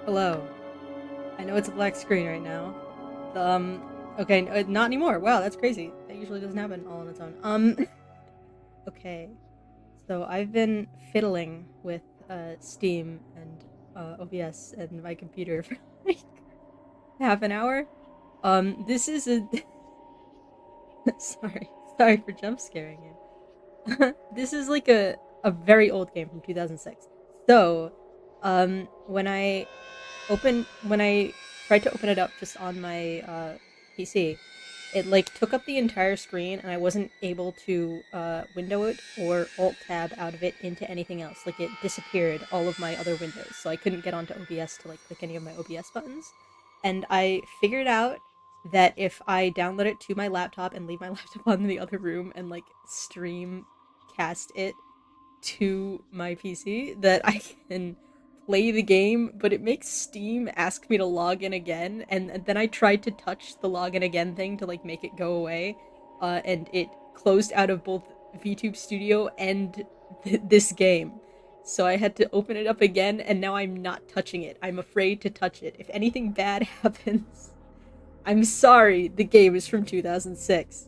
Hello. I know it's a black screen right now. Okay, not anymore. Wow, that's crazy. That usually doesn't happen all on its own. Okay. So I've been fiddling with, Steam and, OBS and my computer for, like, half an hour. This is a... Sorry. Sorry for jump scaring you. This is, like, a very old game from 2006. So, when I tried to open it up just on my PC, it like took up the entire screen and I wasn't able to window it or alt tab out of it into anything else. Like it disappeared all of my other windows, so I couldn't get onto OBS to like click any of my OBS buttons. And I figured out that if I download it to my laptop and leave my laptop on in the other room and like stream cast it to my PC, that I can play the game, but it makes Steam ask me to log in again, and then I tried to touch the login again thing to like make it go away, and it closed out of both VTube Studio and this game. So I had to open it up again, and now I'm not touching it. I'm afraid to touch it. If anything bad happens, I'm sorry, the game is from 2006.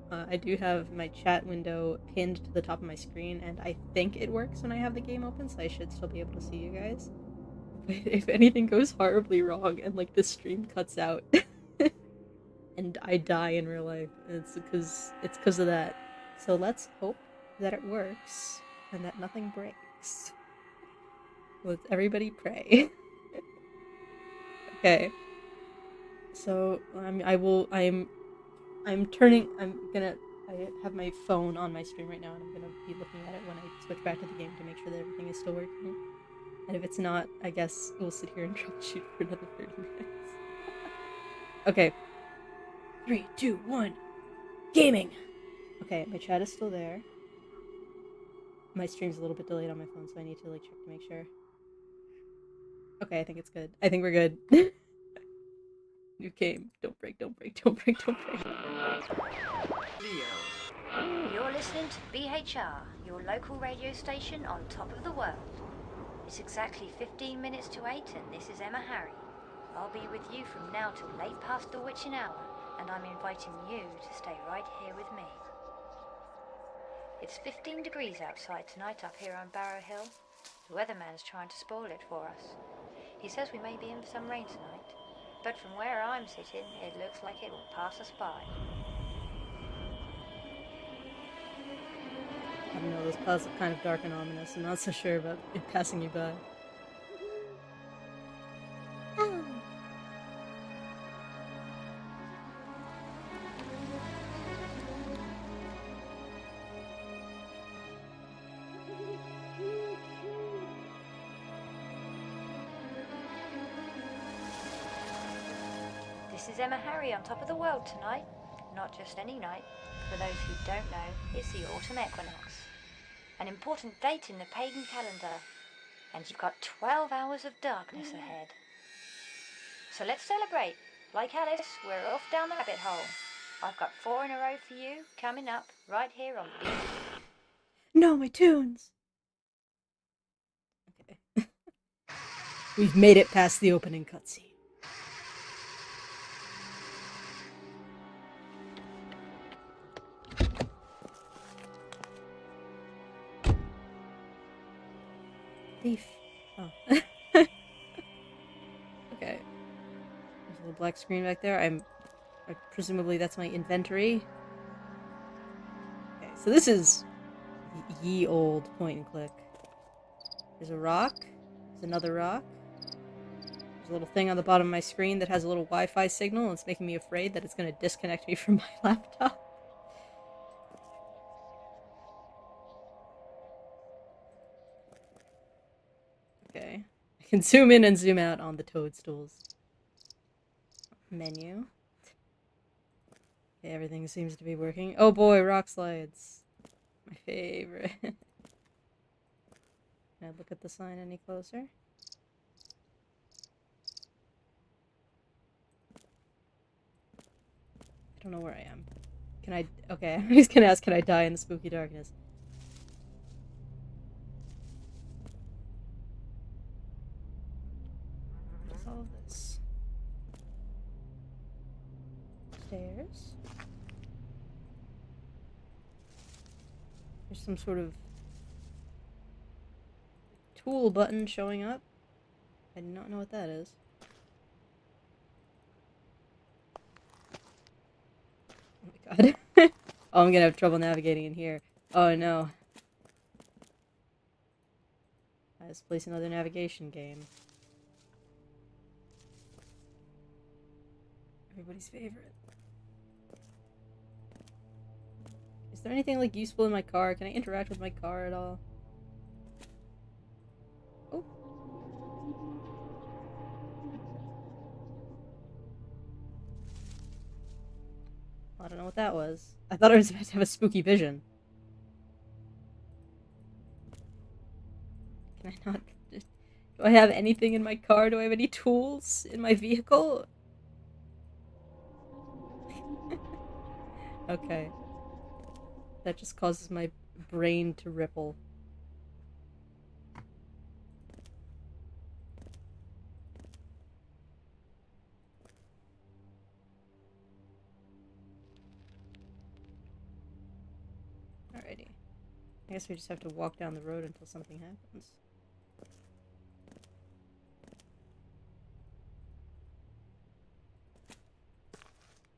I do have my chat window pinned to the top of my screen, and I think it works when I have the game open, so I should still be able to see you guys. But if anything goes horribly wrong and, like, the stream cuts out and I die in real life, it's because of that. So let's hope that it works and that nothing breaks. Let's everybody pray. Okay. So, I have my phone on my screen right now, and I'm gonna be looking at it when I switch back to the game to make sure that everything is still working. And if it's not, I guess we'll sit here and troubleshoot for another 30 minutes. Okay. 3, 2, 1. Gaming! Okay, my chat is still there. My stream's a little bit delayed on my phone, so I need to like check to make sure. Okay, I think it's good. I think we're good. New game. Don't break, don't break, don't break, don't break. You're listening to BHR, your local radio station on top of the world. It's exactly 15 minutes to 8 and this is Emma Harry. I'll be with you from now till late past the witching hour, and I'm inviting you to stay right here with me. It's 15 degrees outside tonight up here on Barrow Hill. The weatherman's trying to spoil it for us. He says we may be in for some rain tonight, but from where I'm sitting, it looks like it will pass us by. I don't know, those clouds look kind of dark and ominous. I'm not so sure about it passing you by. Oh. This is Emma Harry on top of the world tonight. Not just any night. For those who don't know, it's the autumn equinox. An important date in the pagan calendar. And you've got 12 hours of darkness ahead. So let's celebrate. Like Alice, we're off down the rabbit hole. I've got 4 in a row for you, coming up right here on B. No, my tunes! Okay. We've made it past the opening cutscene. thief. Oh. Okay. There's a little black screen back there. Presumably that's my inventory. Okay, so this is ye old point and click. There's a rock. There's another rock. There's a little thing on the bottom of my screen that has a little Wi-Fi signal, and it's making me afraid that it's going to disconnect me from my laptop. Okay. I can zoom in and zoom out on the toadstools. Menu. Okay, everything seems to be working. Oh boy, rock slides. My favorite. Can I look at the sign any closer? I don't know where I am. Can I... Okay, I'm just gonna ask, can I die in the spooky darkness? What is all of this? Stairs? There's some sort of tool button showing up. I do not know what that is. Oh my god. Oh, I'm gonna have trouble navigating in here. Oh no. Let's place another navigation game. Everybody's favorite. Is there anything, like, useful in my car? Can I interact with my car at all? Oh. I don't know what that was. I thought I was about to have a spooky vision. Can I not... Do I have anything in my car? Do I have any tools in my vehicle? Okay. That just causes my brain to ripple. Alrighty. I guess we just have to walk down the road until something happens.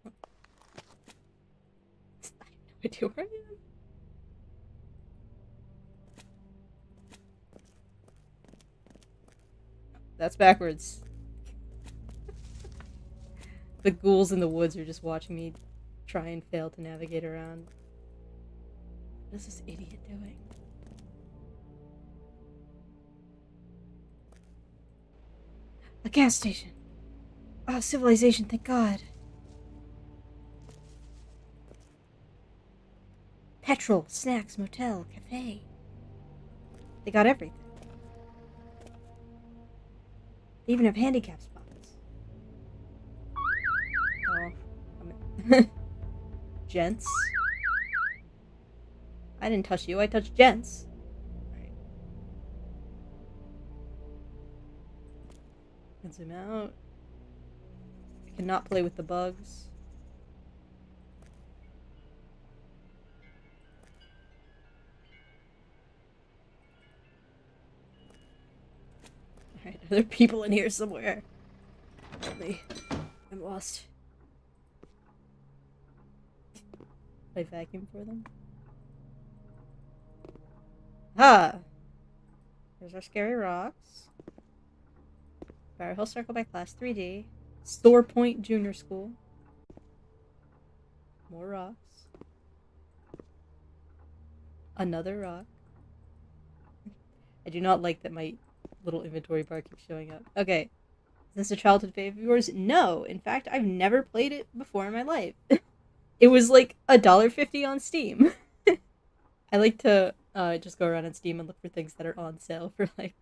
I have no idea where I am. That's backwards. The ghouls in the woods are just watching me try and fail to navigate around. What is this idiot doing? A gas station! Oh, civilization, thank God. Petrol, snacks, motel, cafe. They got everything. They even have handicap spots. Oh. Gents. I didn't touch you, I touched gents. Alright. Can zoom out. I cannot play with the bugs. Alright, are there people in here somewhere? Help me. I'm lost. I vacuum for them? Ah! There's our scary rocks. Barrow Hill Circle by Class 3D. Store Point Junior School. More rocks. Another rock. I do not like that my little inventory bar keeps showing up. Okay. Is this a childhood fave of yours? No. In fact, I've never played it before in my life. It was like $1.50 on Steam. I like to just go around on Steam and look for things that are on sale for like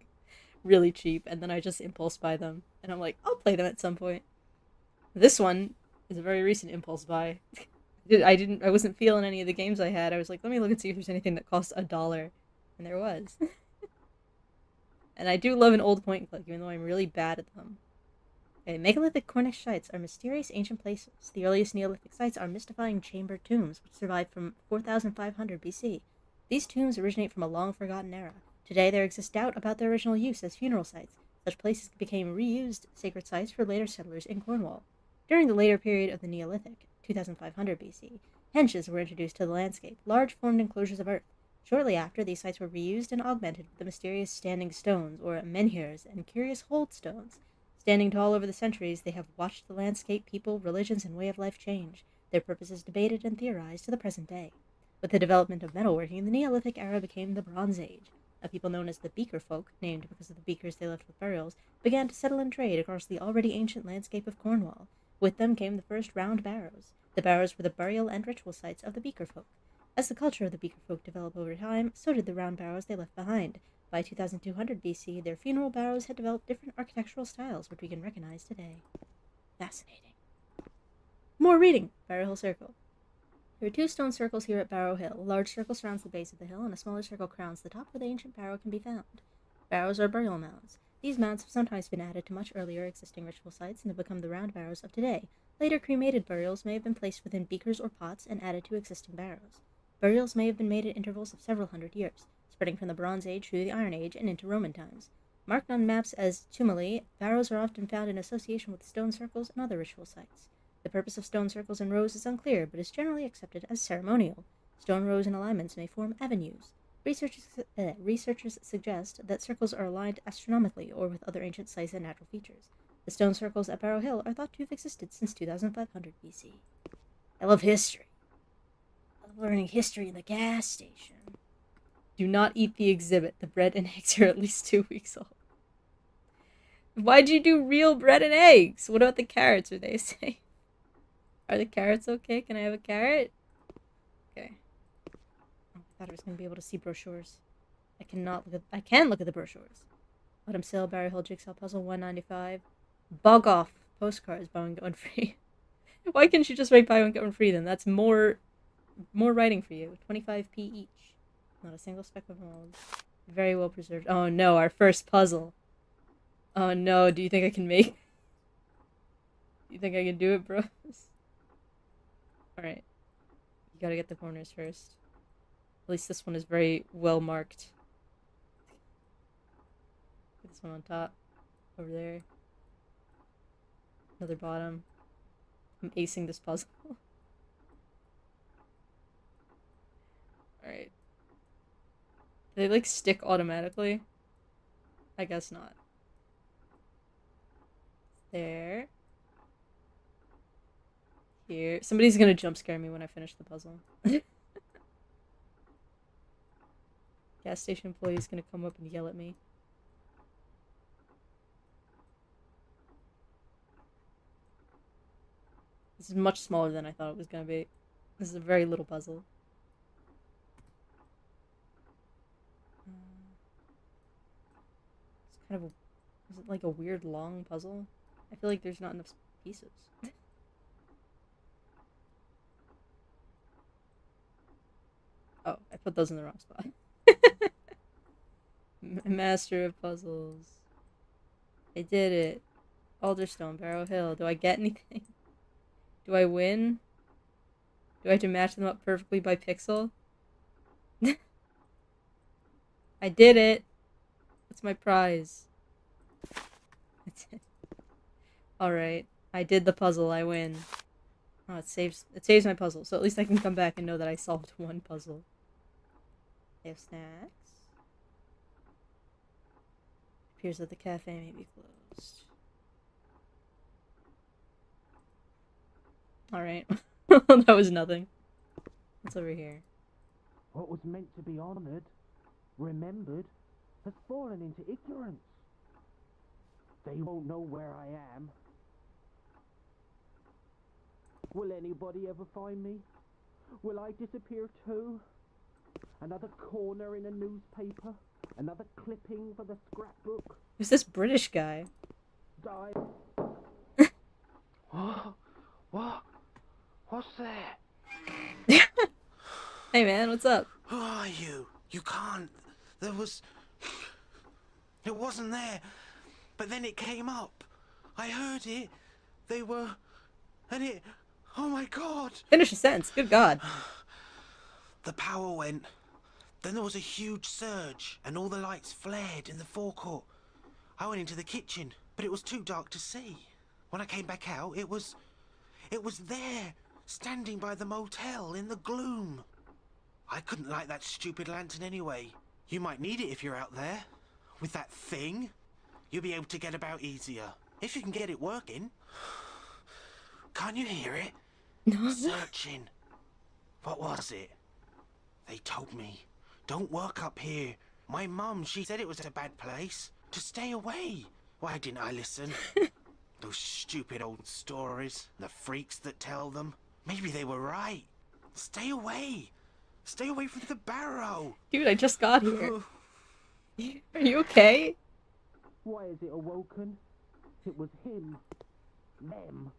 really cheap, and then I just impulse buy them. And I'm like, I'll play them at some point. This one is a very recent impulse buy. I wasn't feeling any of the games I had. I was like, let me look and see if there's anything that costs $1. And there was. And I do love an old point and click, even though I'm really bad at them. Okay, megalithic Cornish sites are mysterious ancient places. The earliest Neolithic sites are mystifying chamber tombs, which survived from 4,500 BC. These tombs originate from a long-forgotten era. Today there exists doubt about their original use as funeral sites. Such places became reused sacred sites for later settlers in Cornwall. During the later period of the Neolithic, 2500 BC, henches were introduced to the landscape, large formed enclosures of earth. Shortly after, these sites were reused and augmented with the mysterious standing stones, or menhirs, and curious hold stones. Standing tall over the centuries, they have watched the landscape, people, religions, and way of life change. Their purposes debated and theorized to the present day. With the development of metalworking, the Neolithic era became the Bronze Age. A people known as the Beaker folk, named because of the beakers they left with burials, began to settle and trade across the already ancient landscape of Cornwall. With them came the first round barrows. The barrows were the burial and ritual sites of the Beaker folk. As the culture of the Beaker folk developed over time, so did the round barrows they left behind. By 2200 BC, their funeral barrows had developed different architectural styles, which we can recognize today. Fascinating. More reading. Barrow Hill Circle. There are 2 stone circles here at Barrow Hill. A large circle surrounds the base of the hill, and a smaller circle crowns the top where the ancient barrow can be found. Barrows are burial mounds. These mounds have sometimes been added to much earlier existing ritual sites and have become the round barrows of today. Later cremated burials may have been placed within beakers or pots and added to existing barrows. Burials may have been made at intervals of several hundred years, spreading from the Bronze Age through the Iron Age and into Roman times. Marked on maps as tumuli, barrows are often found in association with stone circles and other ritual sites. The purpose of stone circles and rows is unclear, but is generally accepted as ceremonial. Stone rows and alignments may form avenues. Researchers suggest that circles are aligned astronomically or with other ancient sites and natural features. The stone circles at Barrow Hill are thought to have existed since 2500 BC. I love history. I love learning history in the gas station. Do not eat the exhibit. The bread and eggs are at least 2 weeks old. Why'd you do real bread and eggs? What about the carrots, are they safe? Are the carrots okay? Can I have a carrot? Okay. Oh, I thought I was going to be able to see brochures. I can look at the brochures. Autumn Sale, Barrow Hill Jigsaw Puzzle, $1.95. Bug off. Postcards, buy one, get one free. Why can't you just write buy one, get one free then? That's more writing for you. 25p each. Not a single speck of mold. Very well preserved. Oh no, our first puzzle. Oh no, do you think I can make... You think I can do it, bros? Alright. You gotta get the corners first. At least this one is very well marked. Put this one on top. Over there. Another bottom. I'm acing this puzzle. Alright. Do they, like, stick automatically? I guess not. There. Here. Somebody's gonna jump scare me when I finish the puzzle. Gas station employee's gonna come up and yell at me. This is much smaller than I thought it was gonna be. This is a very little puzzle. It's kind of a... Is it like a weird long puzzle? I feel like there's not enough pieces. Oh, I put those in the wrong spot. Master of puzzles. I did it. Alderstone, Barrow Hill. Do I get anything? Do I win? Do I have to match them up perfectly by pixel? I did it. What's my prize? That's it. Alright. I did the puzzle. I win. Oh, it saves my puzzle, so at least I can come back and know that I solved one puzzle. They have snacks. Appears that the cafe may be closed. Alright. That was nothing. What's over here? What was meant to be honoured, remembered, has fallen into ignorance. They won't know where I am. Will anybody ever find me? Will I disappear too? Another corner in a newspaper? Another clipping for the scrapbook? Who's this British guy? Die. What? What's that? Hey man, what's up? Who are you? You can't. There was... It wasn't there. But then it came up. I heard it. They were... And it... Oh my god. Finish a sentence. Good God. The power went. Then there was a huge surge, and all the lights flared in the forecourt. I went into the kitchen, but it was too dark to see. When I came back out, it was there, standing by the motel in the gloom. I couldn't light that stupid lantern anyway. You might need it if you're out there. With that thing, you'll be able to get about easier. If you can get it working. Can't you hear it? No. Searching. What was it? They told me, don't work up here. My mum, she said it was a bad place. To stay away. Why didn't I listen? Those stupid old stories. The freaks that tell them. Maybe they were right. Stay away. Stay away from the barrow. Dude, I just got here. Are you okay? Why is it awoken? It was him. Them.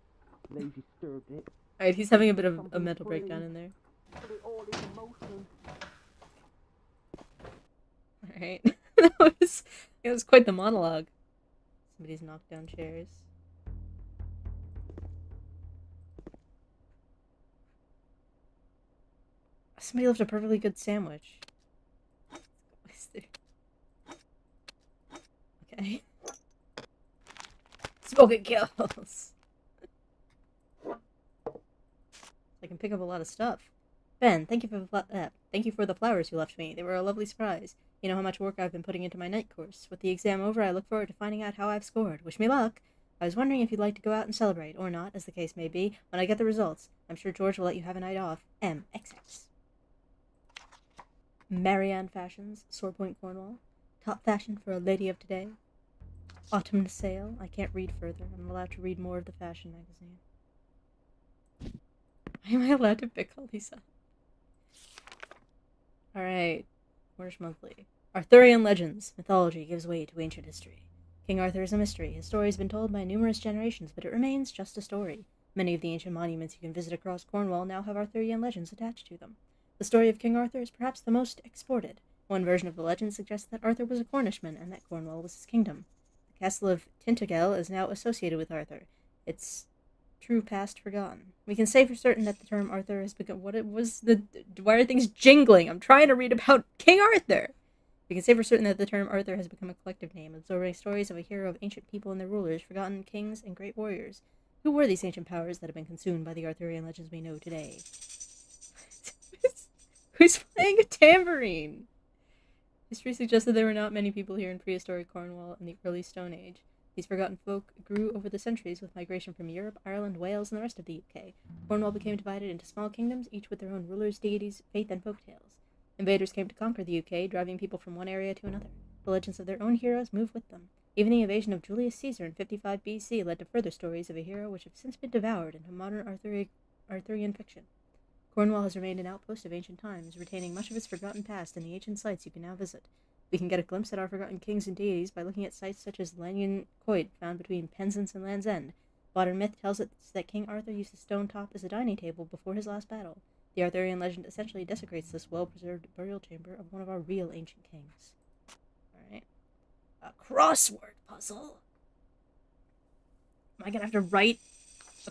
They disturbed it. Alright, he's having a bit of a mental breakdown in there. Put it all in motion. Alright. It was quite the monologue. Somebody's knocked down chairs. Somebody left a perfectly good sandwich. Okay. Smoking kills! I can pick up a lot of stuff. Ben, thank you for the flowers you left me. They were a lovely surprise. You know how much work I've been putting into my night course. With the exam over, I look forward to finding out how I've scored. Wish me luck. I was wondering if you'd like to go out and celebrate, or not, as the case may be, when I get the results. I'm sure George will let you have a night off. MXX. Marianne Fashions, Sore Point, Cornwall. Top fashion for a lady of today. Autumn sale. I can't read further. I'm allowed to read more of the fashion magazine. Why am I allowed to pick all these up? Alright. Moorish Monthly. Arthurian legends. Mythology gives way to ancient history. King Arthur is a mystery. His story has been told by numerous generations, but it remains just a story. Many of the ancient monuments you can visit across Cornwall now have Arthurian legends attached to them. The story of King Arthur is perhaps the most exported. One version of the legend suggests that Arthur was a Cornishman and that Cornwall was his kingdom. The castle of Tintagel is now associated with Arthur. Its true past forgotten. We can say for certain that the term Arthur has become... Why are things jingling? I'm trying to read about King Arthur! We can say for certain that the term Arthur has become a collective name, absorbing stories of a hero of ancient people and their rulers, forgotten kings, and great warriors. Who were these ancient powers that have been consumed by the Arthurian legends we know today? Who's playing a tambourine? History suggests that there were not many people here in prehistoric Cornwall in the early Stone Age. These forgotten folk grew over the centuries with migration from Europe, Ireland, Wales, and the rest of the UK. Cornwall became divided into small kingdoms, each with their own rulers, deities, faith, and folktales. Invaders came to conquer the UK, driving people from one area to another. The legends of their own heroes moved with them. Even the invasion of Julius Caesar in 55 BC led to further stories of a hero which have since been devoured into modern Arthurian fiction. Cornwall has remained an outpost of ancient times, retaining much of its forgotten past in the ancient sites you can now visit. We can get a glimpse at our forgotten kings and deities by looking at sites such as Lanyon Coit, found between Penzance and Land's End. Modern myth tells us that King Arthur used the stone top as a dining table before his last battle. The Arthurian legend essentially desecrates this well-preserved burial chamber of one of our real ancient kings. Alright. A crossword puzzle? Am I gonna have to write a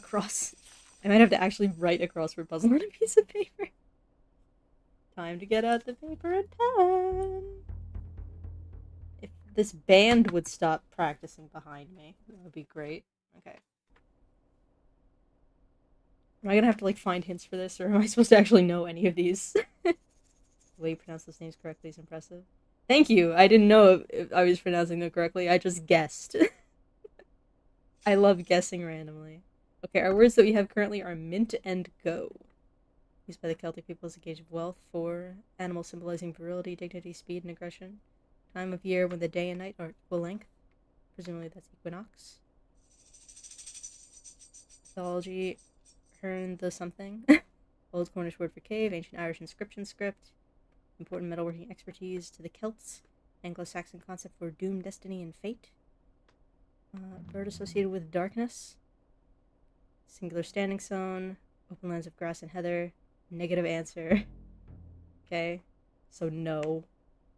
I might have to actually write a crossword puzzle on a piece of paper. Time to get out the paper and pen. If this band would stop practicing behind me, that would be great. Okay. Am I gonna have to, find hints for this, or am I supposed to actually know any of these? The way you pronounce those names correctly is impressive. Thank you! I didn't know if I was pronouncing them correctly, I just guessed. I love guessing randomly. Okay, our words that we have currently are mint and go. Used by the Celtic people as a gauge of wealth. 4. Animal symbolizing virility, dignity, speed, and aggression. Time of year when the day and night are equal length. Presumably that's equinox. Mythology. Hearn the something. Old Cornish word for cave. Ancient Irish inscription script. Important metalworking expertise to the Celts. Anglo-Saxon concept for doom, destiny, and fate. Bird associated with darkness. Singular standing zone. Open lands of grass and heather. Negative answer. Okay. So no.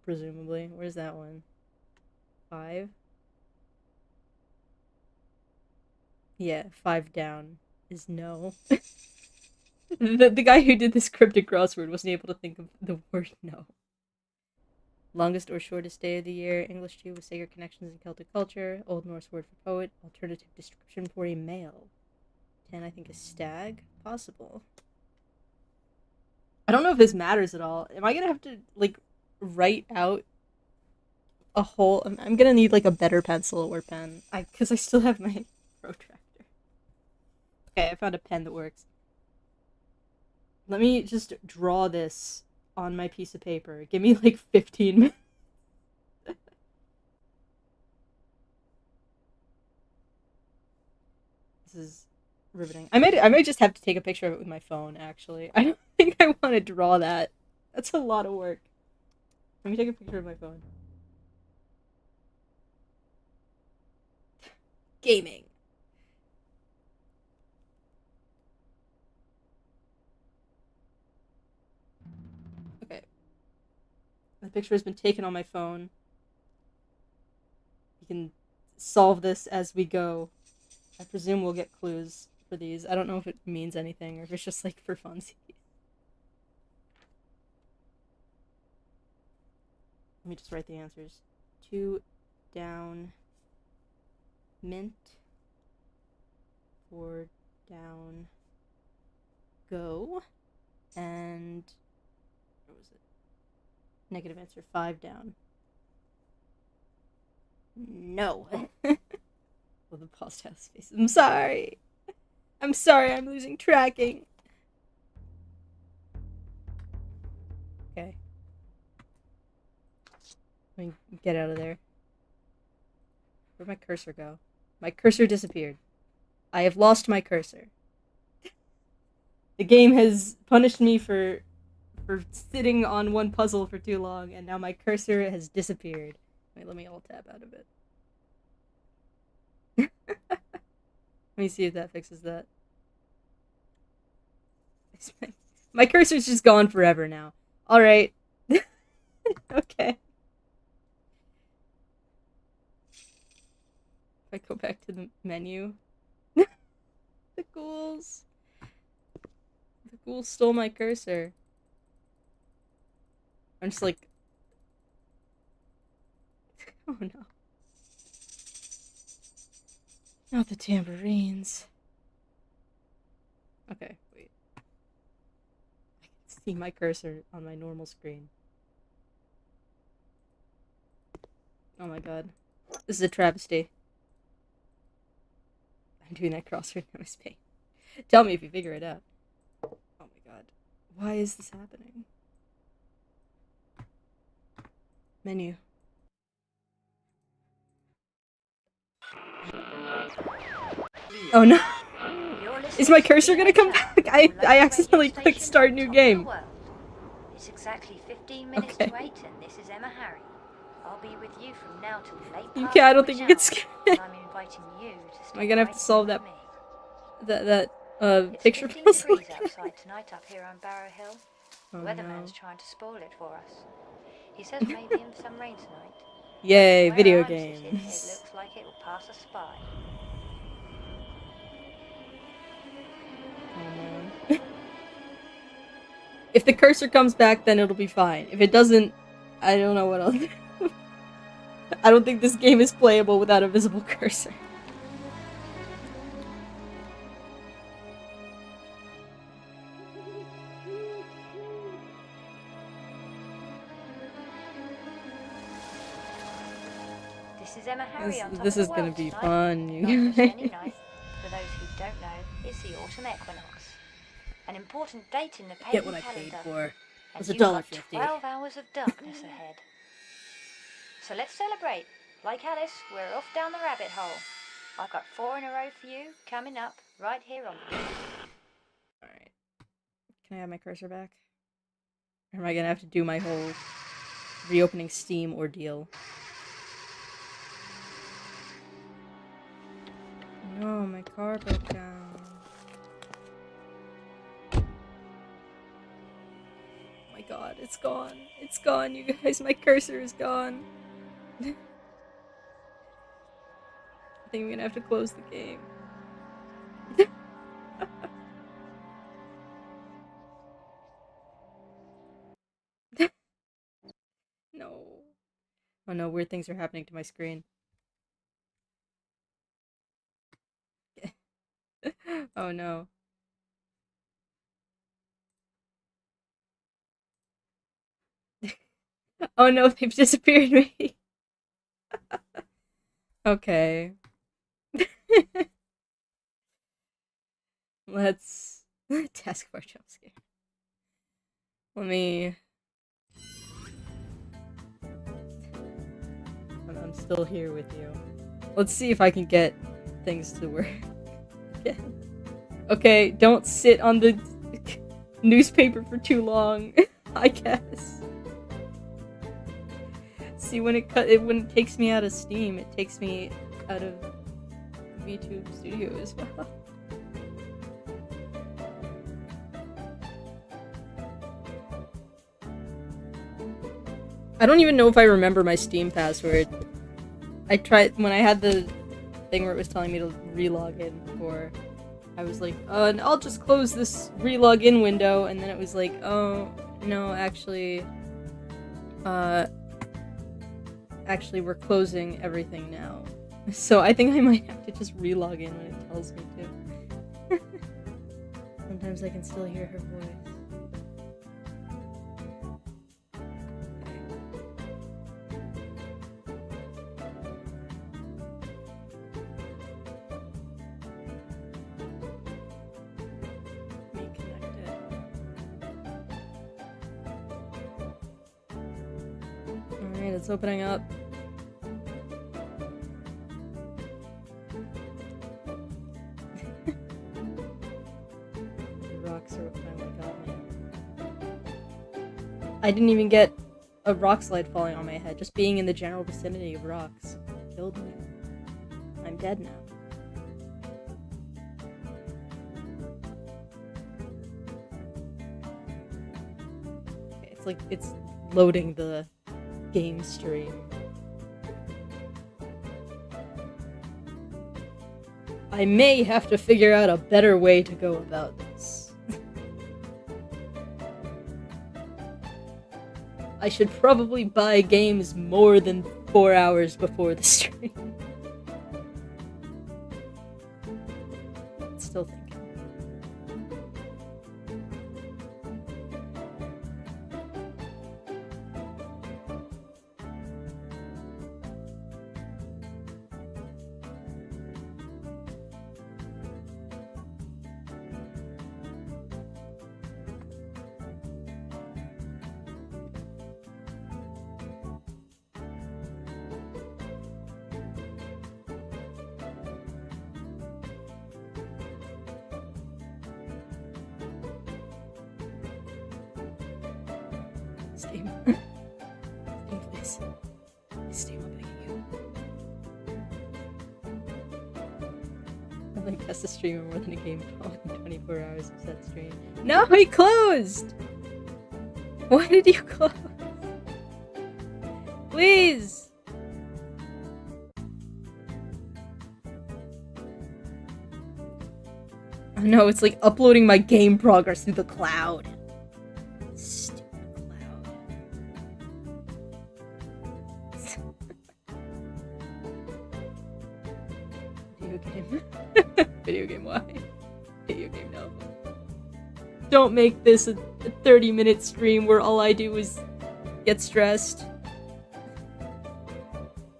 Presumably. Where's that one? 5? Yeah, 5 down is no. The guy who did this cryptic crossword wasn't able to think of the word no. Longest or shortest day of the year. English 2 with sacred connections in Celtic culture. Old Norse word for poet. Alternative description for a male. 10, I think, is stag. Possible. I don't know if this matters at all. Am I gonna have to, like, write out a whole... I'm gonna need, like, a better pencil or pen. Because I still have my protractor. Okay, I found a pen that works. Let me just draw this on my piece of paper. Give me, like, 15 minutes. This is riveting. I might just have to take a picture of it with my phone, actually. I don't think I want to draw that. That's a lot of work. Let me take a picture of my phone. Gaming. Okay. The picture has been taken on my phone. You can solve this as we go. I presume we'll get clues for these. I don't know if it means anything or if it's just like for funsies. Let me just write the answers. 2 down, mint. 4 down, go. And what was it? Negative answer. 5 down. No. Well, the post has face. I'm sorry. I'm sorry. I'm losing tracking. Okay. Let me get out of there. Where'd my cursor go? My cursor disappeared. I have lost my cursor. The game has punished me for sitting on one puzzle for too long, and now my cursor has disappeared. Wait, let me alt tab out of it. Let me see if that fixes that. My cursor's just gone forever now. Alright. Okay. If I go back to the menu. The ghouls. The ghouls stole my cursor. I'm just like... Oh no. Not the tambourines. Okay, wait. I can see my cursor on my normal screen. Oh my god. This is a travesty. I'm doing that crossword in my space. Tell me if you figure it out. Oh my god. Why is this happening? Menu. Oh no. Is my cursor gonna come back? I accidentally clicked start new game. It's exactly 15 minutes to 8 and this is Emma Harry. I'll be with you from now till late You past can't, I don't think you can hours, skip and it. I'm inviting you to stay Am I gonna have right to solve here that with me. picture It's 15 puzzle degrees again? outside tonight up here on Barrow Hill. Oh The weatherman's no. trying to spoil it for us. He says maybe in some rain tonight. Yay, Where video I'm sitting, it games. looks like it will pass a spy. Oh no. If the cursor comes back, then it'll be fine. If it doesn't, I don't know what I'll do. I don't think this game is playable without a visible cursor. This is Emma Harry on top This of is the gonna world be tonight. fun, Not you just guys. any night. For those who don't know, it's the autumn equinox. An important date in the pagan Get what I calendar. paid for. It And was you've got $1.50. 12 hours of darkness ahead. So let's celebrate. Like Alice, we're off down the rabbit hole. I've got 4 in a row for you coming up right here on the... Alright. Can I have my cursor back? Or am I gonna have to do my whole reopening Steam ordeal? No, my car broke down. Oh my god, it's gone. It's gone, you guys. My cursor is gone. I think I'm gonna have to close the game. No. Oh no, weird things are happening to my screen. Oh no. Oh no, they've disappeared me. Okay. Let's taskbar jump scare. Let me. I'm still here with you. Let's see if I can get things to work. Okay, don't sit on the newspaper for too long. I guess. See, when it takes me out of Steam, it takes me out of VTube Studio as well. I don't even know if I remember my Steam password. I tried when I had the thing where it was telling me to re-log in before. I was like, and I'll just close this re-log in window, and then it was like, oh no, actually, we're closing everything now. So I think I might have to just re-log in when it tells me to. Sometimes I can still hear her voice. Alright, it's opening up. The rocks are what finally got me. I didn't even get a rock slide falling on my head. Just being in the general vicinity of rocks killed me. I'm dead now. Okay, it's like it's loading the game stream. I may have to figure out a better way to go about this. I should probably buy games more than 4 hours before the stream. Still thinking. Steam. Steam, please. Steam, I'm begging you. I like that's the streamer more than a game in 24 hours of set stream. No, he closed! Why did you close? Please! Oh no, it's like uploading my game progress through the cloud. Video game, why? Video game, no. Don't make this a 30-minute stream where all I do is get stressed.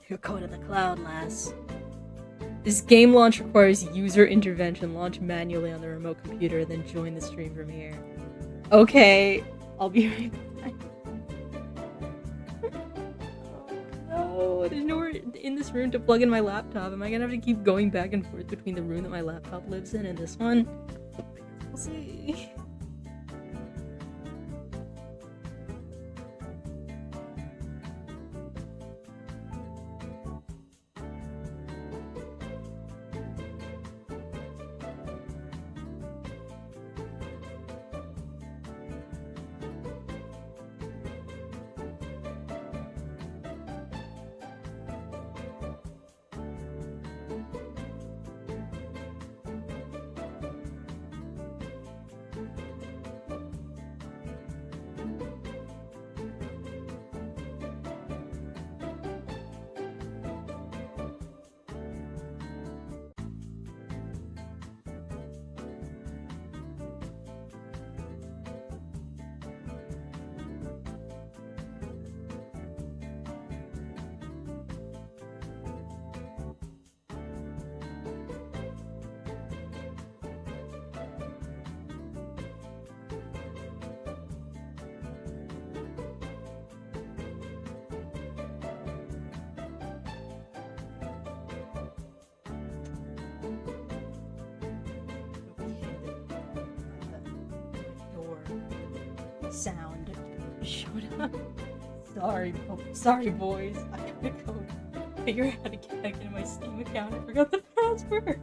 You're going to the cloud, lass. This game launch requires user intervention. Launch manually on the remote computer, then join the stream from here. Okay, I'll be right back. Oh, there's nowhere in this room to plug in my laptop. Am I gonna have to keep going back and forth between the room that my laptop lives in and this one? We'll see. sound showed up. Sorry, boys. I gotta go figure out how to get back into my Steam account. I forgot the password.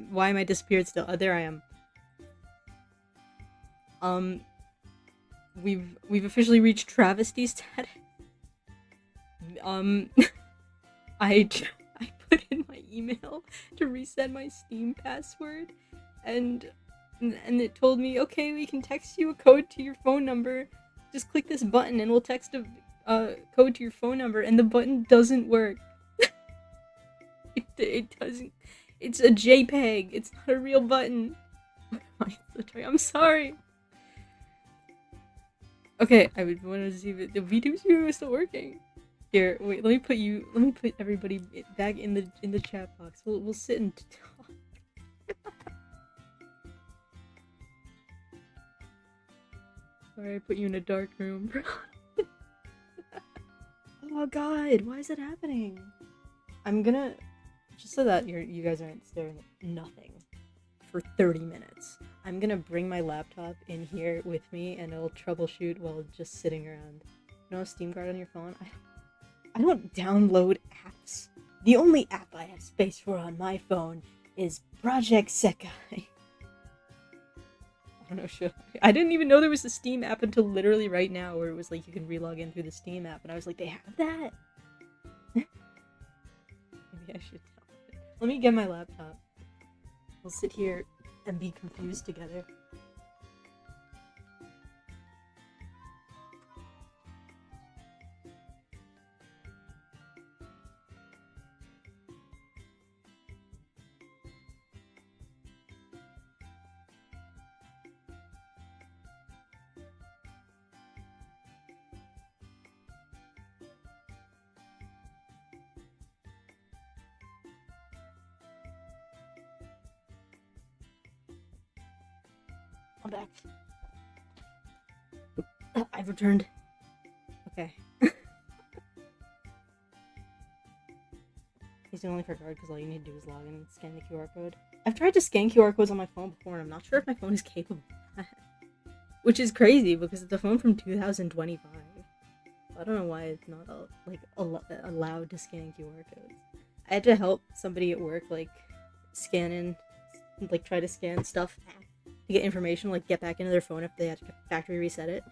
Why am I disappeared still? Oh, there I am. We've officially reached travesty status. I put in my email to reset my Steam password, and it told me, okay, we can text you a code to your phone number. Just click this button and we'll text a code to your phone number, and the button doesn't work. It doesn't. It's a JPEG. It's not a real button. I'm sorry. Okay, I would want to see if the VTube stream is still working. Here, wait. Let me put everybody back in the chat box. We'll sit and talk. Sorry, I put you in a dark room. Oh God, why is it happening? I'm gonna. Just so that you guys aren't staring at nothing for 30 minutes, I'm gonna bring my laptop in here with me and it'll troubleshoot while just sitting around. No Steam Guard on your phone? I don't download apps. The only app I have space for on my phone is Project Sekai. I don't know, should I didn't even know there was a Steam app until literally right now, where it was like you can relog in through the Steam app, and I was like, they have that? Maybe I should. Let me get my laptop. We'll sit here and be confused together. I'm back. I've returned. Okay. He's only for guard because all you need to do is log in and scan the QR code. I've tried to scan QR codes on my phone before, and I'm not sure if my phone is capable of that. Which is crazy because it's a phone from 2025. I don't know why it's not allowed to scan QR codes. I had to help somebody at work try to scan stuff to get information, get back into their phone if they had to factory reset it.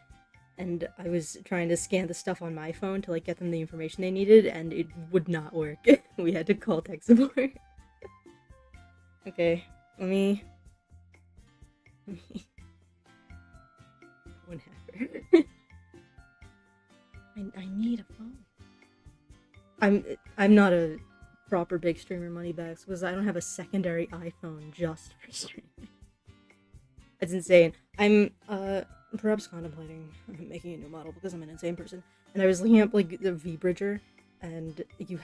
And I was trying to scan the stuff on my phone to get them the information they needed, and it would not work. We had to call tech support. Okay, let me... What happened? I need a phone. I'm not a proper big streamer moneybags because I don't have a secondary iPhone just for streaming. That's insane. I'm perhaps contemplating making a new model because I'm an insane person. And I was looking up like the V Bridger, and you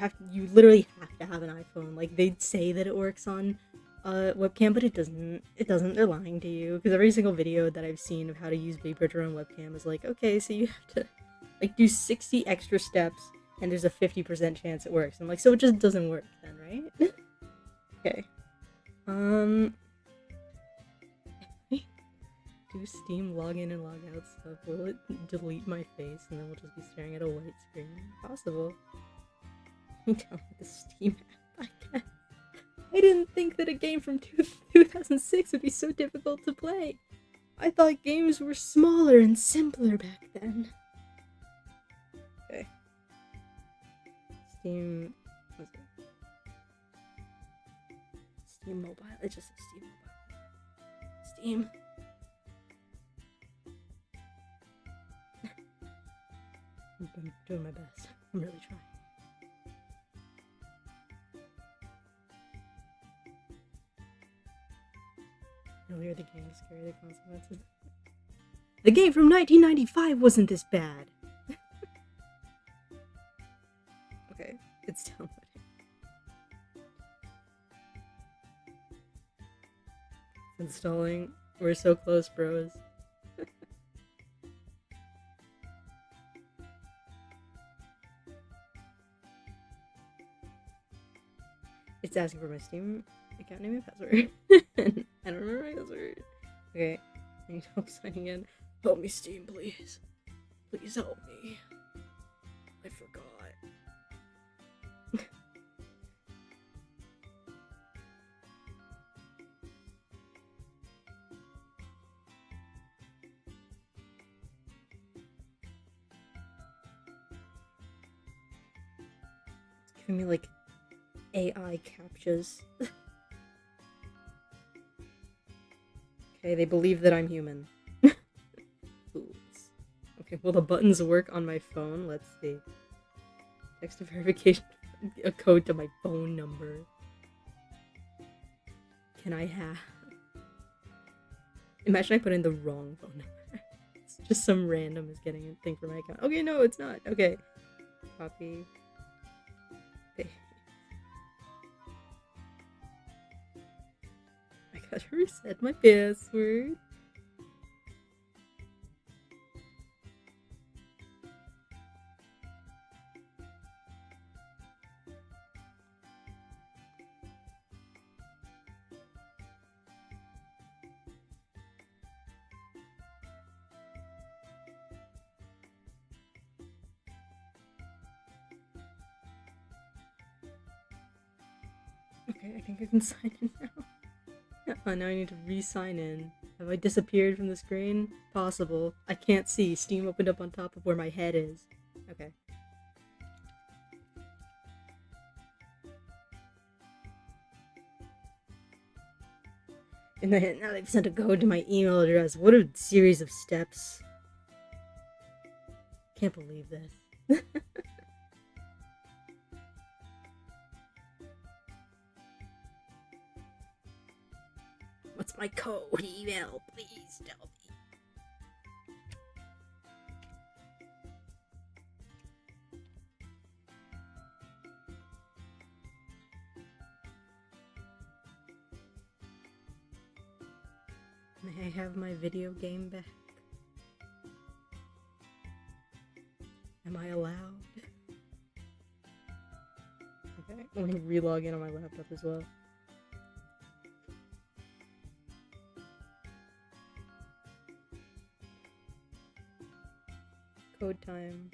literally have to have an iPhone. Like they say that it works on webcam, but it doesn't. It doesn't. They're lying to you because every single video that I've seen of how to use V Bridger on webcam is like, okay, so you have to like do 60 extra steps, and there's a 50% chance it works. I'm like, so it just doesn't work then, right? Okay. Do Steam login and log out stuff? Will it delete my face and then we'll just be staring at a white screen? Possible. You download the Steam app, I guess. I didn't think that a game from 2006 would be so difficult to play. I thought games were smaller and simpler back then. Okay. Steam... what's it? Steam Mobile. It just says Steam Mobile. Steam... I'm doing my best. I'm really trying. Earlier the game was scary, the consequences. The game from 1995 wasn't this bad. Okay, it's downloading. It's installing. We're so close, bros. It's asking for my Steam account name and password. I don't remember my password. Okay, I need help signing in. Help me, Steam, please. Please help me. I forgot. It's giving me like AI captchas. Okay, they believe that I'm human. Oops. Okay, will the buttons work on my phone? Let's see. Text a verification, a code to my phone number. Can I have? Imagine I put in the wrong phone number. It's just some random is getting a thing for my account. Okay, no, it's not. Okay. Copy. Paste. I gotta reset my password. Okay, I think I can sign in now. Oh, now I need to re-sign in. Have I disappeared from the screen? Possible. I can't see. Steam opened up on top of where my head is. Okay. And then, now they've sent a code to my email address. What a series of steps. Can't believe this. What's my code? Email, please tell me. May I have my video game back? Am I allowed? Okay, let me re-log in on my laptop as well. Code time.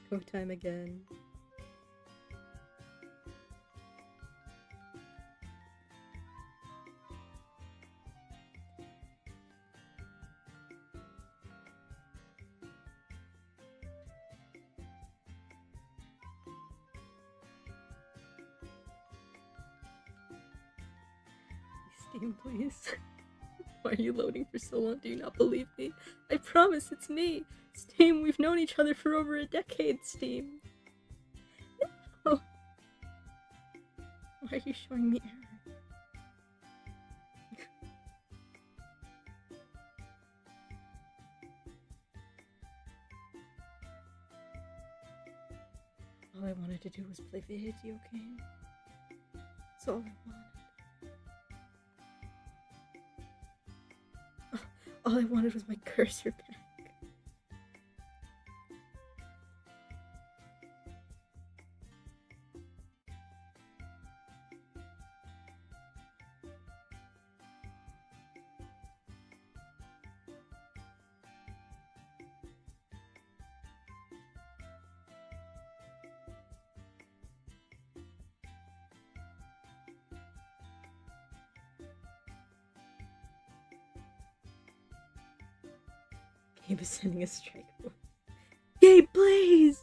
Code time again. Steam, please. Why are you loading for so long? Do you not believe me? I promise it's me. Steam, we've known each other for over a decade, Steam. No. Why are you showing me error? All I wanted to do was play video game. That's all I wanted. All I wanted was my cursor back. Gabe is sending a strike. Gabe, please!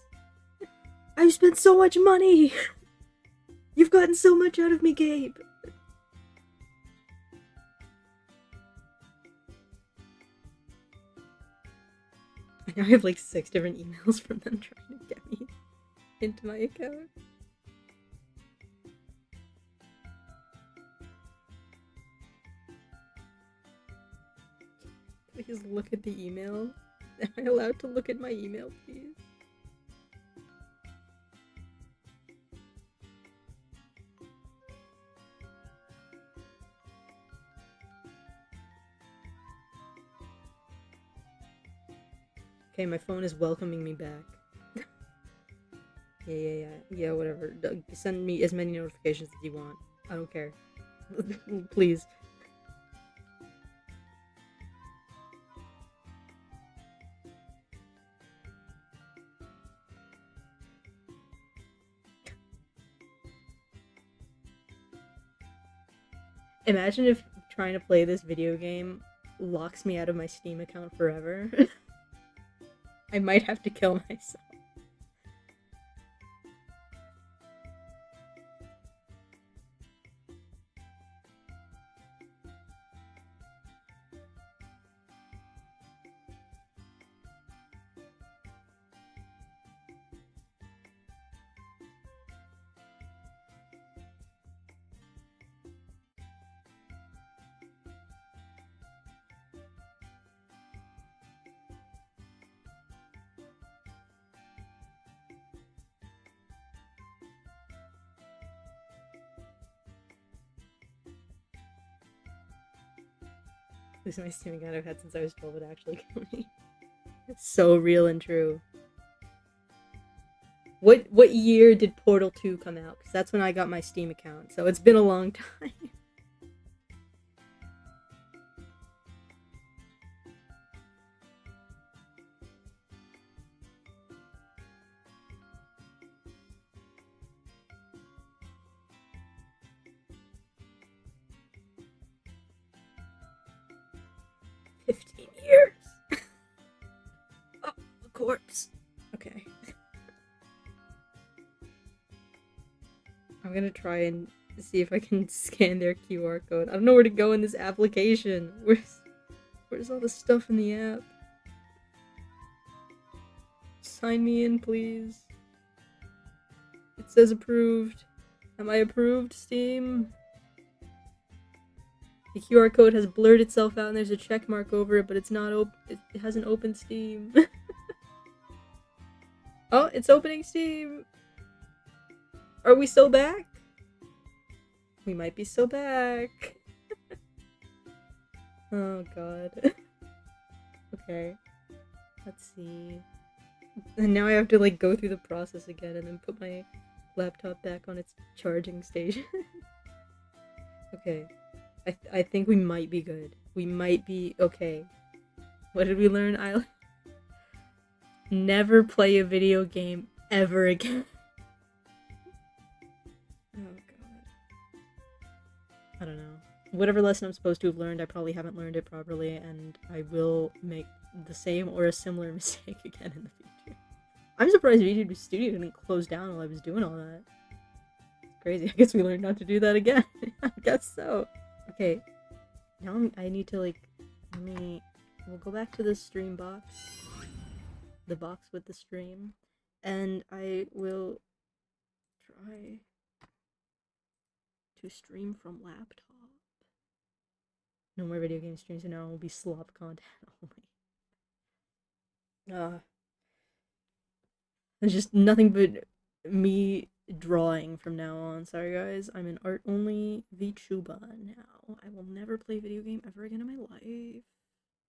I've spent so much money! You've gotten so much out of me, Gabe! I now have like 6 different emails from them trying to get me into my account. Please look at the email. Am I allowed to look at my email, please? Okay, my phone is welcoming me back. Yeah, whatever. Send me as many notifications as you want. I don't care. Please. Imagine if trying to play this video game locks me out of my Steam account forever. I might have to kill myself. This is my Steam account I've had since I was 12 would actually kill me. It's so real and true. What year did Portal 2 come out? Because that's when I got my Steam account, so it's been a long time. Corpse. Okay. I'm gonna try and see if I can scan their QR code. I don't know where to go in this application. Where's all the stuff in the app? Sign me in, please. It says approved. Am I approved, Steam? The QR code has blurred itself out and there's a check mark over it, but it's not open. It hasn't opened Steam. Oh, it's opening Steam! Are we still back? We might be still back. Oh god. Okay. Let's see. And now I have to like go through the process again and then put my laptop back on its charging station. Okay. I think we might be good. We might be okay. What did we learn, Eilis? Never play a video game ever again. Oh god. I don't know. Whatever lesson I'm supposed to have learned, I probably haven't learned it properly, and I will make the same or a similar mistake again in the future. I'm surprised YouTube Studio didn't close down while I was doing all that. It's crazy. I guess we learned not to do that again. I guess so. Okay. Now I need to, like, We'll go back to the stream box. The box with the stream. And I will try to stream from laptop. No more video game streams, and now it will be slop content only. It's just nothing but me drawing from now on. Sorry guys, I'm an art-only VTuber now. I will never play video game ever again in my life.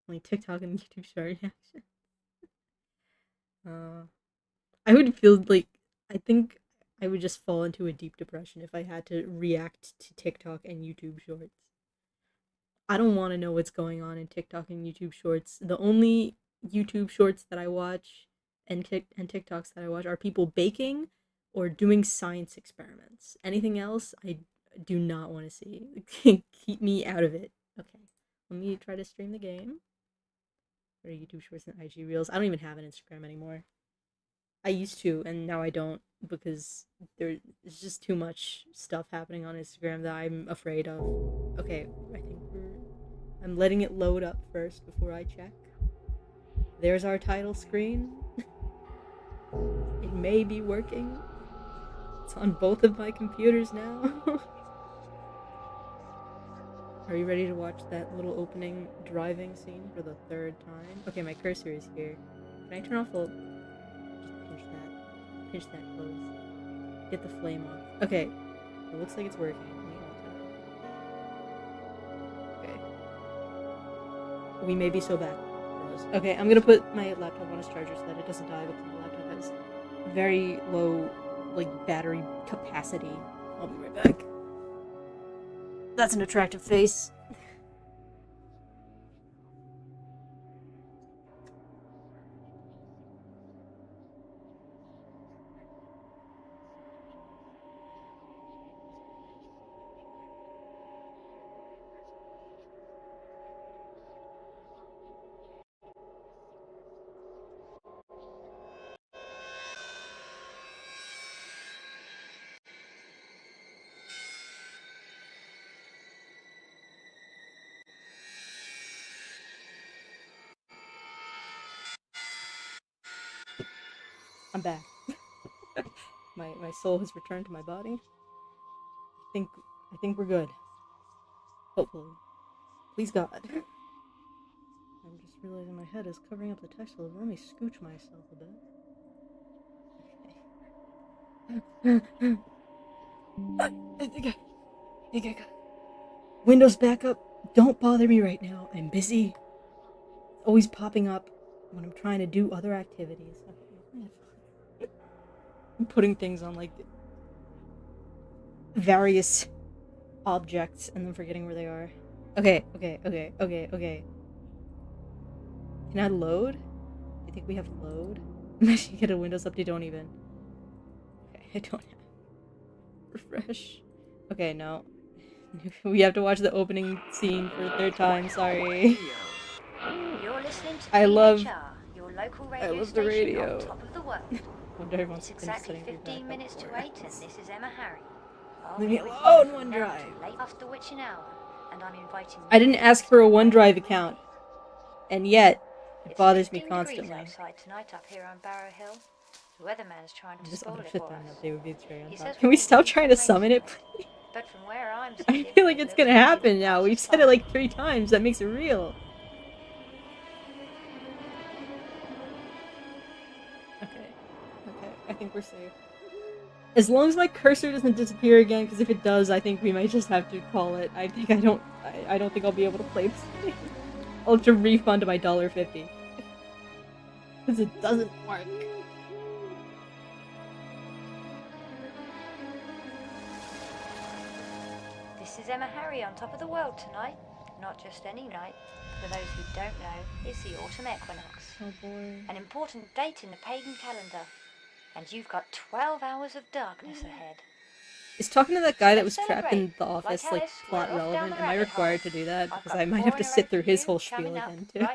Only TikTok and YouTube short reaction. I would feel like, I think I would just fall into a deep depression if I had to react to TikTok and YouTube shorts. I don't want to know what's going on in TikTok and YouTube shorts. The only YouTube shorts that I watch and TikToks that I watch are people baking or doing science experiments. Anything else, I do not want to see. Keep me out of it. Okay, let me try to stream the game. Or YouTube shorts and IG reels. I don't even have an Instagram anymore. I used to, and now I don't, because there's just too much stuff happening on Instagram that I'm afraid of. Okay, I think I'm letting it load up first before I check. There's our title screen. It may be working. It's on both of my computers now. Are you ready to watch that little opening driving scene for the 3rd time? Okay, my cursor is here. Can I turn off the... Just pinch that close. Get the flame off. Okay, it looks like it's working. Okay. We may be so bad. Okay, I'm gonna put my laptop on its charger so that it doesn't die, because my laptop has very low, like, battery capacity. I'll be right back. That's an attractive face. I'm back. my soul has returned to my body. I think we're good. Hopefully. Please God. I'm just realizing my head is covering up the text, so let me scooch myself a bit. Okay. I think I got Windows backup. Don't bother me right now. I'm busy. It's always popping up when I'm trying to do other activities. Okay. I'm putting things on, like, various objects and then forgetting where they are. Okay. Can I load? Do you think we have load? Imagine you get a Windows update, don't even. Okay, I don't have. Refresh. Okay, no. We have to watch the opening scene for the 3rd time, sorry. You're listening to I love your local radio the radio. On top of the world. It's exactly 15 minutes to 8, and this is Emma Harry. Leave me alone, OneDrive. Late after the witching hour, and I'm inviting. I didn't ask for a OneDrive account, and yet it bothers me constantly. Outside tonight up here on Barrow Hill. The weatherman's trying to spoil it for us. Can we stop trying to summon it, please? But from where I'm I feel like it's gonna happen now. We've said it like 3 times. That makes it real. Okay. I think we're safe. As long as my cursor doesn't disappear again, because if it does, I think we might just have to call it. I don't think I'll be able to play this game. I'll have to refund my $1.50. Because it doesn't work. This is Emma Harry on top of the world tonight. Not just any night. For those who don't know, it's the autumn equinox. Oh boy. An important date in the pagan calendar. And you've got 12 hours of darkness ahead. Is talking to that guy that was trapped in the office, like, plot relevant? Am I required to do that? Because I might have to sit through his whole spiel again, too.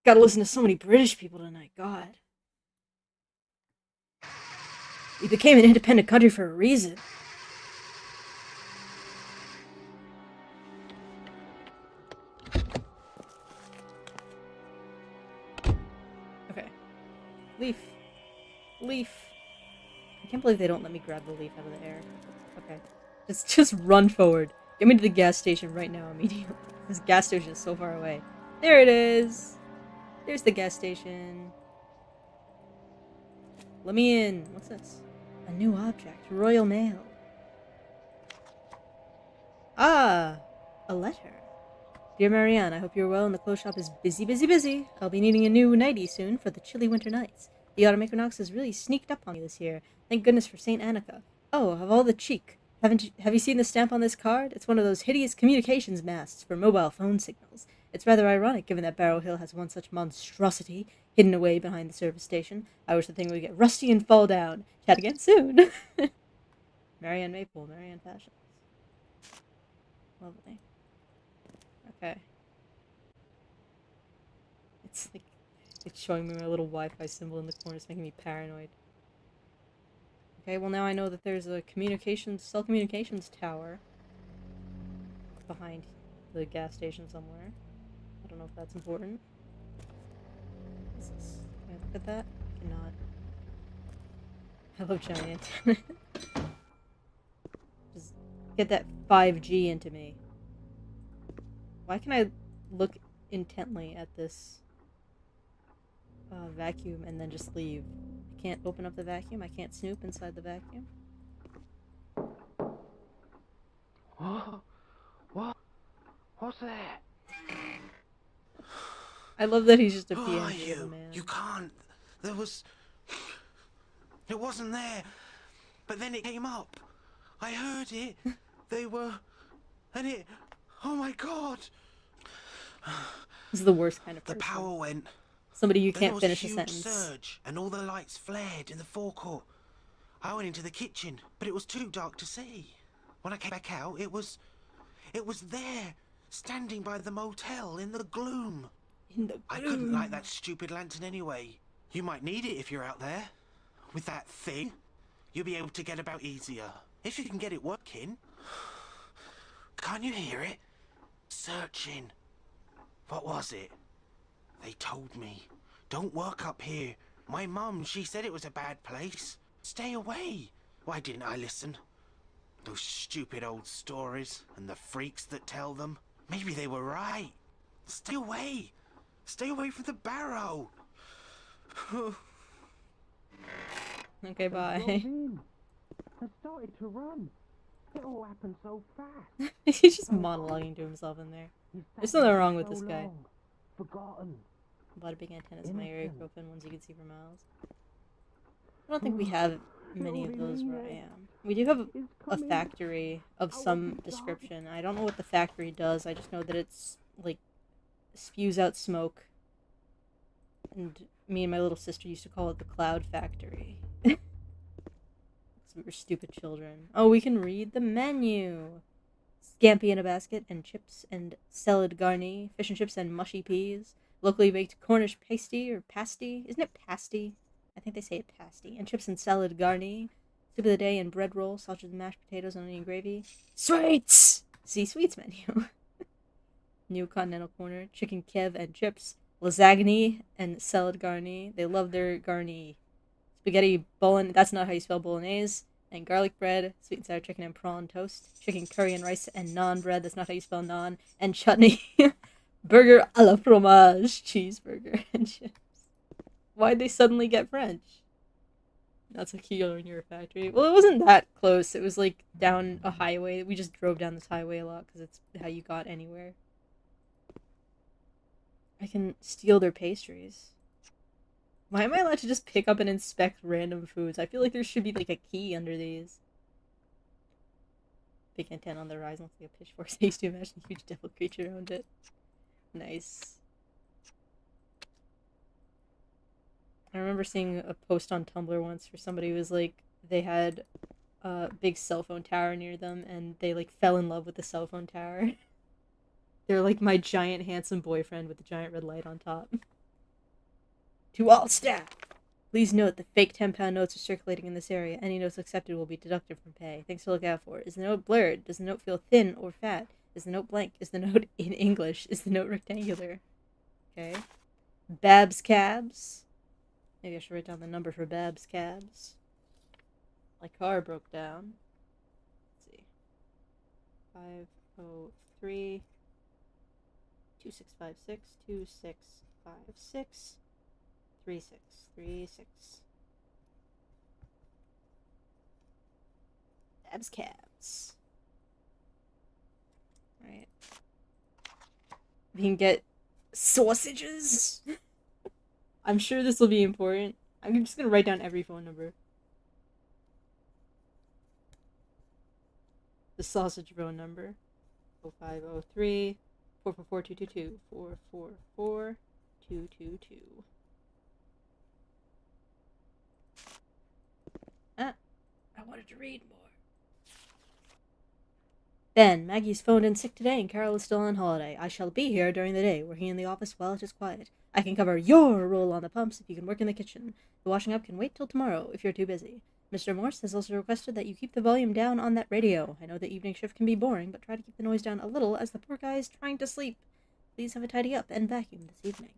Gotta listen to so many British people tonight, God. We became an independent country for a reason. Leaf. Leaf. I can't believe they don't let me grab the leaf out of the air. Okay. Just run forward. Get me to the gas station right now immediately. This gas station is so far away. There it is! There's the gas station. Let me in. What's this? A new object. Royal Mail. Ah! A letter. Dear Marianne, I hope you're well and the clothes shop is busy, busy, busy. I'll be needing a new nightie soon for the chilly winter nights. The autumn equinox has really sneaked up on me this year. Thank goodness for St. Annika. Oh, of all the cheek. Have you seen the stamp on this card? It's one of those hideous communications masts for mobile phone signals. It's rather ironic, given that Barrow Hill has one such monstrosity hidden away behind the service station. I wish the thing would get rusty and fall down. Chat again soon. Marianne Maple, Marianne Fashions. Lovely. Okay. It's like, it's showing me my little Wi-Fi symbol in the corner. It's making me paranoid. Okay, well now I know that there's a cell communications tower behind the gas station somewhere. I don't know if that's important. What's this? Can I look at that? I cannot. I love giant. Just get that 5G into me. Why can I look intently at this vacuum and then just leave? I can't open up the vacuum. I can't snoop inside the vacuum. What? What's that? I love that he's just a Who PNG are of a you? man. You can't. There was... It wasn't there. But then it came up. I heard it. They were... And it... Oh my god! This is the worst kind of person. The power went. Somebody you Then can't there was finish a huge sentence. surge, and all the lights flared in the forecourt. I went into the kitchen, but it was too dark to see. When I came back out, it was there, standing by the motel in the gloom. In the gloom. I couldn't light that stupid lantern anyway. You might need it if you're out there. With that thing, you'll be able to get about easier. If you can get it working. Can't you hear it? Searching. What was it? They told me, don't work up here. My mum, she said it was a bad place. Stay away. Why didn't I listen? Those stupid old stories and the freaks that tell them. Maybe they were right. Stay away. Stay away from the barrow. Okay, bye. I started to run. It all happened so fast. He's just monologuing to himself in there. There's something wrong with this guy. Forgotten. A lot of big antennas in my area, open ones you can see for miles. I don't think we have many of those where I am. We do have a factory of some description. I don't know what the factory does. I just know that it's, like, spews out smoke. And me and my little sister used to call it the Cloud Factory. Because we were stupid children. Oh, we can read the menu! Scampi in a basket, and chips and salad garni, fish and chips and mushy peas, locally baked Cornish pasty, or pasty? Isn't it pasty? I think they say it pasty. And chips and salad garni, soup of the day and bread roll, sausage and mashed potatoes and onion gravy. Sweets! See sweets menu. New continental corner, chicken kev and chips, lasagna and salad garni. They love their garni. Spaghetti bolognese, that's not how you spell bolognese. And garlic bread, sweet and sour chicken and prawn toast, chicken curry and rice and naan bread, that's not how you spell naan, and chutney, burger a la fromage, cheeseburger, and chips. Why'd they suddenly get French? That's a key in your factory. Well, it wasn't that close. It was like down a highway. We just drove down this highway a lot because it's how you got anywhere. I can steal their pastries. Why am I allowed to just pick up and inspect random foods? I feel like there should be, like, a key under these. Big antenna on the horizon looks like a pitchfork. I used to imagine a huge devil creature around it. Nice. I remember seeing a post on Tumblr once where somebody was like, they had a big cell phone tower near them, and they, like, fell in love with the cell phone tower. They're like my giant handsome boyfriend with the giant red light on top. To all staff, please note that fake 10-pound notes are circulating in this area. Any notes accepted will be deducted from pay. Things to look out for. Is the note blurred? Does the note feel thin or fat? Is the note blank? Is the note in English? Is the note rectangular? Okay. Babs Cabs. Maybe I should write down the number for Babs Cabs. My car broke down. Let's see. 503 2656 2656 3636. Babs Cabs. Alright. We can get sausages. I'm sure this will be important. I'm just gonna write down every phone number. The sausage phone number. 0503 444 222 444 222. Ah, I wanted to read more. Ben, Maggie's phoned in sick today and Carol is still on holiday. I shall be here during the day, working in the office while it is quiet. I can cover your role on the pumps if you can work in the kitchen. The washing up can wait till tomorrow if you're too busy. Mr. Morse has also requested that you keep the volume down on that radio. I know the evening shift can be boring, but try to keep the noise down a little as the poor guy is trying to sleep. Please have it tidy up and vacuum this evening.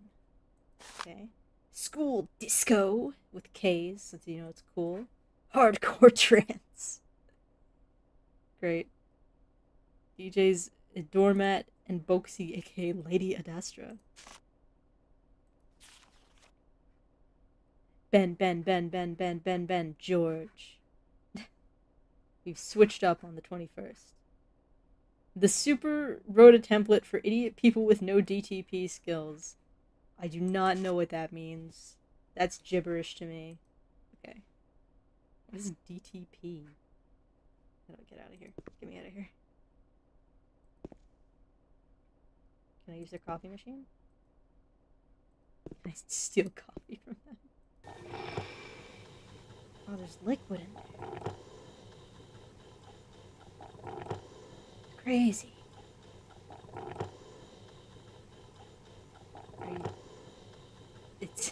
Okay. School disco with K's, since you know it's cool. Hardcore trance. Great. DJ's Doormat and Boxy, aka Lady Adastra. Ben, George. We've switched up on the 21st. The super wrote a template for idiot people with no DTP skills. I do not know what that means. That's gibberish to me. Okay. What is DTP? How do I get out of here? Get me out of here. Can I use their coffee machine? Can I steal coffee from them? Oh, there's liquid in there. It's crazy.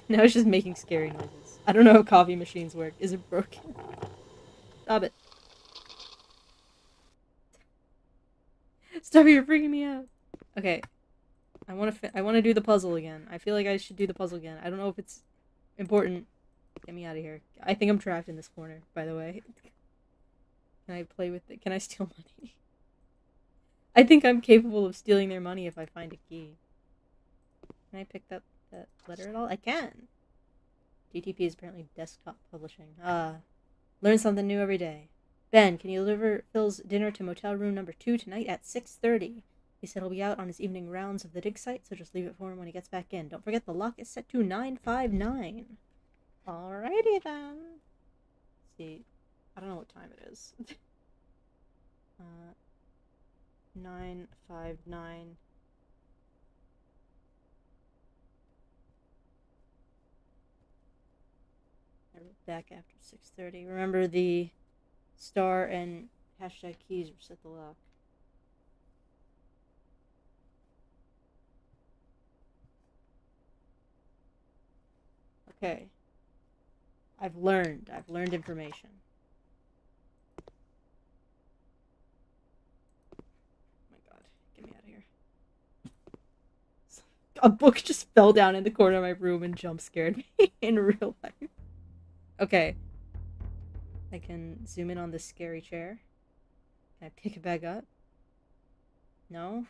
Now it's just making scary noises. I don't know how coffee machines work. Is it broken? Stop it. Stop it, you're freaking me out. Okay. I want to do the puzzle again. I feel like I should do the puzzle again. I don't know if it's important. Get me out of here. I think I'm trapped in this corner, by the way. Can I play with it? Can I steal money? I think I'm capable of stealing their money if I find a key. Can I pick up that letter at all? I can. DTP is apparently desktop publishing. Learn something new every day. Ben, can you deliver Phil's dinner to motel room number 2 tonight at 6:30? He said he'll be out on his evening rounds of the dig site, so just leave it for him when he gets back in. Don't forget the lock is set to 959. Alrighty then. Let's see. I don't know what time it is. 959. Back after 6:30. Remember the star and hashtag keys reset the lock. Okay. I've learned information. Oh my god, get me out of here. A book just fell down in the corner of my room and jump scared me in real life. Okay. I can zoom in on this scary chair. Can I pick it back up? No?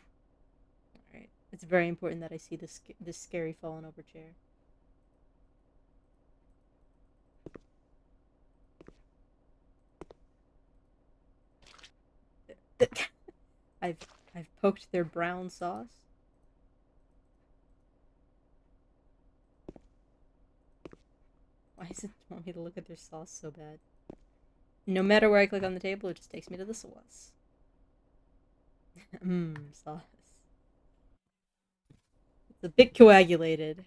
Alright. It's very important that I see this scary fallen over chair. I've poked their brown sauce. Why does it want me to look at their sauce so bad? No matter where I click on the table, it just takes me to the sauce. Sauce. It's a bit coagulated.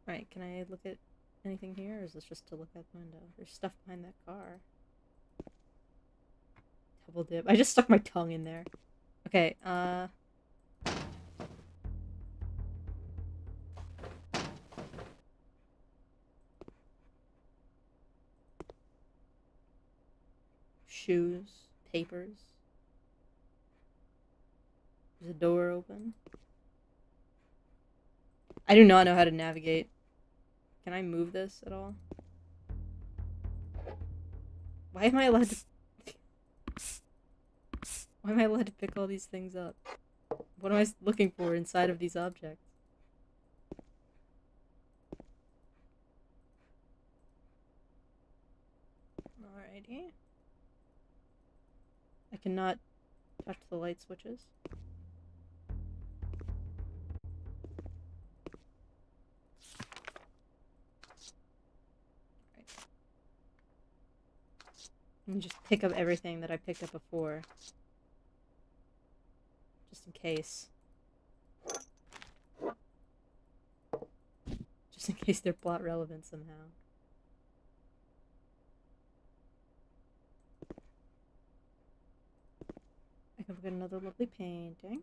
Alright, can I look at anything here, or is this just to look out the window? There's stuff behind that car. Double dip. I just stuck my tongue in there. Okay, shoes, papers. There's a door open. I do not know how to navigate. Can I move this at all? Why am I allowed to... Why am I allowed to pick all these things up? What am I looking for inside of these objects? Alrighty. I cannot touch the light switches. Right. Let me just pick up everything that I picked up before. Just in case. Just in case they're plot relevant somehow. I've got another lovely painting.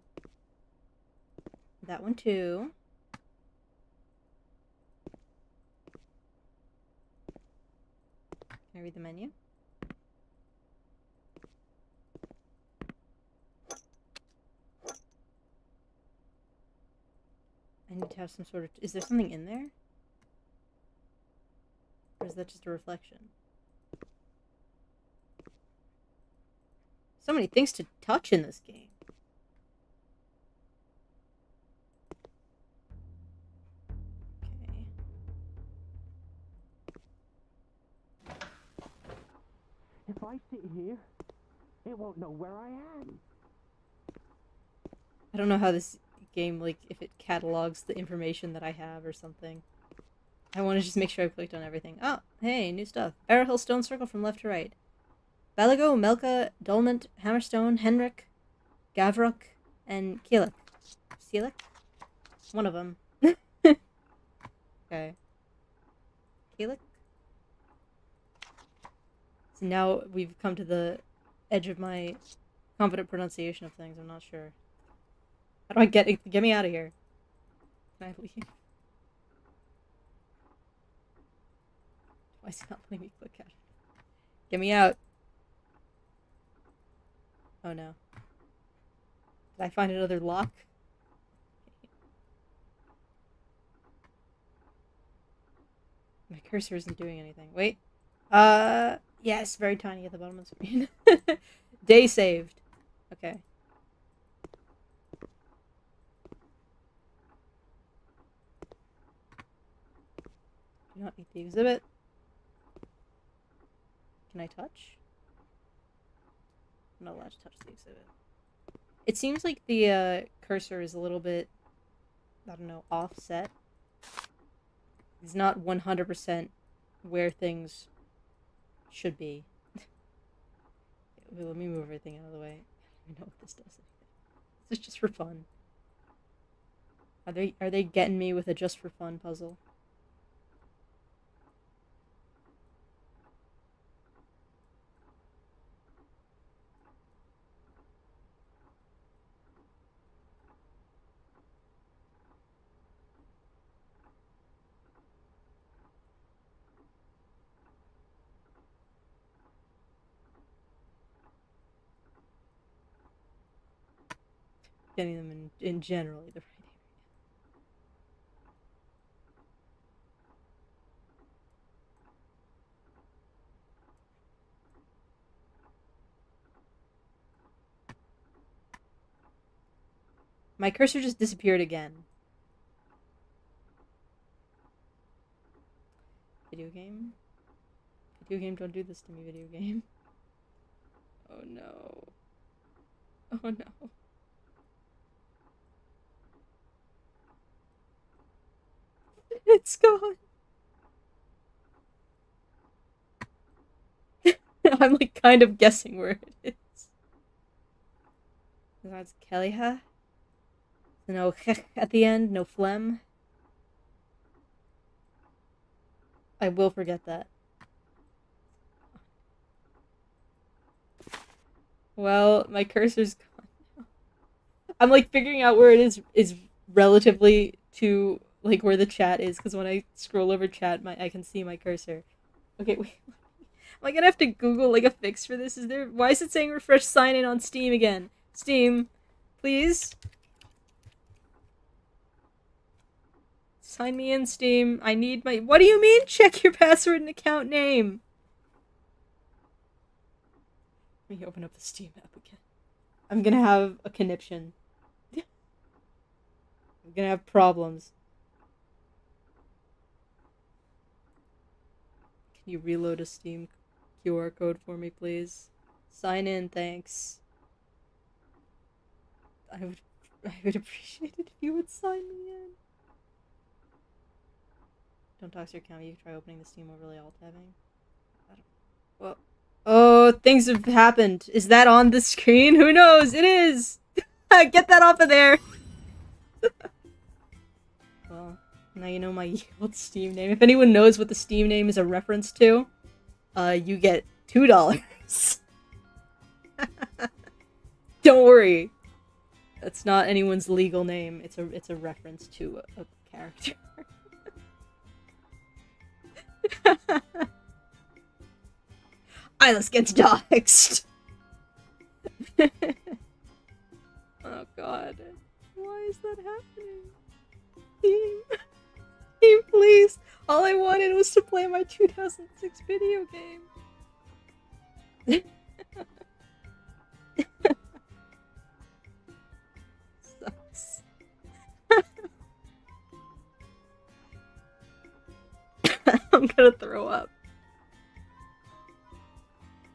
That one too. Can I read the menu? I need to have some sort of... Is there something in there? Or is that just a reflection? So many things to touch in this game. Okay. If I sit here, it won't know where I am. I don't know how this game, like, if it catalogs the information that I have or something. I want to just make sure I've clicked on everything. Oh, hey, new stuff. Barrow Hill Stone Circle from left to right. Balago, Melka, Dolment, Hammerstone, Henrik, Gavrok, and Keelik. Seelik? One of them. Okay. Keelik? So now we've come to the edge of my confident pronunciation of things. I'm not sure. How do I get me out of here? Can I leave? Why is it not letting me click out? Get me out. Oh no. Did I find another lock? My cursor isn't doing anything. Wait. Yes, very tiny at the bottom of the screen. Day saved. Okay. Do not need the exhibit. Can I touch? I'm not allowed to touch the exhibit. It seems like the cursor is a little bit, I don't know, offset. It's not 100% where things should be. Wait, let me move everything out of the way. I don't know what this does. This is just for fun. Are they getting me with a just for fun puzzle? Getting them in generally the right area. My cursor just disappeared again. Video game? Video game, don't do this to me, video game. Oh no. Oh no. It's gone. I'm like kind of guessing where it is. That's Keliha. No at the end, no phlegm. I will forget that. Well, my cursor's gone now. I'm like figuring out where it is relatively to like where the chat is, because when I scroll over chat, I can see my cursor. Okay, wait. Am I gonna have to Google like a fix for this? Why is it saying refresh sign in on Steam again? Steam, please. Sign me in, Steam. I need my- What do you mean, check your password and account name? Let me open up the Steam app again. I'm gonna have a conniption. I'm gonna have problems. Can you reload a Steam QR code for me, please? Sign in, thanks. I would appreciate it if you would sign me in. Don't dox your account. You can try opening the Steam overlay alt tabbing. Well, oh, things have happened. Is that on the screen? Who knows? It is. Get that off of there. Well, now you know my old Steam name. If anyone knows what the Steam name is a reference to, you get $2. Don't worry. That's not anyone's legal name. It's a reference to a character. Eilis gets doxed. Oh god. Why is that happening? Team, please. All I wanted was to play my 2006 video game. Sucks. I'm gonna throw up.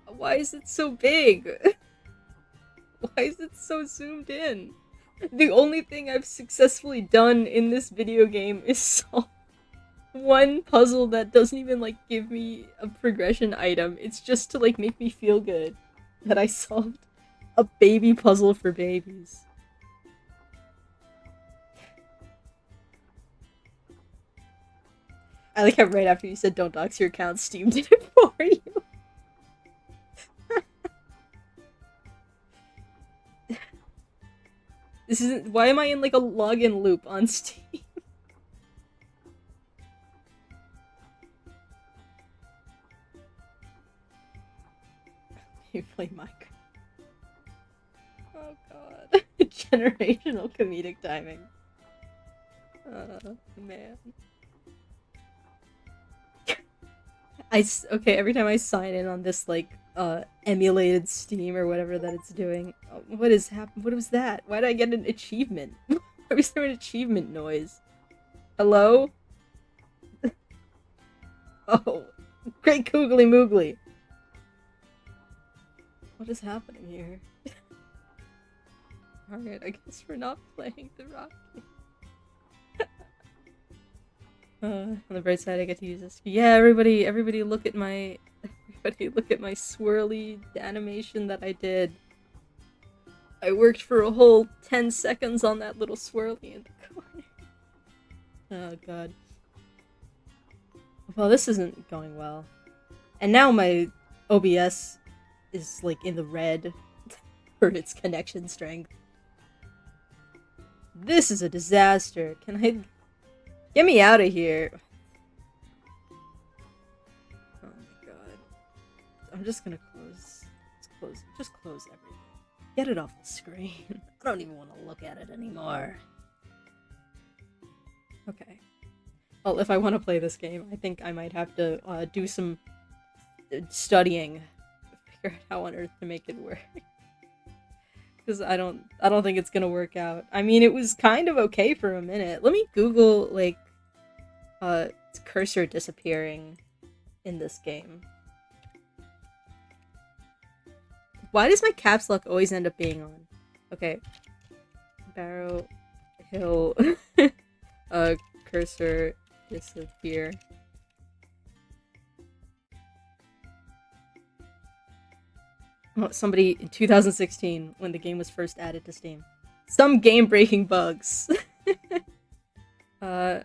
Why is it so big? Why is it so zoomed in? The only thing I've successfully done in this video game is solve one puzzle that doesn't even, like, give me a progression item. It's just to, like, make me feel good that I solved a baby puzzle for babies. I like how right after you said don't dox your account, Steam did it for you. This isn't- why am I in, like, a login loop on Steam? You play Minecraft. Oh god. Generational comedic timing. Man. Okay, every time I sign in on this, like, emulated Steam or whatever that it's doing. Oh, what was that? Why did I get an achievement? Why was there an achievement noise? Hello? Oh, great Koogly Moogly. What is happening here? Alright, I guess we're not playing the rock game. On the bright side, I get to use this. Yeah, everybody look at my swirly animation that I did. I worked for a whole 10 seconds on that little swirly in the corner. Oh god. Well, this isn't going well. And now my OBS is, like, in the red for its connection strength. This is a disaster. Can I... Get me out of here. Oh my god. I'm just gonna just close everything. Get it off the screen. I don't even want to look at it anymore. Okay. Well, if I want to play this game, I think I might have to do some studying. Figure out how on earth to make it work. Because I don't think it's gonna work out. I mean, it was kind of okay for a minute. Let me Google, like, cursor disappearing in this game. Why does my caps lock always end up being on? Okay. Barrow Hill cursor disappear. Oh, somebody in 2016 when the game was first added to Steam. Some game-breaking bugs. I've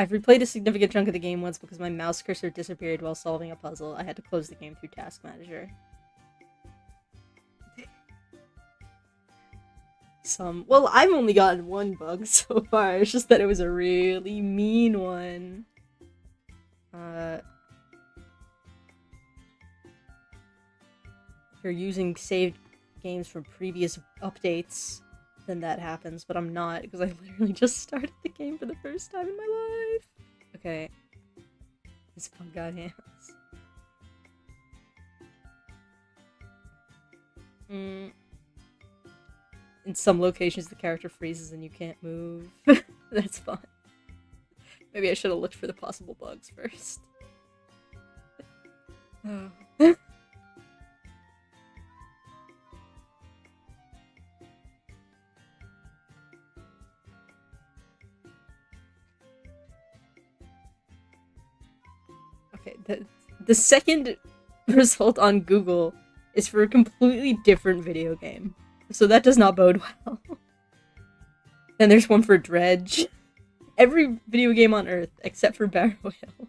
replayed a significant chunk of the game once because my mouse cursor disappeared while solving a puzzle. I had to close the game through Task Manager. Well, I've only gotten one bug so far. It's just that it was a really mean one. If you're using saved games from previous updates, then that happens, but I'm not, because I literally just started the game for the first time in my life. Okay. This bug got hands. In some locations, the character freezes and you can't move. That's fun. Maybe I should have looked for the possible bugs first. Oh. Okay, the second result on Google is for a completely different video game. So that does not bode well. Then there's one for Dredge. Every video game on Earth, except for Barrow Hill,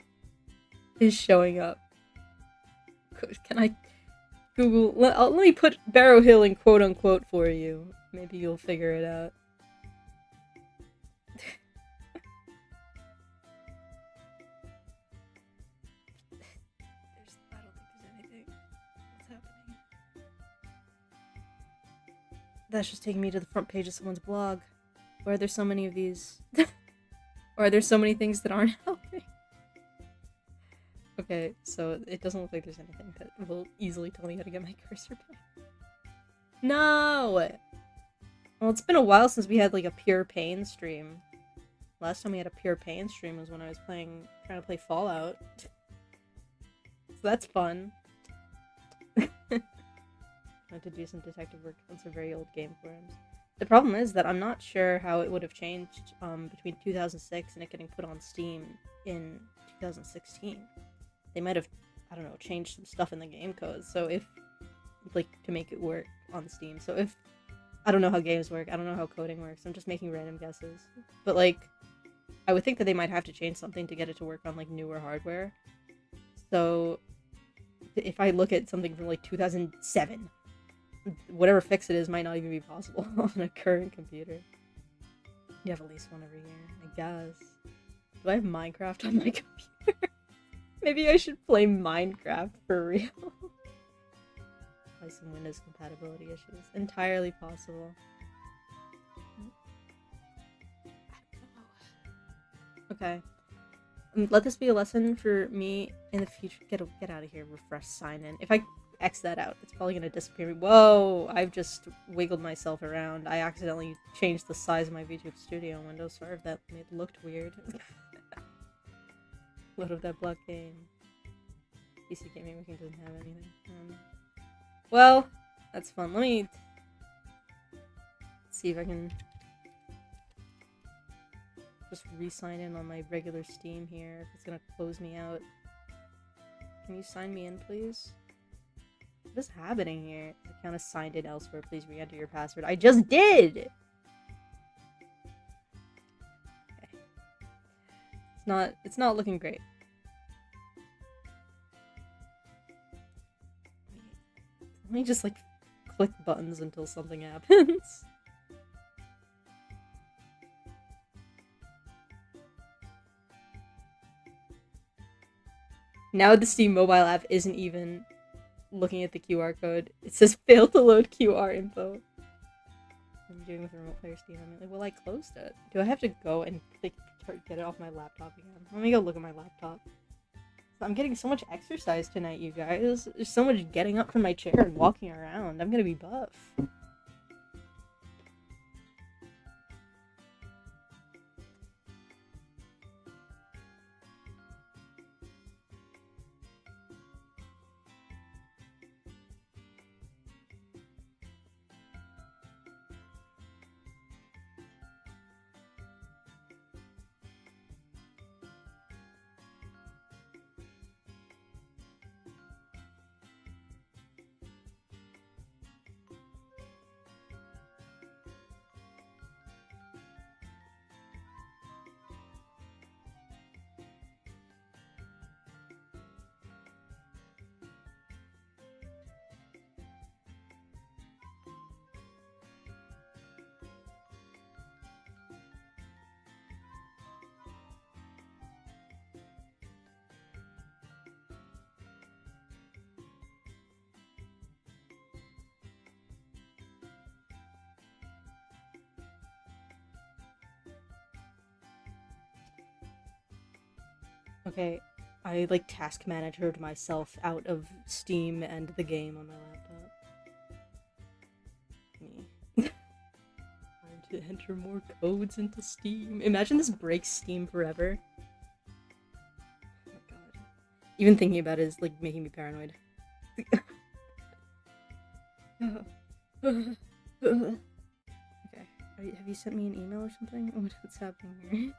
is showing up. Can I Google? Let me put Barrow Hill in quote-unquote for you. Maybe you'll figure it out. I don't think there's anything. What's happening? That's just taking me to the front page of someone's blog. Why are there so many of these? Or are there so many things that aren't helping? Okay, so it doesn't look like there's anything that will easily tell me how to get my cursor back. No! Well, it's been a while since we had like a pure pain stream. Last time we had a pure pain stream was when I was trying to play Fallout. So that's fun. I had to do some detective work on some very old game forums. The problem is that I'm not sure how it would have changed between 2006 and it getting put on Steam in 2016. They might have, I don't know, changed some stuff in the game code. So if, like, to make it work on Steam. So if, I don't know how games work. I don't know how coding works. I'm just making random guesses. But, like, I would think that they might have to change something to get it to work on, like, newer hardware. So if I look at something from, like, 2007... whatever fix it is might not even be possible on a current computer. You have at least one over here, I guess. Do I have Minecraft on my computer? Maybe I should play Minecraft for real. Play some Windows compatibility issues. Entirely possible. Okay. Let this be a lesson for me in the future. Get out of here, refresh, sign in. If I X that out, it's probably gonna disappear. Whoa! I've just wiggled myself around. I accidentally changed the size of my VTube Studio window. Sorry if that looked weird. Load of that block game. PC gaming making doesn't have anything. Well, that's fun. Let me see if I can just re-sign in on my regular Steam here. If it's gonna close me out. Can you sign me in, please? What is happening here? The account is signed in elsewhere. Please re-enter your password. I just did! Okay. It's not looking great. Let me just, like, click buttons until something happens. Now the Steam mobile app isn't even looking at the QR code. It says fail to load QR info. I'm doing with remote player Steam. I'm like, well, I closed it. Do I have to go and like get it off my laptop again? Let me go look at my laptop. I'm getting so much exercise tonight, you guys. There's so much getting up from my chair and walking around. I'm gonna be buff. Okay, I like task managered myself out of Steam and the game on my laptop. Me. Trying to enter more codes into Steam. Imagine this breaks Steam forever. Oh my god. Even thinking about it is like making me paranoid. Okay. Have you sent me an email or something? What's happening here?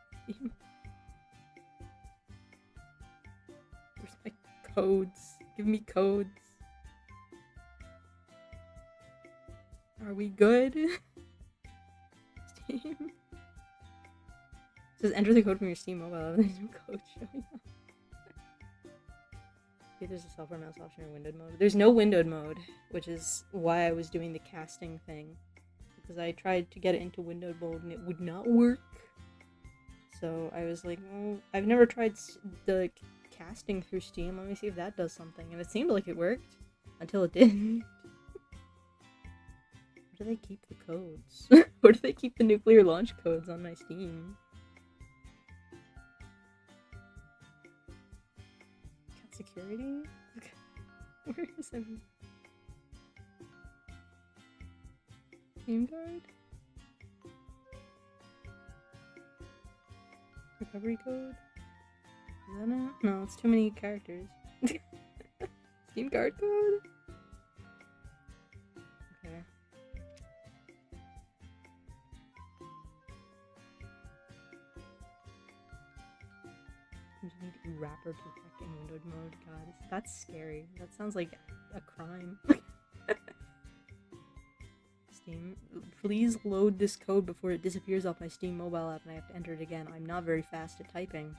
Where's my codes? Give me codes. Are we good? Steam? It says enter the code from your Steam mobile. There's no code showing up. Okay, there's a software mouse option or windowed mode. There's no windowed mode, which is why I was doing the casting thing. Because I tried to get it into windowed mode and it would not work. So I was like, well, I've never tried the casting through Steam. Let me see if that does something. And it seemed like it worked. Until it didn't. Where do they keep the codes? Where do they keep the nuclear launch codes on my Steam? Cat security? Where is everything? Steam guard? Recovery code? Is that it? No, it's too many characters. Steam guard code? Okay. You need wrapper to hack in windowed mode. God, that's scary. That sounds like a crime. Steam, please load this code before it disappears off my Steam mobile app and I have to enter it again. I'm not very fast at typing.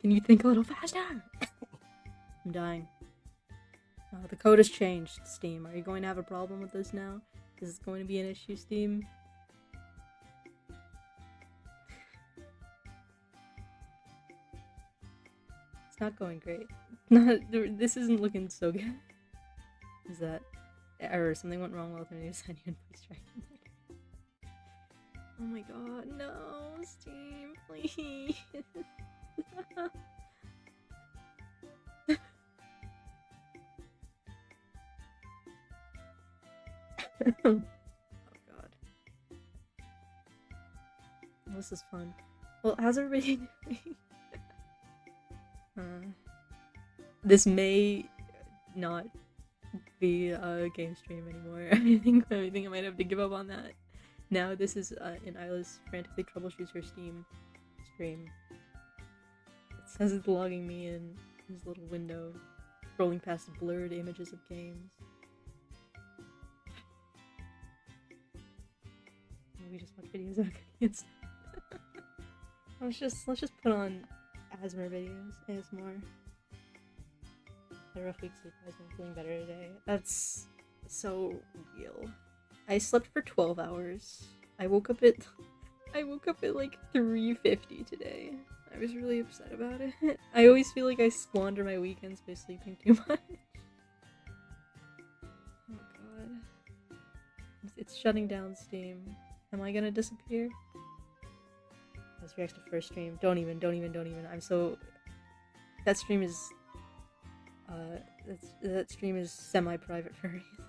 Can you think a little faster? I'm dying. Oh, the code has changed, Steam. Are you going to have a problem with this now? Is this going to be an issue, Steam? It's not going great. This isn't looking so good. Is that error? Something went wrong while attempting to sign you in voice tracking. Oh my god, no, Steam, please. Oh god. This is fun. Well, how's everybody doing? This may not be a game stream anymore. I think I might have to give up on that. Now this is an Eilis frantically troubleshoots her Steam stream. It says it's logging me in this little window, scrolling past blurred images of games. We just watch videos of cookies. Let's just put on ASMR videos. ASMR. Had a rough week sleep. I'm feeling better today. That's so real. I slept for 12 hours. I woke up at like 3:50 today. I was really upset about it. I always feel like I squander my weekends by sleeping too much. Oh god. It's shutting down Steam. Am I gonna disappear? Let's react to first stream. Don't even. I'm so... That stream is... that stream is semi-private for a reason.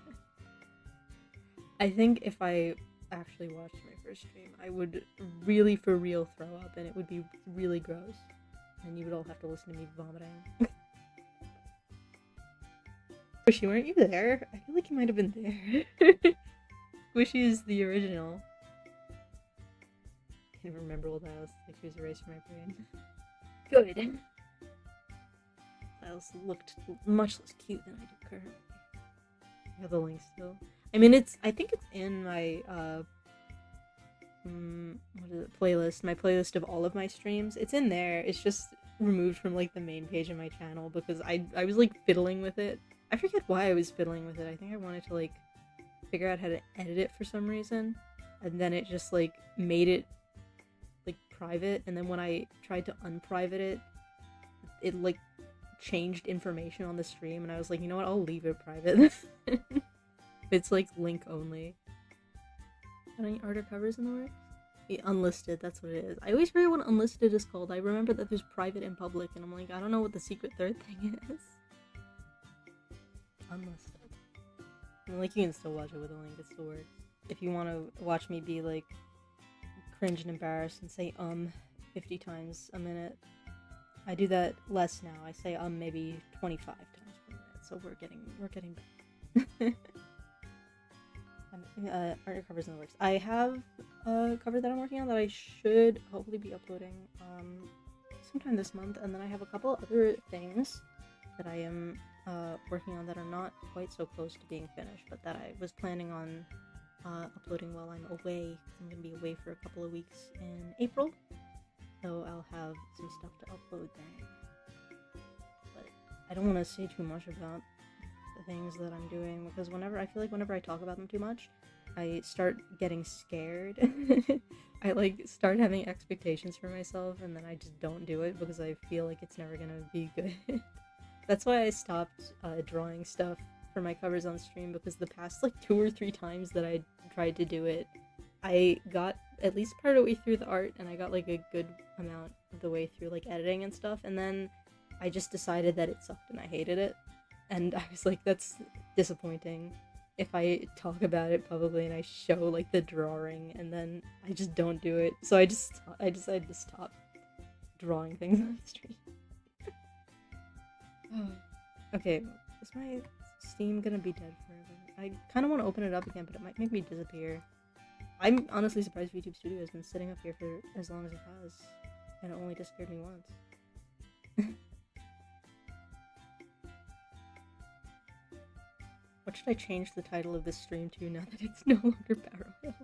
I think if I actually watched my first stream, I would really for real throw up, and it would be really gross. And you would all have to listen to me vomiting. Squishy, weren't you there? I feel like you might have been there. Squishy is the original. I can't remember old Alice, like she was erased from my brain. Good. Alice looked much less cute than I do currently. I have the link still. I mean, I think it's in my, what is it, playlist, my playlist of all of my streams. It's in there, it's just removed from, like, the main page of my channel, because I was, like, fiddling with it. I forget why I was fiddling with it. I think I wanted to, like, figure out how to edit it for some reason, and then it just, like, made it, like, private, and then when I tried to unprivate it, it, like, changed information on the stream, and I was like, you know what, I'll leave it private. It's like link only. Got any art or covers in the works? Unlisted, that's what it is. I always forget what unlisted is called. I remember that there's private and public, and I'm like, I don't know what the secret third thing is. Unlisted. And, like, you can still watch it with a link, it still works. If you want to watch me be, like, cringe and embarrassed and say 50 times a minute, I do that less now. I say maybe 25 times per minute, so we're getting better. Art covers in the works. I have a cover that I'm working on that I should hopefully be uploading sometime this month, and then I have a couple other things that I am working on that are not quite so close to being finished, but that I was planning on uploading while I'm away. I'm going to be away for a couple of weeks in April, so I'll have some stuff to upload then. But I don't want to say too much about the things that I'm doing, because I feel like whenever I talk about them too much, I start getting scared. I like start having expectations for myself, and then I just don't do it because I feel like it's never gonna be good. That's why I stopped drawing stuff for my covers on stream, because the past like 2 or 3 times that I tried to do it, I got at least part of the way through the art, and I got like a good amount of the way through like editing and stuff, and then I just decided that it sucked and I hated it. And I was like, that's disappointing if I talk about it publicly and I show like the drawing and then I just don't do it. So I decided to stop drawing things on the stream. Okay, is my Steam gonna be dead forever? I kind of want to open it up again, but it might make me disappear. I'm honestly surprised YouTube Studio has been sitting up here for as long as it has, and it only disappeared me once. What should I change the title of this stream to now that it's no longer Battle Royale?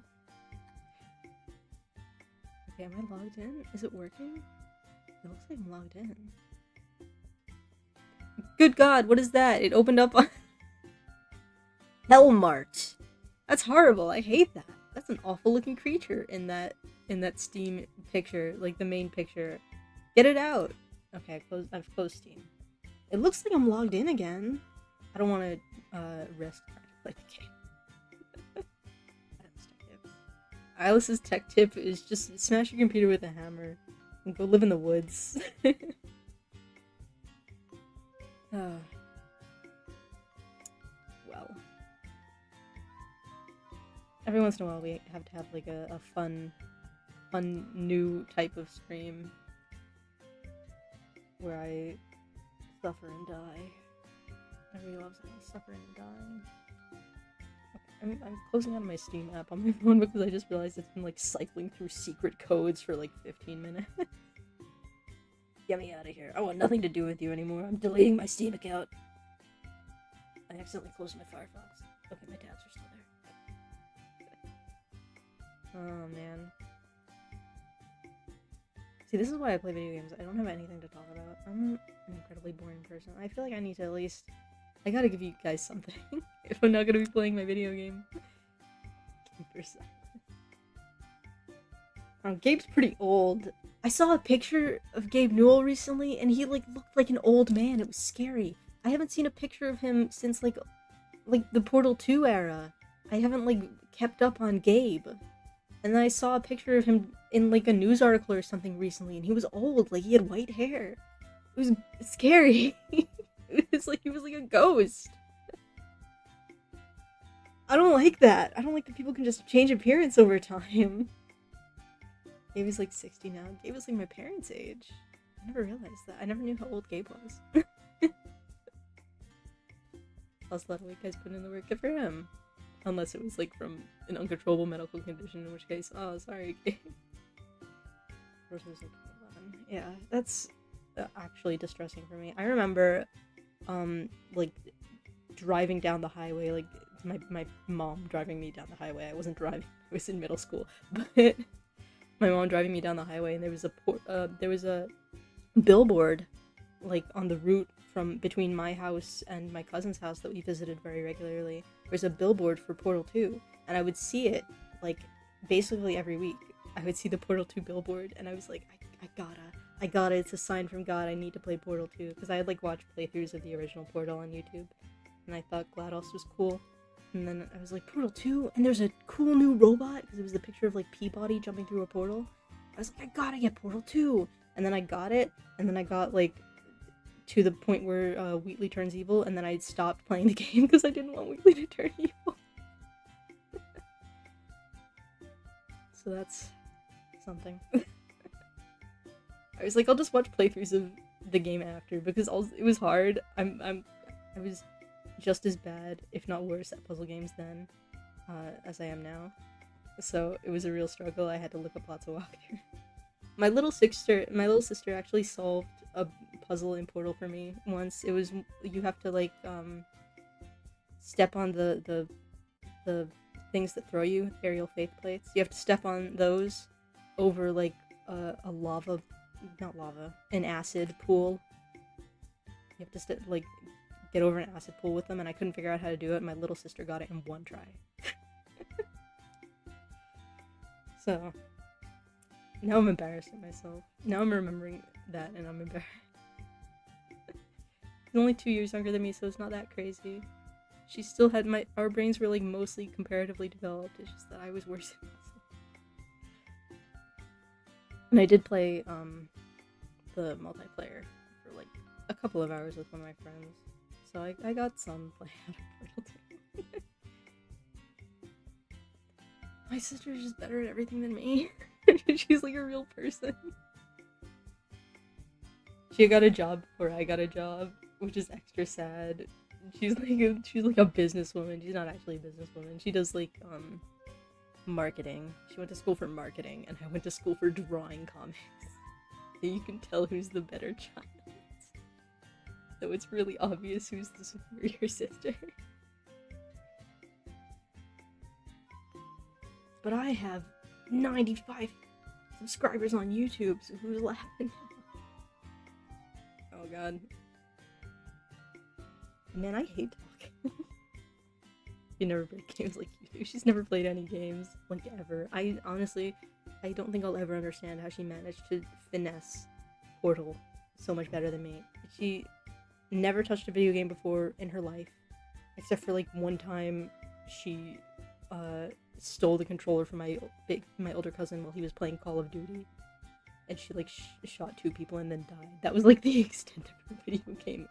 Okay, am I logged in? Is it working? It looks like I'm logged in. Good God, what is that? It opened up on Hellmart. That's horrible. I hate that. That's an awful looking creature in that Steam picture, like the main picture. Get it out. Okay, I've closed Steam. It looks like I'm logged in again. I don't want to risk trying to play the game. Eilis's tech tip is just smash your computer with a hammer and go live in the woods. Well. Every once in a while we have to have like a fun new type of stream where I suffer and die. Everybody loves suffering and dying. Okay, I'm closing out my Steam app on my phone because I just realized it's been like cycling through secret codes for like 15 minutes. Get me out of here. I want nothing to do with you anymore. I'm deleting my Steam account. I accidentally closed my Firefox. Okay, my tabs are still there. Oh man. See, this is why I play video games. I don't have anything to talk about. I'm an incredibly boring person. I feel like I need to at least... I gotta give you guys something if I'm not gonna be playing my video game. Gabe's pretty old. I saw a picture of Gabe Newell recently, and he like looked like an old man. It was scary. I haven't seen a picture of him since like the Portal 2 era. I haven't like kept up on Gabe. And then I saw a picture of him in like a news article or something recently, and he was old. Like he had white hair. It was scary. It's like he was like a ghost. I don't like that. I don't like that people can just change appearance over time. Gabe is like 60 now. Gabe was like my parents' age. I never realized that. I never knew how old Gabe was. Plus, a lot of white guys put in the work. Good for him. Unless it was like from an uncontrollable medical condition, in which case, oh, sorry, Gabe. Of course, it was like 11. Yeah, that's actually distressing for me. I remember like driving down the highway, like my mom driving me down the highway. I wasn't driving, I was in middle school, but my mom driving me down the highway, and there was a billboard like on the route from between my house and my cousin's house that we visited very regularly. There's a billboard for Portal 2, and I would see it like basically every week. I would see the Portal 2 billboard, and I was like, I gotta, it's a sign from God, I need to play Portal 2, because I had like watched playthroughs of the original Portal on YouTube, and I thought GLaDOS was cool. And then I was like, Portal 2? And there's a cool new robot, because it was the picture of, like, Peabody jumping through a portal. I was like, I gotta get Portal 2! And then I got it, and then I got, like, to the point where Wheatley turns evil, and then I stopped playing the game because I didn't want Wheatley to turn evil. So that's something. I was like, I'll just watch playthroughs of the game after, because it was hard. I was just as bad, if not worse, at puzzle games then, as I am now. So it was a real struggle. I had to look up lots of walkthroughs. My little sister actually solved a puzzle in Portal for me once. It was, you have to, like, step on the things that throw you, aerial faith plates. You have to step on those over, like, an acid pool. You have to get over an acid pool with them, and I couldn't figure out how to do it. My little sister got it in one try. So now I'm embarrassed at myself. Now I'm remembering that, and I'm embarrassed. She's only 2 years younger than me, so it's not that crazy. She still had our brains were, like, mostly comparatively developed. It's just that I was worse at puzzles. And I did play the multiplayer for, like, a couple of hours with one of my friends. So I got some play out of Portal 2. My sister's just better at everything than me. She's like a real person. She got a job before I got a job, which is extra sad. She's like a businesswoman. She's not actually a businesswoman. She does, like, marketing. She went to school for marketing, and I went to school for drawing comics. So you can tell who's the better child. So it's really obvious who's the superior sister. But I have 95 subscribers on YouTube, so who's laughing? Oh god. Man, I hate talking. You never play games like you do. She's never played any games, like, ever. I don't think I'll ever understand how she managed to finesse Portal so much better than me. She never touched a video game before in her life, except for, like, one time she stole the controller from my older cousin while he was playing Call of Duty, and she, like, shot 2 people and then died. That was, like, the extent of her video game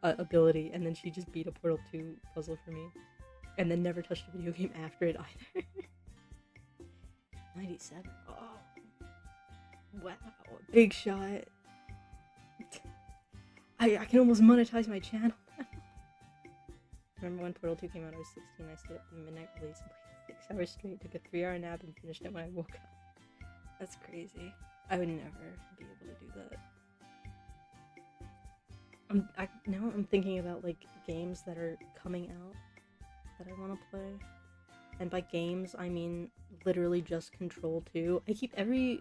ability, and then she just beat a Portal 2 puzzle for me, and then never touched a video game after it either. 97. Oh, wow, big shot. I can almost monetize my channel now. Remember when Portal 2 came out? I was 16. I stayed up for the midnight release and played 6 hours straight, took a 3-hour nap, and finished it when I woke up. That's crazy. I would never be able to do that. Now I'm thinking about, like, games that are coming out that I want to play. And by games, I mean literally just Control 2. I keep every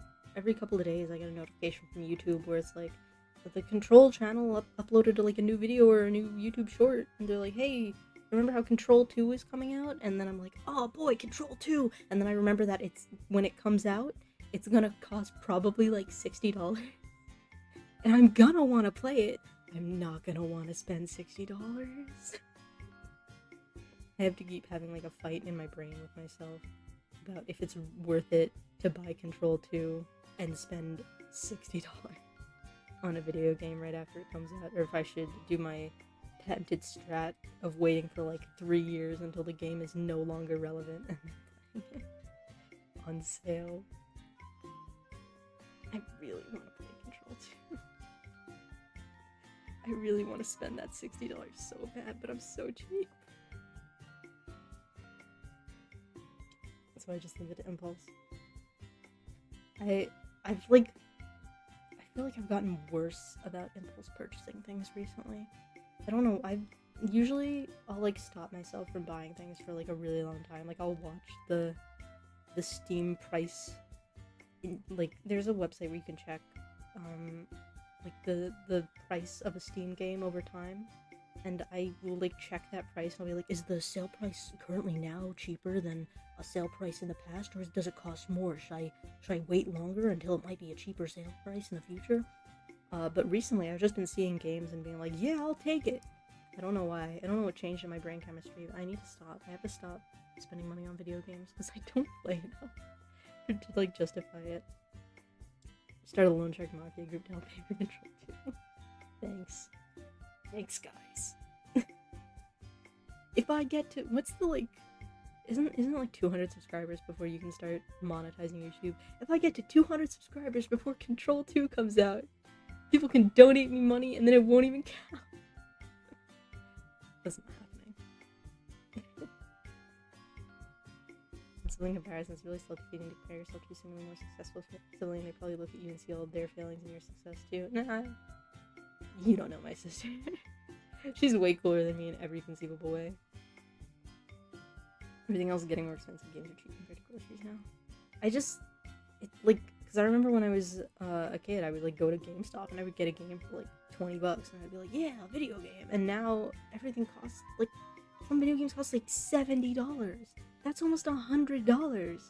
couple of days I get a notification from YouTube where it's like, the Control channel uploaded like a new video or a new YouTube short, and they're like, hey, remember how Control 2 is coming out? And then I'm like, oh boy, Control 2! And then I remember that when it comes out, it's gonna cost probably like $60. And I'm gonna want to play it. I'm not gonna want to spend $60. I have to keep having, like, a fight in my brain with myself about if it's worth it to buy Control 2 and spend $60 on a video game right after it comes out, or if I should do my patented strat of waiting for, like, 3 years until the game is no longer relevant and then playing it on sale. I really want to play Control 2. I really want to spend that $60 so bad, but I'm so cheap. So I just leave it to impulse. I feel like I've gotten worse about impulse purchasing things recently. I don't know, I'll, like, stop myself from buying things for, like, a really long time. Like, I'll watch the Steam price. Like, there's a website where you can check, like, the price of a Steam game over time. And I will, like, check that price and I'll be like, is the sale price currently now cheaper than a sale price in the past, or does it cost more? Should I wait longer until it might be a cheaper sale price in the future? But recently I've just been seeing games and being like, yeah, I'll take it. I don't know why. I don't know what changed in my brain chemistry. I need to stop. I have to stop spending money on video games because I don't play enough to like justify it. Start a Lone Shark Mafia group to help pay for Control too. Thanks. Thanks, guys. If I get to what's the like isn't it like 200 subscribers before you can start monetizing YouTube? If I get to 200 subscribers before Control 2 comes out, people can donate me money and then it won't even count. That's not happening. Something embarrassing is really self-defeating to compare yourself to someone more successful sibling. They probably look at you and see all of their failings and your success too. Nah, you don't know my sister. She's way cooler than me in every conceivable way. Everything else is getting more expensive. Games are cheap compared to groceries now. Because I remember when I was a kid, I would like go to GameStop and I would get a game for like $20 and I'd be like, yeah, a video game. And now everything costs like, some video games cost like $70. That's almost $100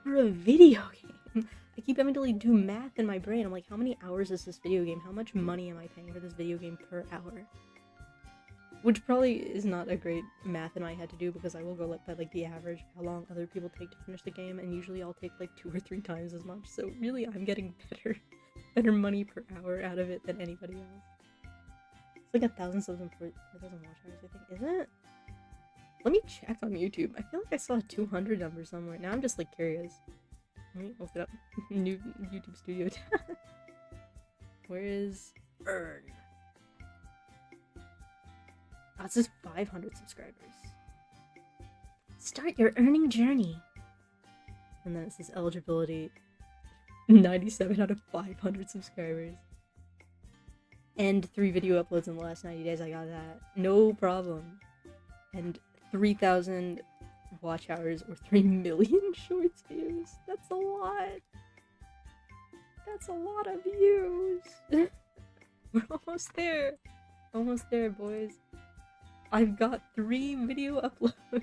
for a video game. I keep having to like do math in my brain. I'm like, how many hours is this video game? How much money am I paying for this video game per hour? Which probably is not a great math in my head to do because I will go by like the average of how long other people take to finish the game, and usually I'll take like 2 or 3 times as much. So really, I'm getting better money per hour out of it than anybody else. It's like 1,000 subs and 4,000 watch hours, I think, isn't it? Let me check on YouTube. I feel like I saw a 200 number somewhere. Now I'm just like curious. Let me open up new YouTube Studio tab. Where is Earn? Oh, it says 500 subscribers. Start your earning journey. And then it says eligibility 97 out of 500 subscribers. And 3 video uploads in the last 90 days. I got that. No problem. And 3,000 watch hours or 3 million shorts views. That's a lot. That's a lot of views. We're almost there. Almost there, boys. I've got 3 video uploads.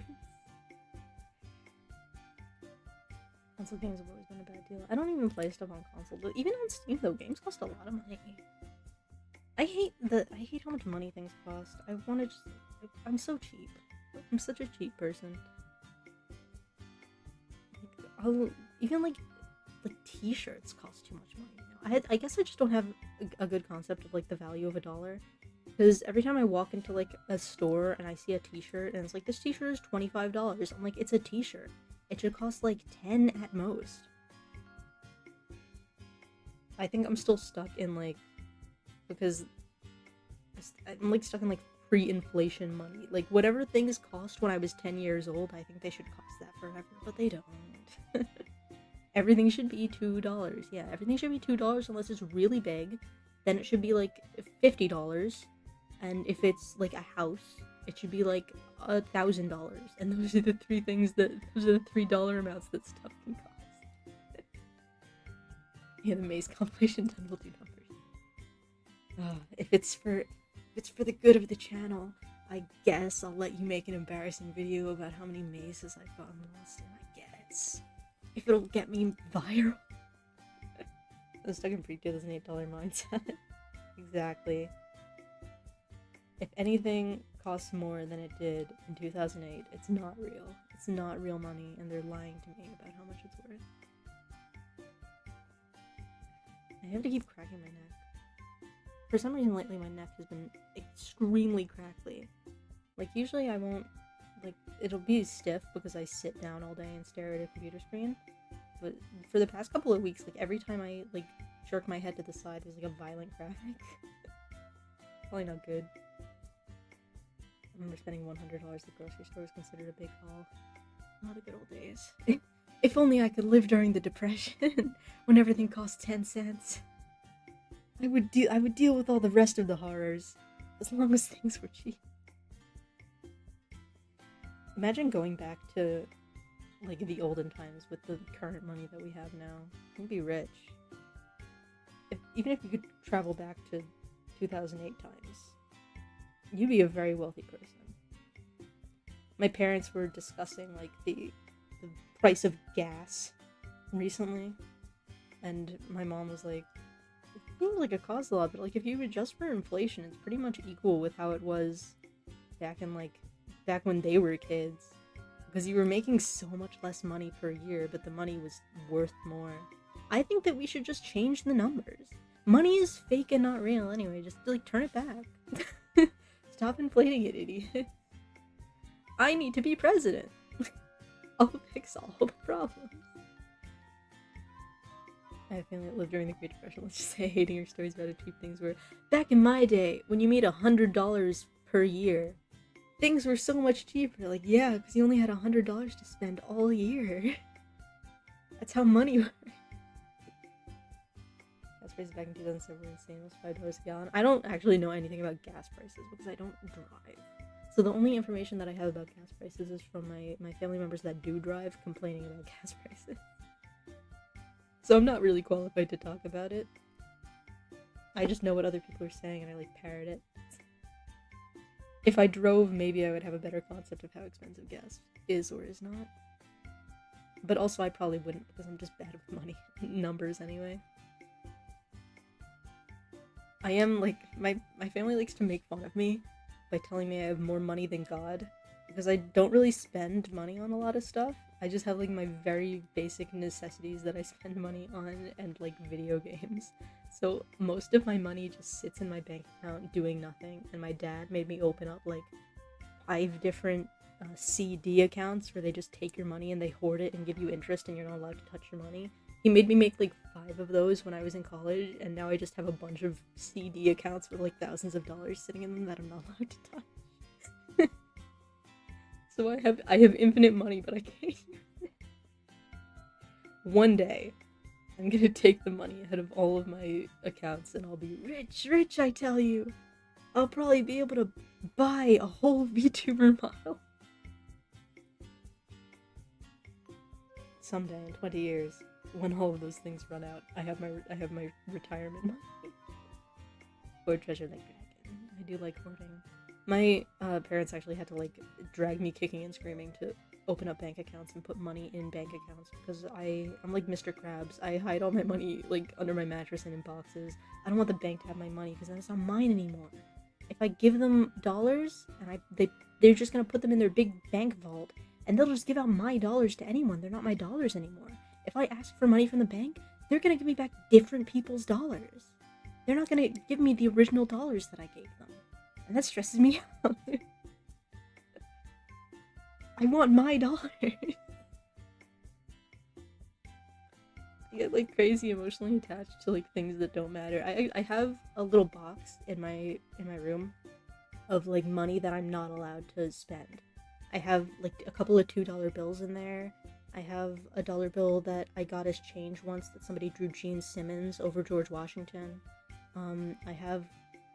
Console games have always been a bad deal. I don't even play stuff on console, but even on Steam though, games cost a lot of money. I hate how much money things cost. I want to just, I'm so cheap. I'm such a cheap person. Even like t-shirts cost too much money now. I guess I just don't have a good concept of like the value of $1. Because every time I walk into like a store and I see a t-shirt and it's like, this t-shirt is $25. I'm like, it's a t-shirt. It should cost like 10 at most. I think I'm still stuck in like, because I'm like stuck in like pre-inflation money. Like whatever things cost when I was 10 years old, I think they should cost that forever, but they don't. Everything should be $2. Yeah, everything should be $2 unless it's really big. Then it should be like $50. And if it's like a house, it should be like $1,000. And those are the 3 things those are the $3 amounts that stuff can cost. Yeah, the Maze compilation done will do numbers. If it's for the good of the channel, I guess I'll let you make an embarrassing video about how many mazes I've gotten lost in, I guess. If it'll get me viral. I'm stuck in pre-2008 mindset. Exactly. If anything costs more than it did in 2008, it's not real. It's not real money, and they're lying to me about how much it's worth. I have to keep cracking my neck. For some reason lately my neck has been extremely crackly. Like usually I won't, like, it'll be stiff because I sit down all day and stare at a computer screen. But for the past couple of weeks, like every time I like jerk my head to the side, there's like a violent crack. Probably not good. I remember spending $100 at the grocery store was considered a big haul. Not the good old days. If only I could live during the Depression, when everything cost 10 cents. I would deal with all the rest of the horrors, as long as things were cheap. Imagine going back to, like, the olden times with the current money that we have now. You'd be rich. Even if you could travel back to 2008 times, you'd be a very wealthy person. My parents were discussing, like, the price of gas recently, and my mom was like, it seems like it costs a lot, but, like, if you adjust for inflation, it's pretty much equal with how it was back when they were kids. Because you were making so much less money per year, but the money was worth more. I think that we should just change the numbers. Money is fake and not real anyway, just like turn it back. Stop inflating it, idiot. I need to be president. I'll fix all the problems. I have a family that lived during the Great Depression. Let's just say hating your stories about how cheap things were. Back in my day, when you made $100 per year, things were so much cheaper. Like, yeah, because you only had $100 to spend all year. That's how money works. Gas prices back in 2007 were insane. It was $5 a gallon. I don't actually know anything about gas prices because I don't drive. So the only information that I have about gas prices is from my family members that do drive complaining about gas prices. So I'm not really qualified to talk about it. I just know what other people are saying and I like parrot it. If I drove, maybe I would have a better concept of how expensive gas is or is not. But also I probably wouldn't because I'm just bad with money. Numbers anyway. I am like, my family likes to make fun of me by telling me I have more money than God. Because I don't really spend money on a lot of stuff. I just have like my very basic necessities that I spend money on and like video games. So most of my money just sits in my bank account doing nothing. And my dad made me open up like 5 different CD accounts where they just take your money and they hoard it and give you interest and you're not allowed to touch your money. He made me make like 5 of those when I was in college, and now I just have a bunch of CD accounts with like thousands of dollars sitting in them that I'm not allowed to touch. So I have infinite money, but I can't use it. One day, I'm gonna take the money out of all of my accounts and I'll be rich, I tell you. I'll probably be able to buy a whole VTuber model. Someday, in 20 years, when all of those things run out, I have my retirement money. Or treasure like dragon. I do like hoarding. My parents actually had to like drag me kicking and screaming to open up bank accounts and put money in bank accounts because I'm like Mr. Krabs. I hide all my money like under my mattress and in boxes. I don't want the bank to have my money because then it's not mine anymore. If I give them dollars and they're just gonna put them in their big bank vault and they'll just give out my dollars to anyone. They're not my dollars anymore. If I ask for money from the bank, they're gonna give me back different people's dollars. They're not gonna give me the original dollars that I gave them. And that stresses me out. I want my dollars. I get like crazy emotionally attached to like things that don't matter. I have a little box in my room of like money that I'm not allowed to spend. I have like a couple of $2 bills in there. I have a $1 bill that I got as change once that somebody drew Gene Simmons over George Washington. I have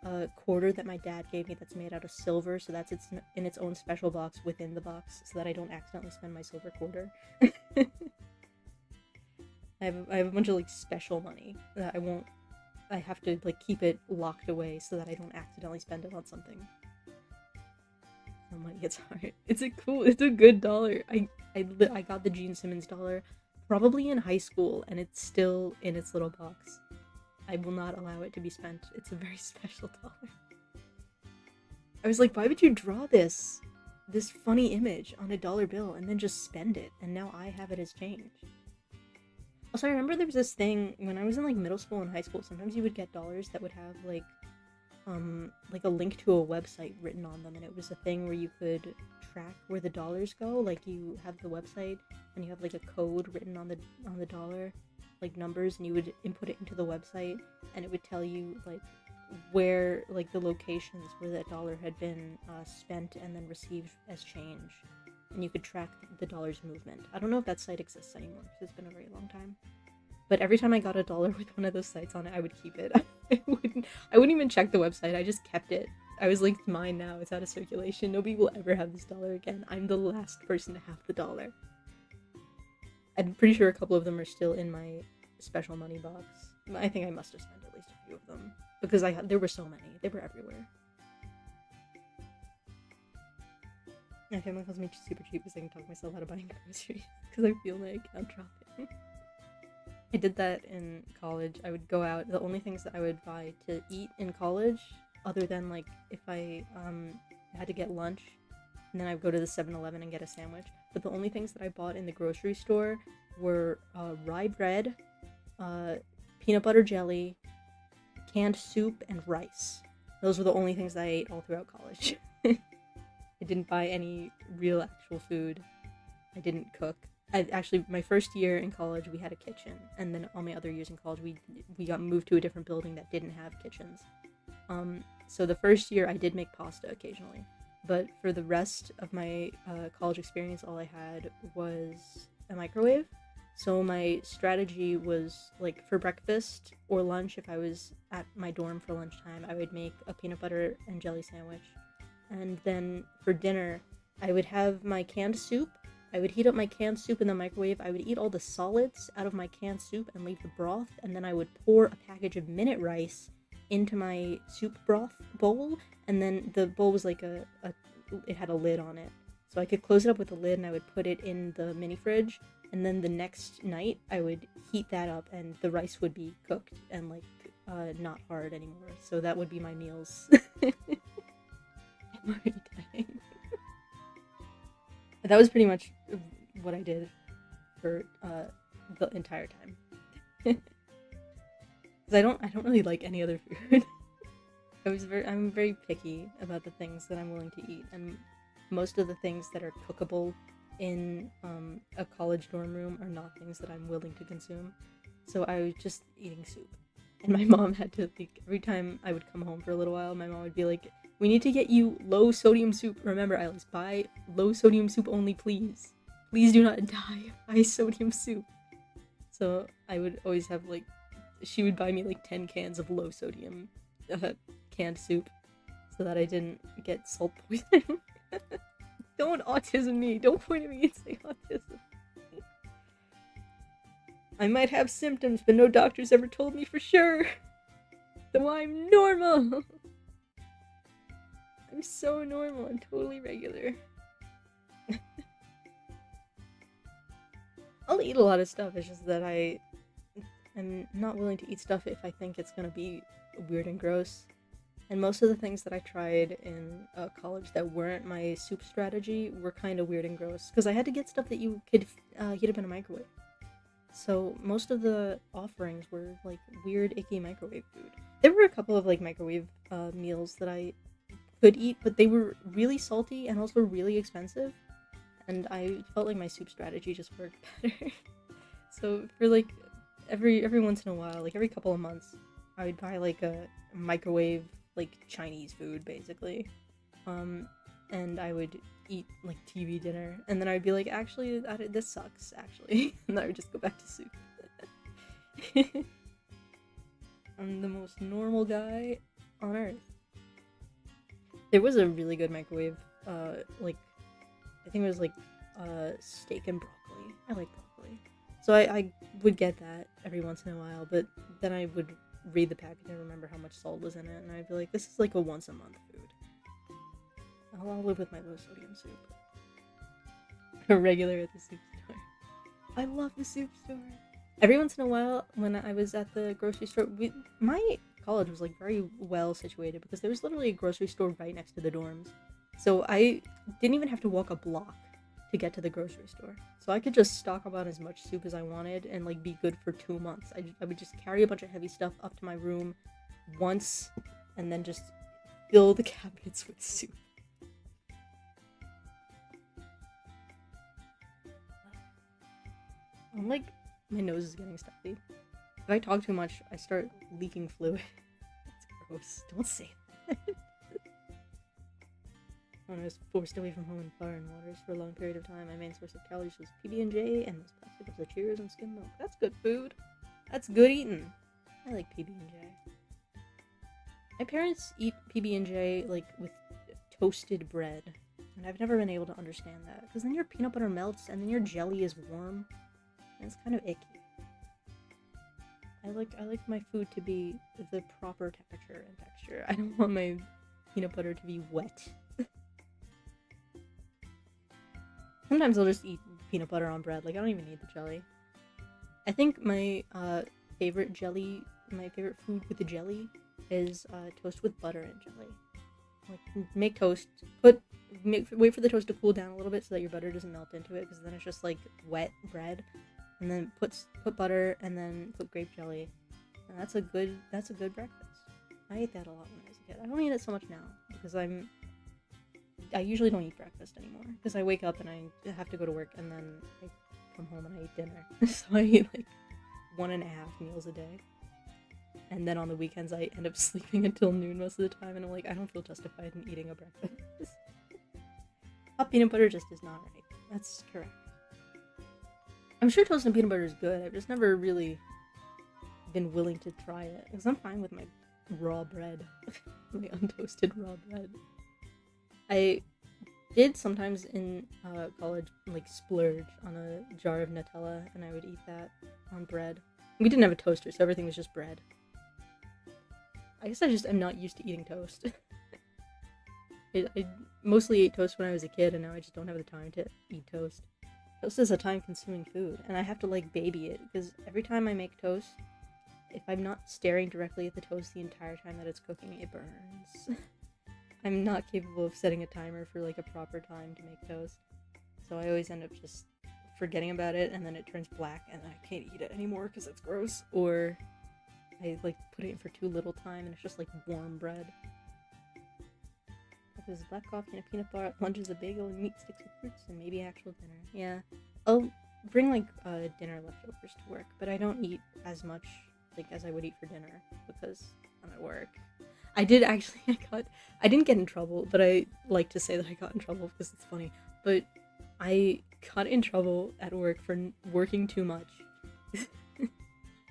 a quarter that my dad gave me that's made out of silver, so that's in its own special box within the box so that I don't accidentally spend my silver quarter. I have a bunch of like special money that I have to like keep it locked away so that I don't accidentally spend it on something. So money gets hard. It's a good dollar. I got the Gene Simmons dollar probably in high school and it's still in its little box. I will not allow it to be spent. It's a very special dollar. I was like, why would you draw this funny image on a $1 bill and then just spend it? And now I have it as change. Also, I remember there was this thing when I was in like middle school and high school. Sometimes you would get dollars that would have like a link to a website written on them, and it was a thing where you could track where the dollars go. Like you have the website and you have like a code written on the dollar, like numbers, and you would input it into the website and it would tell you like where like the locations where that dollar had been spent and then received as change, and you could track the dollar's movement. I don't know if that site exists anymore because it's been a very long time, but every time I got a dollar with one of those sites on it, I would keep it. I wouldn't even check the website. I just kept it. I was like, it's mine now, it's out of circulation, nobody will ever have this dollar again. I'm the last person to have the dollar. I'm pretty sure a couple of them are still in my special money box. I think I must have spent at least a few of them because there were so many. They were everywhere. My family calls me super cheap because I can talk myself out of buying groceries because I feel like I'm dropping. I did that in college. I would go out. The only things that I would buy to eat in college, other than like if I I had to get lunch, and then I'd go to the 7-Eleven and get a sandwich. But the only things that I bought in the grocery store were rye bread, peanut butter jelly, canned soup, and rice. Those were the only things that I ate all throughout college. I didn't buy any real actual food. I didn't cook. Actually, my first year in college, we had a kitchen, and then all my other years in college, we got moved to a different building that didn't have kitchens. So the first year, I did make pasta occasionally, but for the rest of my college experience, all I had was a microwave. So my strategy was, like, for breakfast or lunch, if I was at my dorm for lunchtime, I would make a peanut butter and jelly sandwich. And then for dinner, I would have my canned soup. I would heat up my canned soup in the microwave. I would eat all the solids out of my canned soup and leave the broth. And then I would pour a package of minute rice into my soup broth bowl. And then the bowl was like it had a lid on it. So I could close it up with a lid and I would put it in the mini fridge. And then the next night, I would heat that up and the rice would be cooked and, like, not hard anymore. So that would be my meals. I'm already dying. That was pretty much what I did for the entire time. Because I don't really like any other food. I'm very picky about the things that I'm willing to eat, and most of the things that are cookable in a college dorm room are not things that I'm willing to consume. So I was just eating soup. And my mom had to, like, every time I would come home for a little while, my mom would be like, "We need to get you low sodium soup. Remember, Eilis, buy low sodium soup only, please. Please do not die of high sodium soup." So I would always have, like, she would buy me like 10 cans of low sodium canned soup so that I didn't get salt poisoning. Don't autism me. Don't point at me and say autism. I might have symptoms, but no doctor's ever told me for sure. So I'm normal. I'm so normal. I'm totally regular. I'll eat a lot of stuff. It's just that I'm not willing to eat stuff if I think it's gonna be weird and gross. And most of the things that I tried in college that weren't my soup strategy were kind of weird and gross. Because I had to get stuff that you could heat up in a microwave. So most of the offerings were like weird, icky microwave food. There were a couple of like microwave meals that I could eat, but they were really salty and also really expensive. And I felt like my soup strategy just worked better. So for like every once in a while, like every couple of months, I would buy like a microwave, like Chinese food basically, and I would eat like TV dinner, and then I'd be like, actually, this sucks, actually, and then I would just go back to soup. I'm the most normal guy on earth. There was a really good microwave, like, I think it was like steak and broccoli. I like broccoli, so I would get that every once in a while, but then I would read the package and remember how much salt was in it, and I'd be like, this is like a once a month food. I'll live with my low sodium soup. A regular at the soup store. I love the soup store. Every once in a while, when I was at the grocery store, my college was like very well situated because there was literally a grocery store right next to the dorms. So I didn't even have to walk a block to get to the grocery store. So I could just stock up on as much soup as I wanted and like be good for 2 months. I would just carry a bunch of heavy stuff up to my room once and then just fill the cabinets with soup. I'm like, my nose is getting stuffy. If I talk too much, I start leaking fluid. That's gross. Don't say that. When I was forced away from home in foreign waters for a long period of time, my main source of calories was PB&J and those plastic cups of Cheerios and skim milk. That's good food. That's good eating. I like PB&J. My parents eat PB&J like with toasted bread, and I've never been able to understand that because then your peanut butter melts and then your jelly is warm, and it's kind of icky. I like my food to be the proper temperature and texture. I don't want my peanut butter to be wet. Sometimes I'll just eat peanut butter on bread. Like, I don't even need the jelly. I think my favorite food with the jelly is toast with butter and jelly. like make toast, wait for the toast to cool down a little bit so that your butter doesn't melt into it, because then it's just like wet bread. And then put butter, and then put grape jelly, and that's a good breakfast. I ate that a lot when I was a kid. I don't eat it so much now because I usually don't eat breakfast anymore because I wake up and I have to go to work, and then I come home and I eat dinner. So I eat like 1.5 meals a day, and then on the weekends I end up sleeping until noon most of the time, and I'm like, I don't feel justified in eating a breakfast. Hot peanut butter just is not right. That's correct. I'm sure toast and peanut butter is good. I've just never really been willing to try it because I'm fine with my raw bread, my untoasted raw bread. I did sometimes in college like splurge on a jar of Nutella, and I would eat that on bread. We didn't have a toaster, so everything was just bread. I guess I just am not used to eating toast. I mostly ate toast when I was a kid, and now I just don't have the time to eat toast. Toast is a time-consuming food, and I have to like baby it because every time I make toast, if I'm not staring directly at the toast the entire time that it's cooking, it burns. I'm not capable of setting a timer for like a proper time to make toast, so I always end up just forgetting about it, and then it turns black, and I can't eat it anymore because it's gross. Or I like put it in for too little time, and it's just like warm bread. There's black coffee and a peanut bar. Lunch is a bagel and meat sticks with fruits and maybe actual dinner. Yeah, I'll bring like dinner leftovers to work, but I don't eat as much like as I would eat for dinner because I'm at work. I didn't get in trouble, but I like to say that I got in trouble because it's funny. But I got in trouble at work for working too much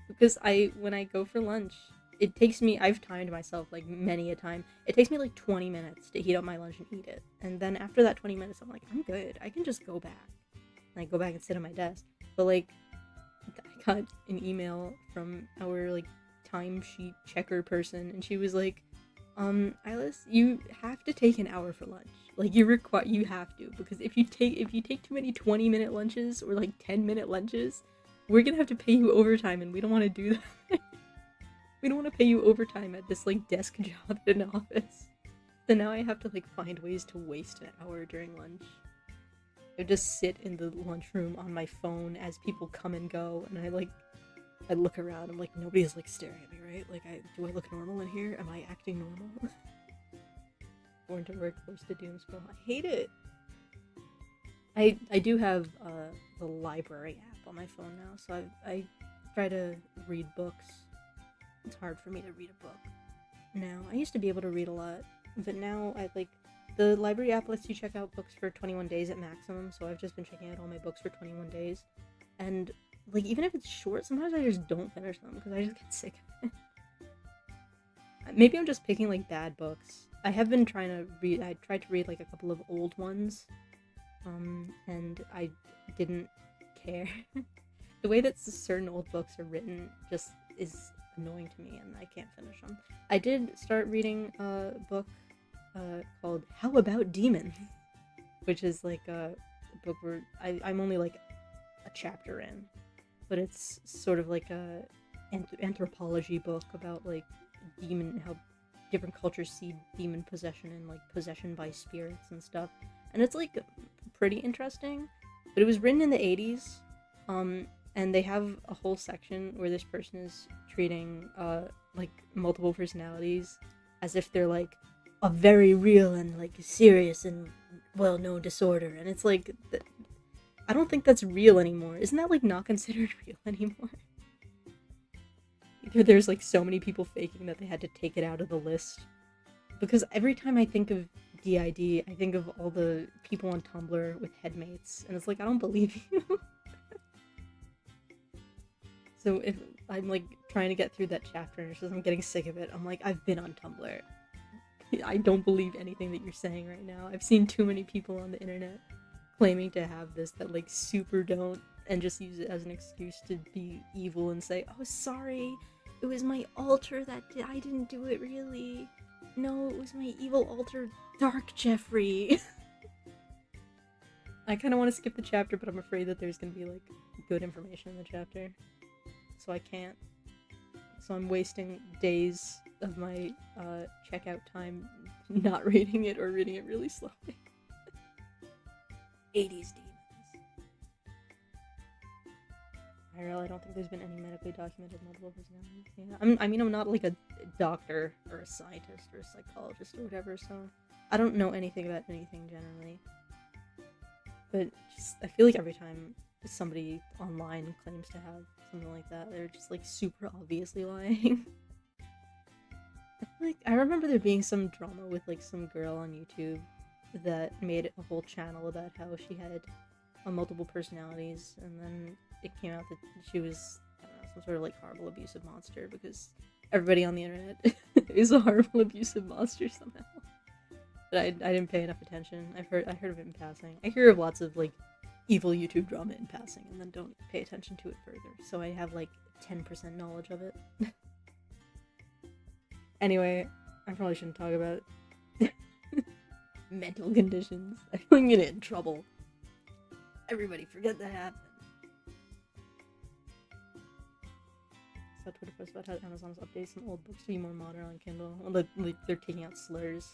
because when I go for lunch, it takes me, I've timed myself like many a time, it takes me like 20 minutes to heat up my lunch and eat it. And then after that 20 minutes, I'm like, I'm good. I can just go back. And I go back and sit at my desk. But like, I got an email from our like timesheet checker person, and she was like, Eilis, you have to take an hour for lunch. Like you have to, because if you take too many 20-minute lunches or like 10-minute lunches, we're gonna have to pay you overtime, and we don't want to do that. We don't want to pay you overtime at this like desk job in an office. So now I have to like find ways to waste an hour during lunch. I just sit in the lunchroom on my phone as people come and go, and I look around. I'm like, nobody's like staring at me, right? Like, do I look normal in here? Am I acting normal? Born to work, forced to doom scroll. I hate it. I do have the library app on my phone now, so I try to read books. It's hard for me to read a book now. I used to be able to read a lot, but now the library app lets you check out books for 21 days at maximum, so I've just been checking out all my books for 21 days. And like, even if it's short, sometimes I just don't finish them because I just get sick of it. Maybe I'm just picking like bad books. I have been trying to read, I tried to read like a couple of old ones, and I didn't care. The way that certain old books are written just is annoying to me, and I can't finish them. I did start reading a book called How About Demons, which is like a book where I'm only like a chapter in, but it's sort of like a anthropology book about like how different cultures see demon possession and like possession by spirits and stuff, and it's like pretty interesting. But it was written in the 80s, and they have a whole section where this person is treating like multiple personalities as if they're like a very real and like serious and well-known disorder, and it's like I don't think that's real anymore. Isn't that like not considered real anymore? Either there's like so many people faking that they had to take it out of the list, because every time I think of DID, I think of all the people on Tumblr with headmates, and it's like, I don't believe you. So if I'm like trying to get through that chapter and I'm getting sick of it, I'm like, I've been on Tumblr. I don't believe anything that you're saying right now. I've seen too many people on the internet claiming to have this that like super don't, and just use it as an excuse to be evil and say, oh sorry, it was my alter I didn't do it really. No, it was my evil alter, Dark Jeffrey. I kind of want to skip the chapter, but I'm afraid that there's going to be like good information in the chapter. So I can't. so I'm wasting days of my checkout time not reading it or reading it really slowly. 80s demons. I don't think there's been any medically documented multiple personalities. Yeah, I'm not like a doctor or a scientist or a psychologist or whatever, so I don't know anything about anything generally. But just, I feel like every time somebody online claims to have something like that, they're just like super obviously lying. I remember there being some drama with like some girl on YouTube that made a whole channel about how she had multiple personalities, and then it came out that she was, I don't know, some sort of like horrible abusive monster, because everybody on the internet is a horrible abusive monster somehow. But I didn't pay enough attention. I heard of it in passing. I hear of lots of like evil YouTube drama in passing, and then don't pay attention to it further. So I have like 10% knowledge of it. Anyway, I probably shouldn't talk about mental conditions. I feel like I'm gonna get in trouble. Everybody forget that happened. So Twitter post about how Amazon's updates some old books to be more modern on Kindle. Well, they're taking out slurs.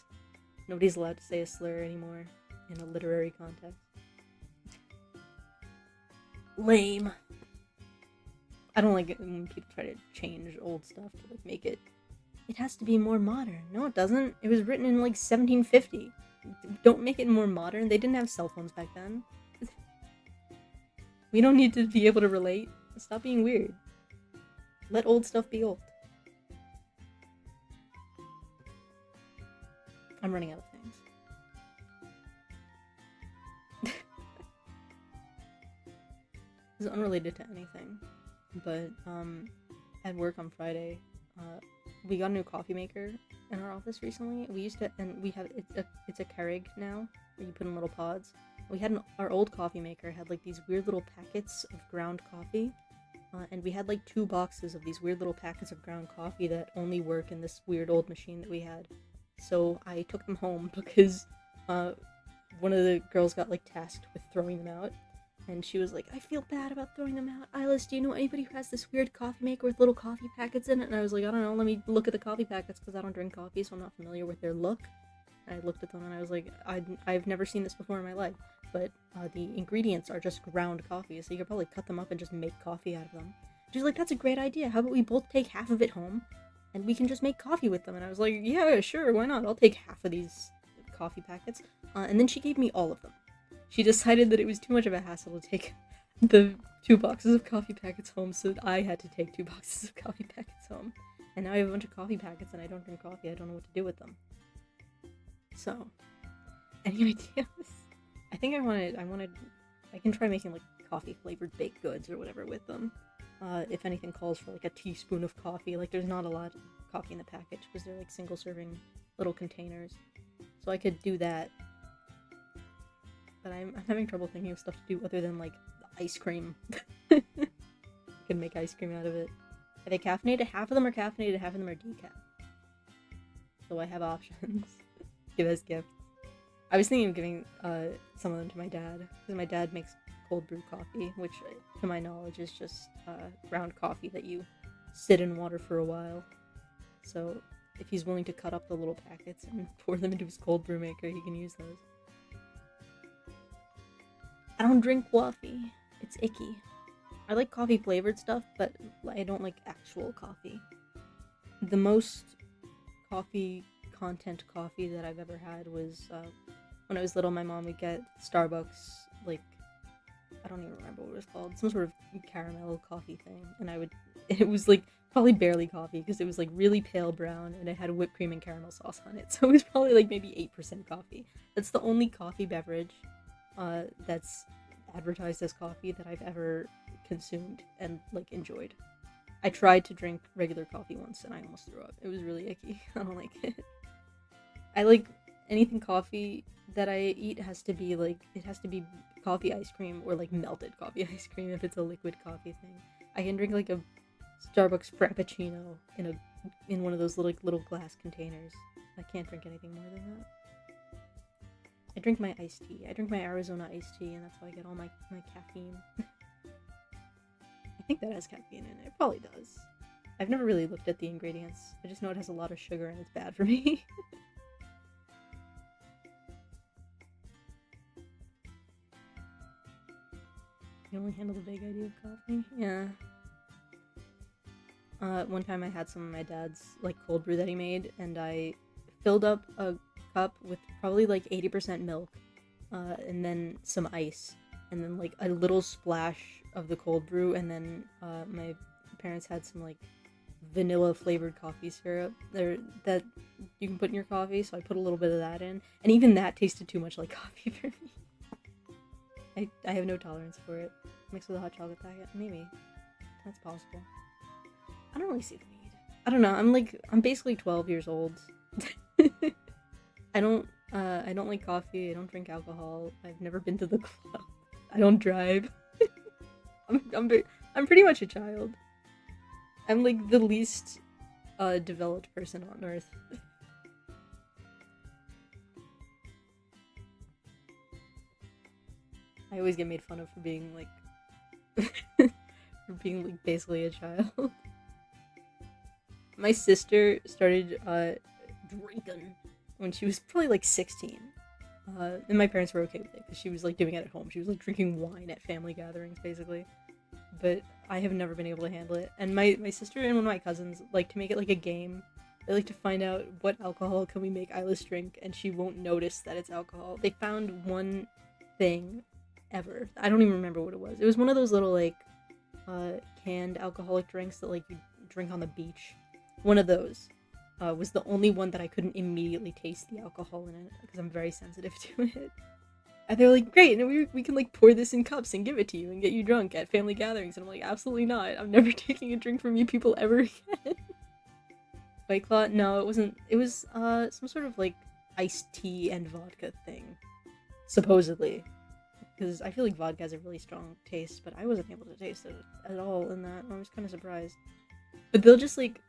Nobody's allowed to say a slur anymore in a literary context. Lame. I don't like it when people try to change old stuff to like make it. It has to be more modern. No, it doesn't. It was written in like 1750. Don't make it more modern. They didn't have cell phones back then. We don't need to be able to relate. Stop being weird. Let old stuff be old. I'm running out of things. This is unrelated to anything, but at work on Friday, we got a new coffee maker in our office recently. We used to, and we have it's a Keurig now, where you put in little pods. We had our old coffee maker had like these weird little packets of ground coffee, and we had like 2 boxes of these weird little packets of ground coffee that only work in this weird old machine that we had. So I took them home because one of the girls got like tasked with throwing them out, and she was like, I feel bad about throwing them out. Eilis, do you know anybody who has this weird coffee maker with little coffee packets in it? And I was like, I don't know, let me look at the coffee packets, because I don't drink coffee, so I'm not familiar with their look. And I looked at them and I was like, I've never seen this before in my life, but the ingredients are just ground coffee, so you could probably cut them up and just make coffee out of them. She's like, that's a great idea. How about we both take half of it home, and we can just make coffee with them? And I was like, yeah, sure, why not? I'll take half of these coffee packets. And then she gave me all of them. She decided that it was too much of a hassle to take the 2 boxes of coffee packets home, so I had to take 2 boxes of coffee packets home. And now I have a bunch of coffee packets and I don't drink coffee. I don't know what to do with them. So, any ideas? I think I can try making like coffee flavored baked goods or whatever with them. If anything calls for like a teaspoon of coffee. Like, there's not a lot of coffee in the package because they're like single serving little containers. So I could do that. But I'm having trouble thinking of stuff to do other than like ice cream. I could make ice cream out of it. Are they caffeinated? Half of them are caffeinated, half of them are decaf. So I have options. Give as gifts. I was thinking of giving some of them to my dad, because my dad makes cold brew coffee, which to my knowledge is just ground coffee that you sit in water for a while. So if he's willing to cut up the little packets and pour them into his cold brew maker, he can use those. I don't drink coffee. It's icky. I like coffee flavored stuff, but I don't like actual coffee. The most coffee content coffee that I've ever had was when I was little. My mom would get Starbucks, like, I don't even remember what it was called, some sort of caramel coffee thing, and it was like probably barely coffee because it was like really pale brown and it had whipped cream and caramel sauce on it, so it was probably like maybe 8% coffee. That's the only coffee beverage that's advertised as coffee that I've ever consumed and like enjoyed. I tried to drink regular coffee once and I almost threw up. It was really icky. I don't like it. I like anything coffee that I eat has to be like, it has to be coffee ice cream or like melted coffee ice cream if it's a liquid coffee thing. I can drink like a Starbucks Frappuccino in one of those little glass containers. I can't drink anything more than that. I drink my iced tea. I drink my Arizona iced tea, and that's how I get all my caffeine. I think that has caffeine in it. It probably does. I've never really looked at the ingredients. I just know it has a lot of sugar and it's bad for me. You only handle the vague idea of coffee? Yeah. One time I had some of my dad's, like, cold brew that he made, and I filled up a cup with probably, like, 80% milk, and then some ice, and then, like, a little splash of the cold brew, and then, my parents had some, like, vanilla-flavored coffee syrup there that you can put in your coffee, so I put a little bit of that in, and even that tasted too much like coffee for me. I have no tolerance for it. Mixed with a hot chocolate packet? Maybe. That's possible. I don't really see the need. I don't know, I'm basically 12 years old. I don't like coffee, I don't drink alcohol, I've never been to the club, I don't drive. I'm pretty much a child. I'm like the least developed person on earth. I always get made fun of for being like basically a child. My sister started drinking when she was probably like 16. And my parents were okay with it because she was like doing it at home. She was like drinking wine at family gatherings basically. But I have never been able to handle it. And my sister and one of my cousins like to make it like a game. They like to find out what alcohol can we make Eilis drink and she won't notice that it's alcohol. They found one thing ever. I don't even remember what it was. It was one of those little like canned alcoholic drinks that like you drink on the beach. One of those was the only one that I couldn't immediately taste the alcohol in it because I'm very sensitive to it. And they're like, great, and we can like pour this in cups and give it to you and get you drunk at family gatherings. And I'm like, absolutely not. I'm never taking a drink from you people ever again. White Claw? No, it wasn't. It was some sort of like iced tea and vodka thing, supposedly. Because I feel like vodka has a really strong taste, but I wasn't able to taste it at all in that. I was kind of surprised. But they'll just like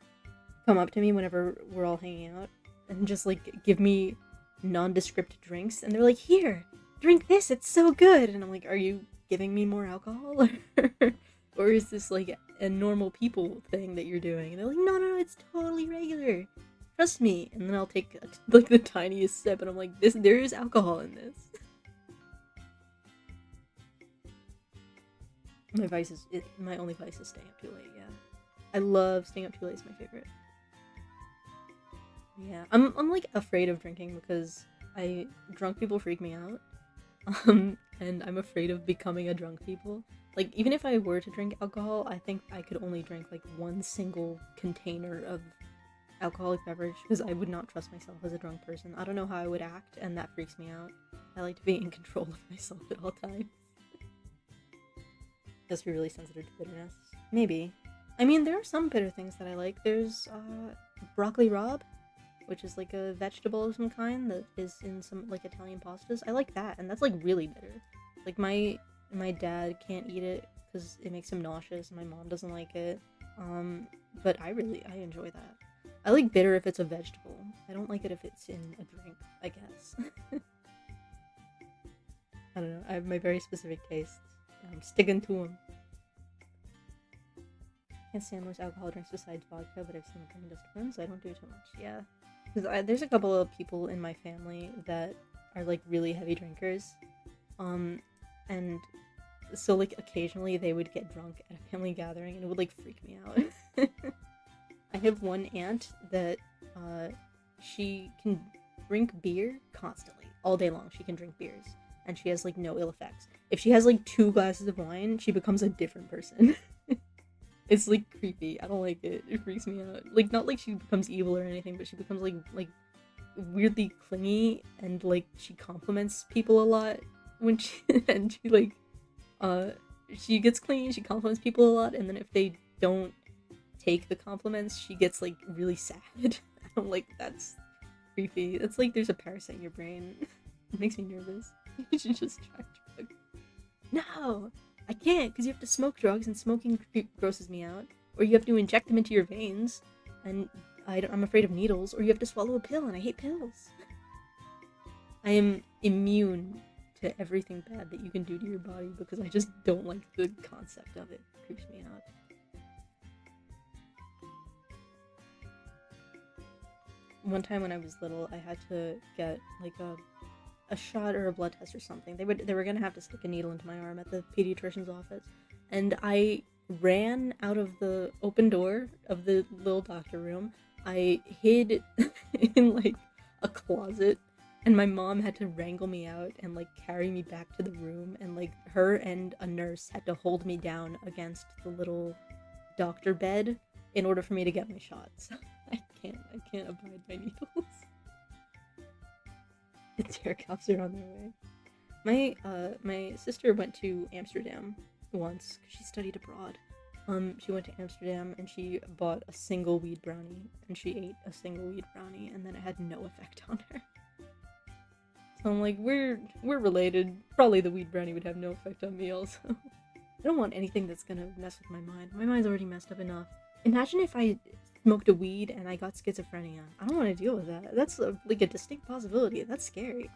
come up to me whenever we're all hanging out and just like give me nondescript drinks, and they're like, here, drink this, it's so good. And I'm like, are you giving me more alcohol? Or is this like a normal people thing that you're doing? And they're like, no, it's totally regular, trust me. And then I'll take like the tiniest sip and I'm like, there is alcohol in this. My only vice is staying up too late. Yeah, I love staying up too late. It's my favorite. Yeah, I'm like afraid of drinking because drunk people freak me out. And I'm afraid of becoming a drunk people. Like, even if I were to drink alcohol, I think I could only drink like one single container of alcoholic beverage because I would not trust myself as a drunk person. I don't know how I would act, and that freaks me out. I like to be in control of myself at all times. Just be really sensitive to bitterness. Maybe. I mean, there are some bitter things that I like. There's broccoli rabe, which is like a vegetable of some kind that is in some like Italian pastas. I like that, and that's like really bitter. Like my dad can't eat it because it makes him nauseous, and my mom doesn't like it. But I enjoy that. I like bitter if it's a vegetable. I don't like it if it's in a drink, I guess. I don't know. I have my very specific tastes. I'm sticking to them. Can't stand most alcohol drinks besides vodka, but I've seen them in disciplines, so I don't do too much. Yeah. Because there's a couple of people in my family that are like really heavy drinkers. And so like occasionally they would get drunk at a family gathering and it would like freak me out. I have one aunt that she can drink beer constantly. All day long she can drink beers. And she has like no ill effects. If she has like 2 glasses of wine, she becomes a different person. It's like creepy. I don't like it. It freaks me out. Like, not like she becomes evil or anything, but she becomes like weirdly clingy, and like she compliments people a lot when she like she gets clingy, she compliments people a lot, and then if they don't take the compliments, she gets like really sad. I don't like that's creepy. It's like there's a parasite in your brain. It makes me nervous. You should just try drugs. No! I can't, because you have to smoke drugs, and smoking grosses me out. Or you have to inject them into your veins, and I'm afraid of needles. Or you have to swallow a pill, and I hate pills. I am immune to everything bad that you can do to your body, because I just don't like the concept of it. It creeps me out. one time when I was little, I had to get like a shot or a blood test or something. They were gonna have to stick a needle into my arm at the pediatrician's office, and I ran out of the open door of the little doctor room. I hid in like a closet, and my mom had to wrangle me out and like carry me back to the room, and like her and a nurse had to hold me down against the little doctor bed in order for me to get my shots. I can't abide by needles. The tear cuffs are on their way. My sister went to Amsterdam once because she studied abroad. She went to Amsterdam and she bought a single weed brownie, and she ate a single weed brownie, and then it had no effect on her. So I'm like, we're related. Probably the weed brownie would have no effect on me also. I don't want anything that's gonna mess with my mind. My mind's already messed up enough. Imagine if I smoked a weed and I got schizophrenia. I don't want to deal with that. That's like a distinct possibility. That's scary.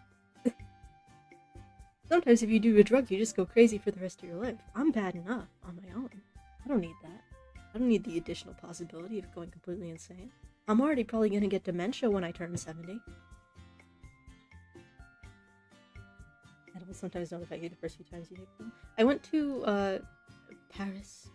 Sometimes if you do a drug, you just go crazy for the rest of your life. I'm bad enough on my own. I don't need that. I don't need the additional possibility of going completely insane. I'm already probably gonna get dementia when I turn 70. Edibles sometimes don't affect you the first few times you take them. I went to Paris,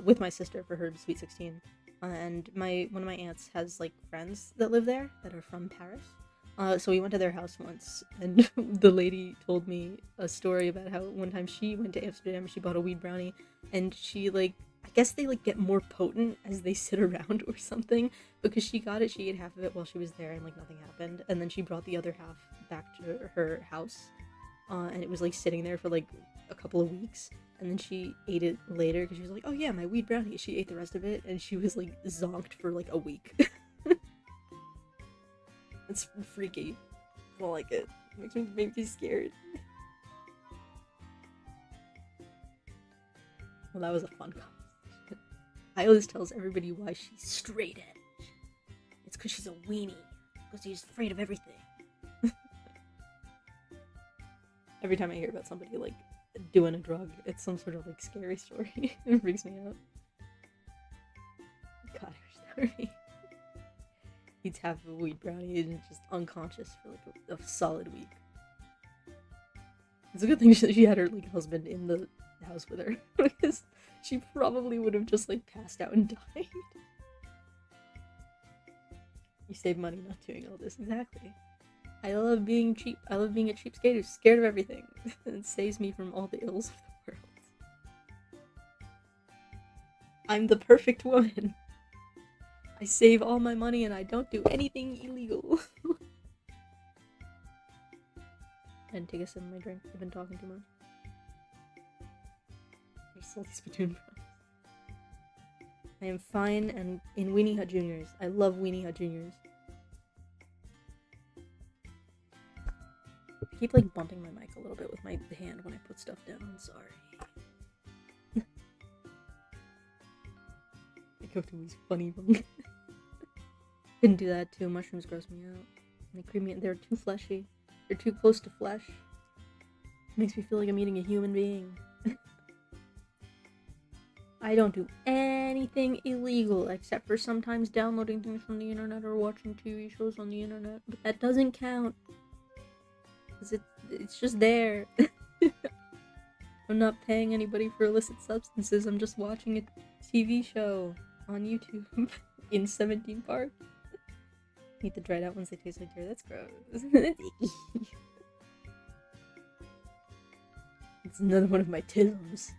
with my sister for her Sweet 16. And one of my aunts has like friends that live there that are from Paris. So we went to their house once, and the lady told me a story about how one time she went to Amsterdam, she bought a weed brownie, and she like, I guess they like get more potent as they sit around or something, because she got it, she ate half of it while she was there and like nothing happened, and then she brought the other half back to her house, and it was like sitting there for like a couple of weeks. And then she ate it later because she was like, oh yeah, my weed brownie. She ate the rest of it, and she was like zonked for like a week. It's freaky. I don't like it. It makes me scared. Well, that was a fun conversation. Eilis tells everybody why she's straight edge. It's because she's a weenie. Because she's afraid of everything. Every time I hear about somebody like doing a drug, it's some sort of like scary story. It freaks me out. God, I wish that were me. Eats half of a weed brownie and just unconscious for like a solid week. It's a good thing she had her like husband in the house with her, because she probably would have just like passed out and died. You save money not doing all this. Exactly. I love being cheap. I love being a cheapskate who's scared of everything. It saves me from all the ills of the world. I'm the perfect woman. I save all my money and I don't do anything illegal. And take a sip of my drink. I've been talking too much. There's salty spittoon fries. I am fine and in Weenie Hut Juniors. I love Weenie Hut Juniors. I keep like bumping my mic a little bit with my hand when I put stuff down. I'm sorry. I go through these funny ones. Couldn't do that too. Mushrooms gross me out. They creep me. They're too fleshy. They're too close to flesh. It makes me feel like I'm eating a human being. I don't do anything illegal except for sometimes downloading things from the internet or watching TV shows on the internet. But that doesn't count. It's just there. I'm not paying anybody for illicit substances. I'm just watching a TV show on YouTube in 17 parts. Eat the dried out ones, they taste like dirt. That's gross. That's icky. It's another one of my tisms.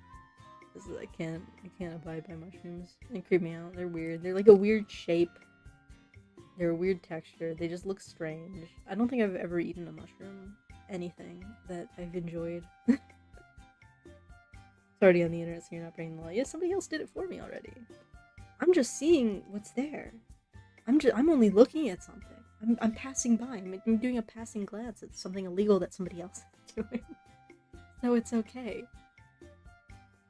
I can't abide by mushrooms. They creep me out. They're weird. They're like a weird shape. They're a weird texture. They just look strange. I don't think I've ever eaten a mushroom. Anything that I've enjoyed. It's already on the internet, so you're not breaking the law. Yeah, somebody else did it for me already. I'm just seeing what's there. I'm only looking at something. I'm passing by. I'm doing a passing glance at something illegal that somebody else is doing. So it's okay.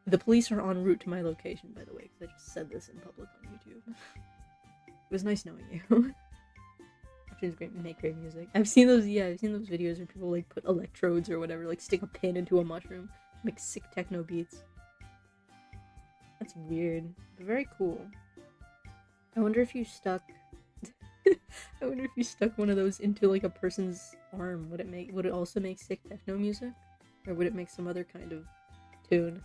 The police are en route to my location, by the way, because I just said this in public on YouTube. It was nice knowing you. Mushrooms make great music. I've seen those videos where people like put electrodes or whatever, like stick a pin into a mushroom, make sick techno beats. That's weird, but very cool. I wonder if you stuck I wonder if you stuck one of those into like a person's arm, would it also make sick techno music? Or would it make some other kind of tune?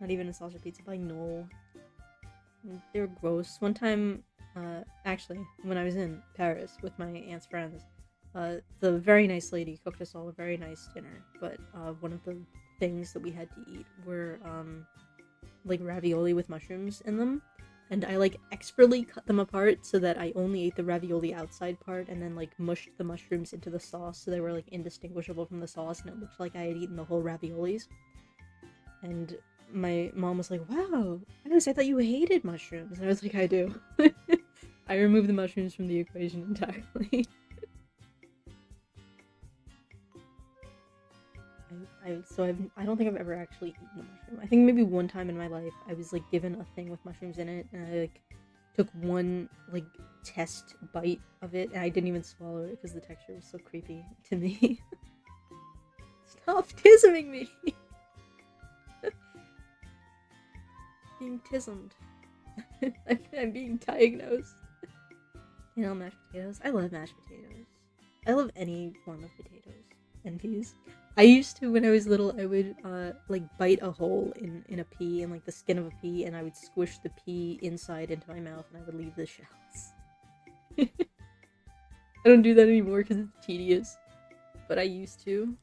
Not even a salsa pizza by no. They're gross. One time, actually, when I was in Paris with my aunt's friends, the very nice lady cooked us all a very nice dinner, but one of the things that we had to eat were like ravioli with mushrooms in them, and I like expertly cut them apart so that I only ate the ravioli outside part and then like mushed the mushrooms into the sauce so they were like indistinguishable from the sauce and it looked like I had eaten the whole raviolis. And my mom was like, wow, Alice, I thought you hated mushrooms. And I was like, I do. I removed the mushrooms from the equation entirely. I don't think I've ever actually eaten a mushroom. I think maybe one time in my life I was like given a thing with mushrooms in it and I like took one like test bite of it and I didn't even swallow it because the texture was so creepy to me. Stop tisming me! Being tismed. I'm being diagnosed. You know, mashed potatoes. I love mashed potatoes. I love any form of potatoes and peas. I used to, when I was little, I would like bite a hole in a pea, in like the skin of a pea, and I would squish the pea inside into my mouth and I would leave the shells. I don't do that anymore because it's tedious, but I used to.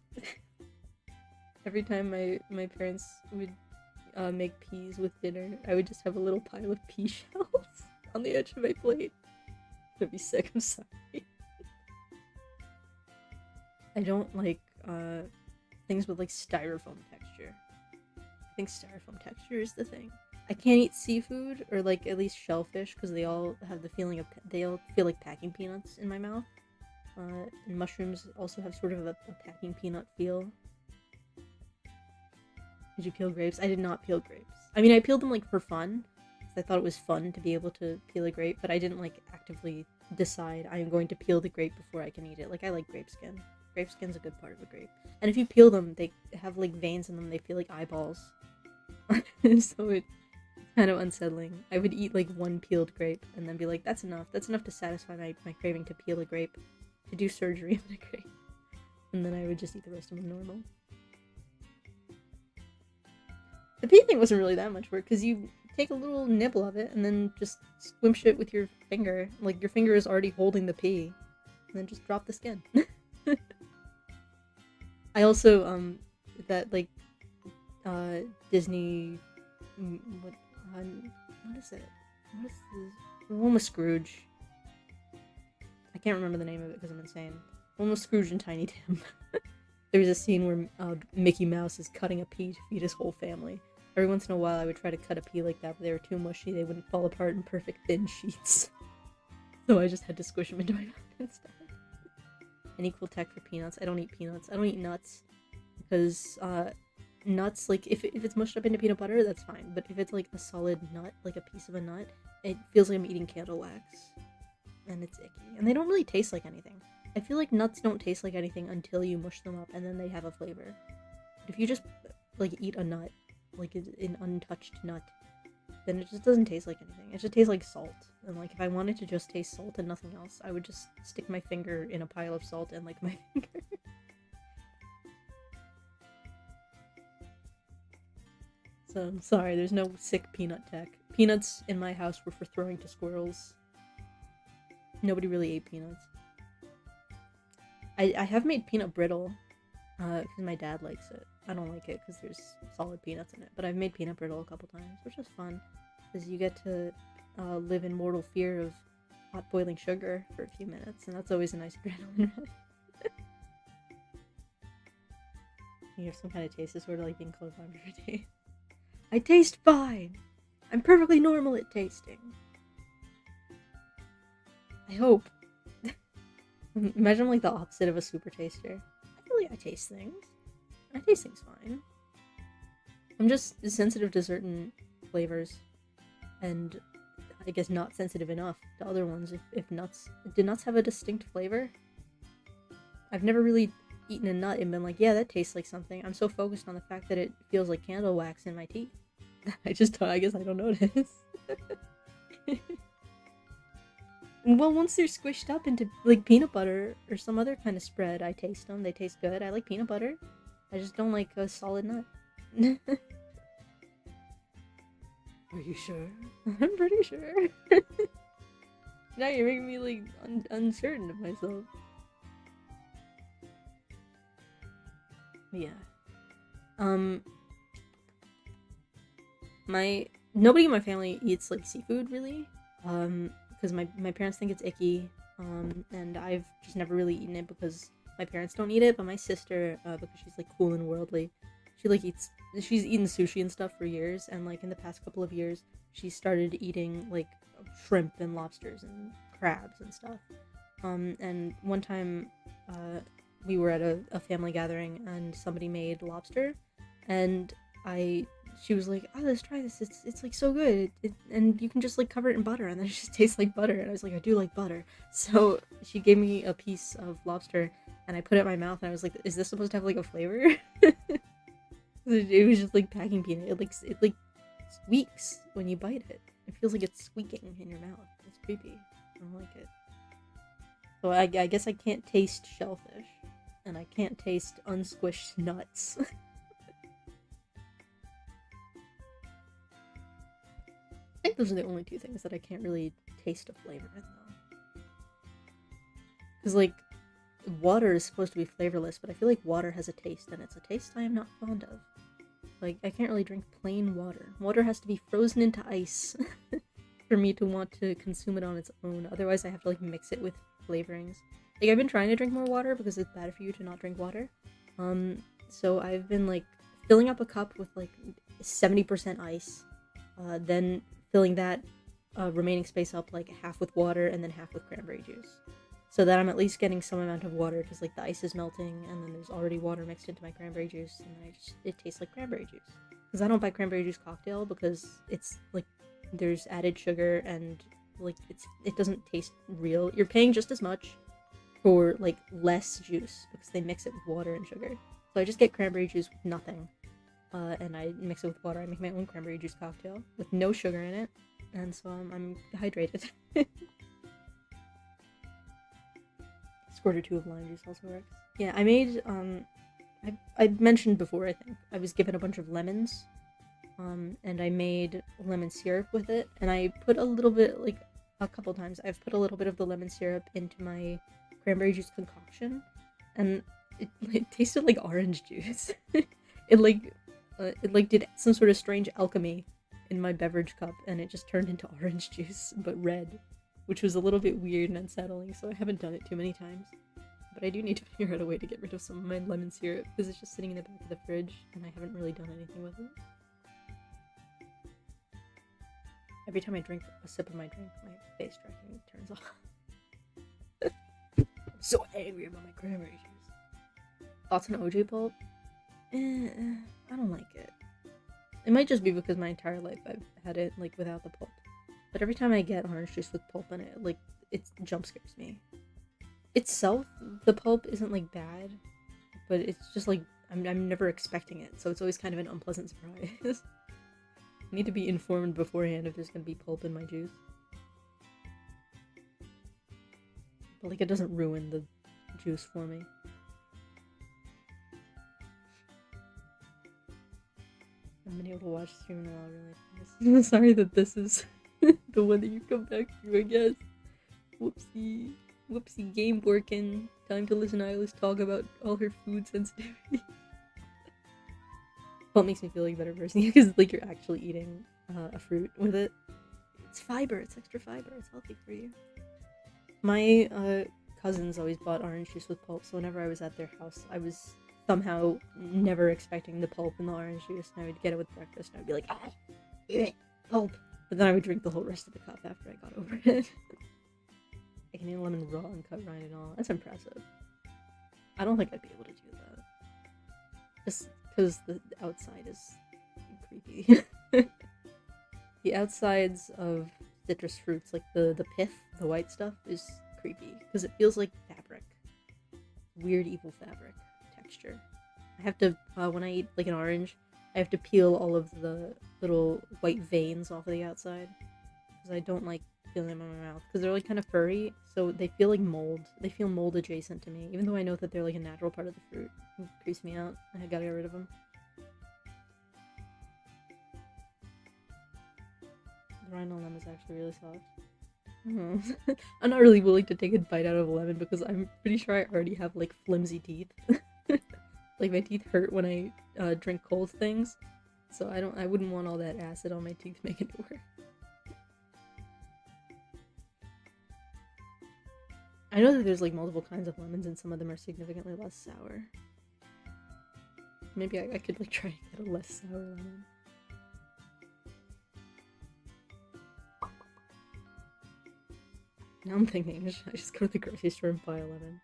Every time my parents would make peas with dinner, I would just have a little pile of pea shells on the edge of my plate. I'd be sick, I'm sorry. I don't like things with like styrofoam texture. I think styrofoam texture is the thing. I can't eat seafood or like at least shellfish because they all have the feeling of they all feel like packing peanuts in my mouth. And mushrooms also have sort of a packing peanut feel. Did you peel grapes? I did not peel grapes. I mean, I peeled them like for fun. I thought it was fun to be able to peel a grape, but I didn't like actively decide I am going to peel the grape before I can eat it. Like I like grape skin. Grape skin's a good part of a grape. And if you peel them, they have like veins in them. They feel like eyeballs. So it's kind of unsettling. I would eat like one peeled grape and then be like, that's enough. That's enough to satisfy my craving to peel a grape. To do surgery on a grape. And then I would just eat the rest of them normal. The pea thing wasn't really that much work because you take a little nibble of it and then just squimsh it with your finger. Like your finger is already holding the pea. And then just drop the skin. I also, that, like, Disney, what is it? What is this? The one with Scrooge. I can't remember the name of it because I'm insane. The one with Scrooge and Tiny Tim. There's a scene where Mickey Mouse is cutting a pea to feed his whole family. Every once in a while I would try to cut a pea like that, but they were too mushy, they wouldn't fall apart in perfect thin sheets. So I just had to squish them into my mouth instead. An equal tech for peanuts. I don't eat peanuts. I don't eat nuts. Because, nuts, like, if it's mushed up into peanut butter, that's fine. But if it's, like, a solid nut, like a piece of a nut, it feels like I'm eating candle wax. And it's icky. And they don't really taste like anything. I feel like nuts don't taste like anything until you mush them up, and then they have a flavor. But if you just, like, eat a nut, like an untouched nut, then it just doesn't taste like anything. It just tastes like salt. And like if I wanted to just taste salt and nothing else, I would just stick my finger in a pile of salt and lick my finger. So I'm sorry, there's no sick peanut tech. Peanuts in my house were for throwing to squirrels. Nobody really ate peanuts. I have made peanut brittle, because my dad likes it. I don't like it because there's solid peanuts in it, but I've made peanut brittle a couple times, which is fun, because you get to live in mortal fear of hot boiling sugar for a few minutes, and that's always a nice adrenaline rush. You have some kind of taste disorder, like being colorblind for a day. I taste fine! I'm perfectly normal at tasting. I hope. Imagine I'm like the opposite of a super taster. I feel like I taste things. I taste things fine. I'm just sensitive to certain flavors, and I guess not sensitive enough to other ones. If nuts... Do nuts have a distinct flavor? I've never really eaten a nut and been like, yeah, that tastes like something. I'm so focused on the fact that it feels like candle wax in my teeth. I guess I don't notice. Well, once they're squished up into like peanut butter or some other kind of spread, I taste them. They taste good. I like peanut butter. I just don't like a solid nut. Are you sure? I'm pretty sure. Now you're making me like uncertain of myself. Yeah. My nobody in my family eats like seafood really. Because my parents think it's icky. And I've just never really eaten it because my parents don't eat it. But my sister, because she's like cool and worldly, she's eaten sushi and stuff for years. And like in the past couple of years, she started eating like shrimp and lobsters and crabs and stuff. And one time, we were at a family gathering and somebody made lobster, and she was like, "Oh, let's try this. It's like so good. And you can just like cover it in butter, and then it just tastes like butter." And I was like, "I do like butter." So she gave me a piece of lobster, and I put it in my mouth, and I was like, "Is this supposed to have like a flavor?" It was just like packing peanut. It like squeaks when you bite it. It feels like it's squeaking in your mouth. It's creepy. I don't like it. So I guess I can't taste shellfish, and I can't taste unsquished nuts. I think those are the only two things that I can't really taste a flavor in, though. Because, like, water is supposed to be flavorless, but I feel like water has a taste, and it's a taste I am not fond of. Like, I can't really drink plain water. Water has to be frozen into ice for me to want to consume it on its own. Otherwise, I have to, like, mix it with flavorings. Like, I've been trying to drink more water because it's bad for you to not drink water. So I've been, like, filling up a cup with, like, 70% ice, then filling that remaining space up, like, half with water and then half with cranberry juice. So that I'm at least getting some amount of water, because, like, the ice is melting, and then there's already water mixed into my cranberry juice, and it tastes like cranberry juice. Because I don't buy cranberry juice cocktail, because it's, like, there's added sugar, and, like, it doesn't taste real. You're paying just as much for, like, less juice, because they mix it with water and sugar. So I just get cranberry juice with nothing, and I mix it with water. I make my own cranberry juice cocktail with no sugar in it, and so I'm hydrated. Squirt or two of lime juice also works. Yeah, I made, I mentioned before, I think, I was given a bunch of lemons, and I made lemon syrup with it, and I put a little bit, like, a couple times, I've put a little bit of the lemon syrup into my cranberry juice concoction, and it tasted like orange juice. It did some sort of strange alchemy in my beverage cup, and it just turned into orange juice, but red, which was a little bit weird and unsettling, so I haven't done it too many times. But I do need to figure out a way to get rid of some of my lemon syrup, because it's just sitting in the back of the fridge, and I haven't really done anything with it. Every time I drink a sip of my drink, my face tracking turns off. I'm so angry about my cranberry juice. Thoughts on OJ pulp? I don't like it. It might just be because my entire life I've had it, like, without the pulp. But every time I get orange juice with pulp in it, like, it jump scares me. Itself, the pulp isn't, like, bad, but it's just, like, I'm never expecting it, so it's always kind of an unpleasant surprise. I need to be informed beforehand if there's gonna be pulp in my juice. But, like, it doesn't ruin the juice for me. I haven't been able to watch stream in a while, really. Sorry that this is the one that you come back to, I guess. Whoopsie. Whoopsie, game working. Time to listen to Eilis talk about all her food sensitivity. Well, it makes me feel like a better person, because, like, you're actually eating a fruit with it. It's fiber, it's extra fiber, it's healthy for you. My cousins always bought orange juice with pulp, so whenever I was at their house, I was somehow never expecting the pulp in the orange juice, and I would get it with breakfast, and I would be like, ah, pulp! But then I would drink the whole rest of the cup after I got over it. I can eat a lemon raw and cut rind and all. That's impressive. I don't think I'd be able to do that. Just because the outside is creepy. The outsides of citrus fruits, like the pith, the white stuff, is creepy. Because it feels like fabric. Weird, evil fabric texture. I have to, when I eat, like, an orange, I have to peel all of the little white veins off of the outside. Because I don't like feeling them in my mouth because they're like kind of furry, so they feel like mold. They feel mold adjacent to me, even though I know that they're like a natural part of the fruit. It creeps me out. I gotta get rid of them. The rind on them is actually really soft. I'm not really willing to take a bite out of a lemon because I'm pretty sure I already have like flimsy teeth. Like my teeth hurt when I drink cold things, so I wouldn't want all that acid on my teeth making it work. I know that there's like multiple kinds of lemons and some of them are significantly less sour. Maybe I could like try to get a less sour lemon. Now I'm thinking I just go to the grocery store and buy a lemon.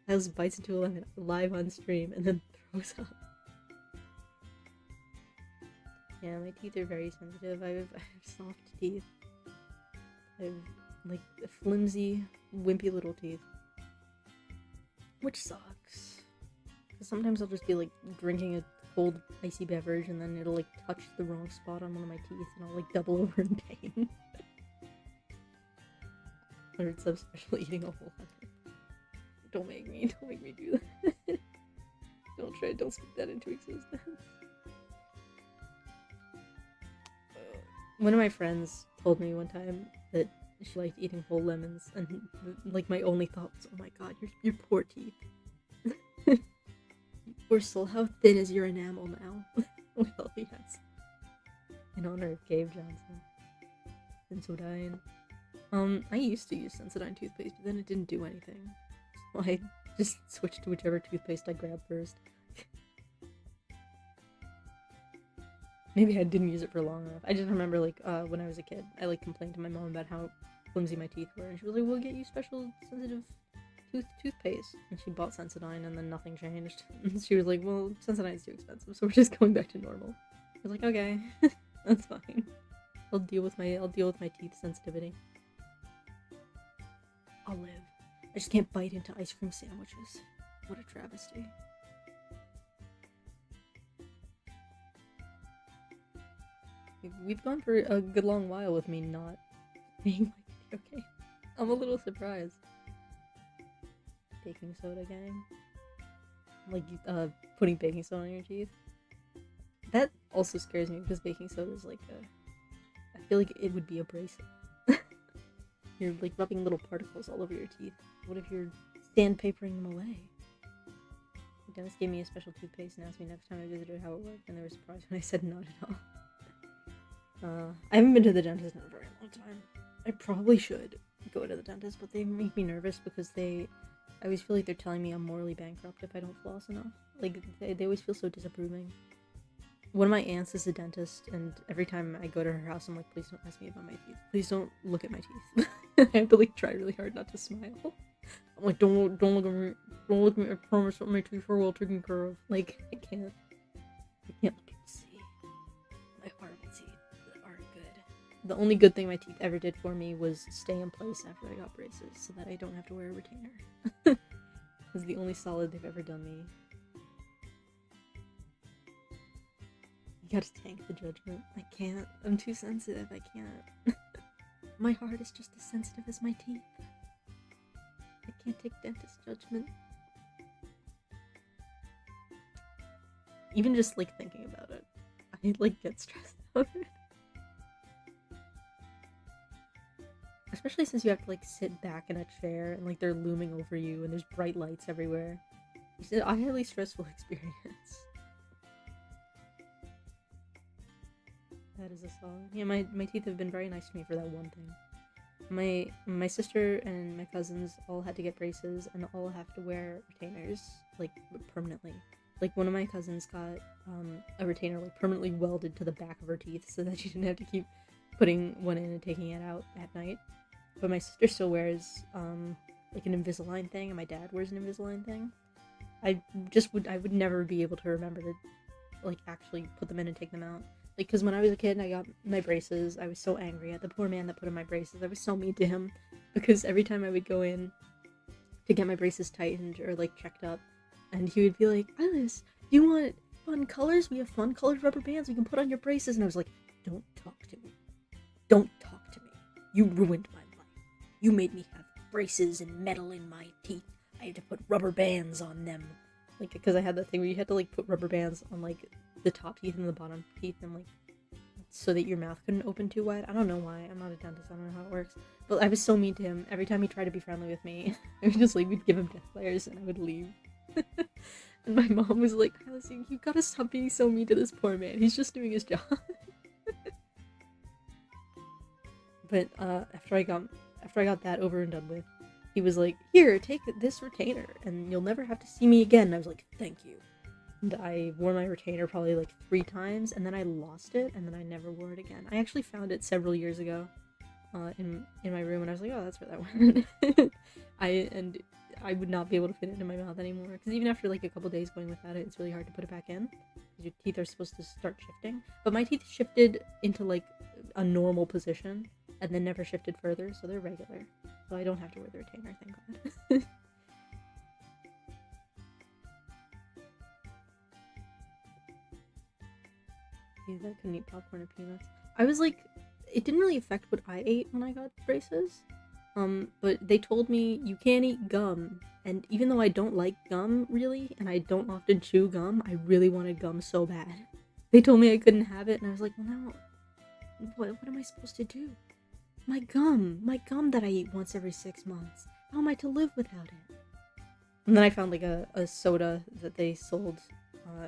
Alice bites into a lemon live on stream and then throws up. Yeah, my teeth are very sensitive. I have soft teeth. I have like flimsy, wimpy little teeth. Which sucks. Because sometimes I'll just be like drinking a cold icy beverage and then it'll like touch the wrong spot on one of my teeth and I'll like double over in pain. Or it's especially eating a whole lemon. Don't make me do that. Don't speak that into existence. One of my friends told me one time that she liked eating whole lemons, and like my only thought was, oh my god, your poor teeth. Poor soul, how thin is your enamel now? Well, yes. In honor of Gabe Johnson. Sensodyne. I used to use Sensodyne toothpaste, but then it didn't do anything. So I just switched to whichever toothpaste I grabbed first. Maybe I didn't use it for long enough. I just remember, like, when I was a kid, I, like, complained to my mom about how flimsy my teeth were, and she was like, we'll get you special sensitive toothpaste. And she bought Sensodyne, and then nothing changed. And she was like, well, Sensodyne's too expensive, so we're just going back to normal. I was like, okay, that's fine. I'll deal with my teeth sensitivity. I'll live. I just can't bite into ice cream sandwiches. What a travesty. We've gone for a good long while with me not being like, okay. I'm a little surprised. Baking soda gang. Like, putting baking soda on your teeth. That also scares me because baking soda is like I feel like it would be abrasive. You're like rubbing little particles all over your teeth. What if you're sandpapering them away? The dentist gave me a special toothpaste and asked me next time I visited how it worked, and they were surprised when I said not at all. I haven't been to the dentist in a very long time. I probably should go to the dentist, but they make me nervous because I always feel like they're telling me I'm morally bankrupt if I don't floss enough. Like, they always feel so disapproving. One of my aunts is a dentist, and every time I go to her house, I'm like, please don't ask me about my teeth. Please don't look at my teeth. I have to, like, try really hard not to smile. I'm like, don't look at me. Don't look at me. I promise that my teeth are well taken care of. Like, I can't let people see my horrible teeth that aren't good. The only good thing my teeth ever did for me was stay in place after I got braces, so that I don't have to wear a retainer. It's the only solid they've ever done me. You gotta tank the judgment. I can't. I'm too sensitive. I can't. My heart is just as sensitive as my teeth. I can't take dentist judgment. Even just, like, thinking about it, I, like, get stressed out. Especially since you have to, like, sit back in a chair and, like, they're looming over you and there's bright lights everywhere. It's a highly stressful experience. That is a song. Yeah, my teeth have been very nice to me for that one thing. My sister and my cousins all had to get braces and all have to wear retainers, like, permanently. Like, one of my cousins got a retainer, like, permanently welded to the back of her teeth so that she didn't have to keep putting one in and taking it out at night. But my sister still wears, like, an Invisalign thing, and my dad wears an Invisalign thing. I would never be able to remember to, like, actually put them in and take them out. Like, because when I was a kid and I got my braces, I was so angry at the poor man that put in my braces. I was so mean to him, because every time I would go in to get my braces tightened or, like, checked up, and he would be like, Eilis, do you want fun colors? We have fun colored rubber bands we can put on your braces. And I was like, don't talk to me. Don't talk to me. You ruined my life. You made me have braces and metal in my teeth. I had to put rubber bands on them. Like, because I had that thing where you had to, like, put rubber bands on, like, the top teeth and the bottom teeth and, like, so that your mouth couldn't open too wide. I don't know why. I'm not a dentist. I don't know how it works. But I was so mean to him. Every time he tried to be friendly with me, I would just, like, we'd give him death glares and I would leave. And my mom was like, Eilis, you gotta stop being so mean to this poor man. He's just doing his job. But after I got that over and done with, he was like, here, take this retainer and you'll never have to see me again. And I was like, thank you. And I wore my retainer probably like 3 times, and then I lost it, and then I never wore it again. I actually found it several years ago in my room, and I was like, oh, that's where that went. I would not be able to fit it into my mouth anymore, because even after like a couple days going without it, it's really hard to put it back in, because your teeth are supposed to start shifting. But my teeth shifted into like a normal position, and then never shifted further, so they're regular. So I don't have to wear the retainer, thank God. I couldn't eat popcorn or peanuts. I was like, it didn't really affect what I ate when I got braces. But they told me you can't eat gum. And even though I don't like gum, really, and I don't often chew gum, I really wanted gum so bad. They told me I couldn't have it, and I was like, well, no. What am I supposed to do? My gum that I eat once every 6 months. How am I to live without it? And then I found like a soda that they sold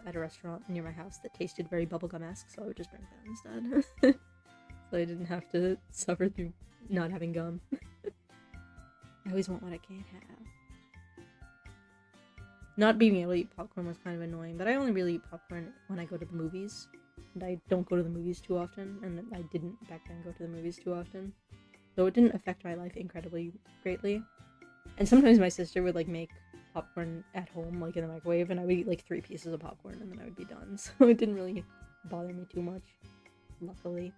at a restaurant near my house that tasted very bubblegum-esque, so I would just drink that instead. So I didn't have to suffer through not having gum. I always want what I can't have. Not being able to eat popcorn was kind of annoying, but I only really eat popcorn when I go to the movies. And I don't go to the movies too often, and I didn't back then go to the movies too often. So it didn't affect my life incredibly greatly. And sometimes my sister would like make popcorn at home, like in the microwave, and I would eat like 3 pieces of popcorn and then I would be done. So it didn't really bother me too much, luckily.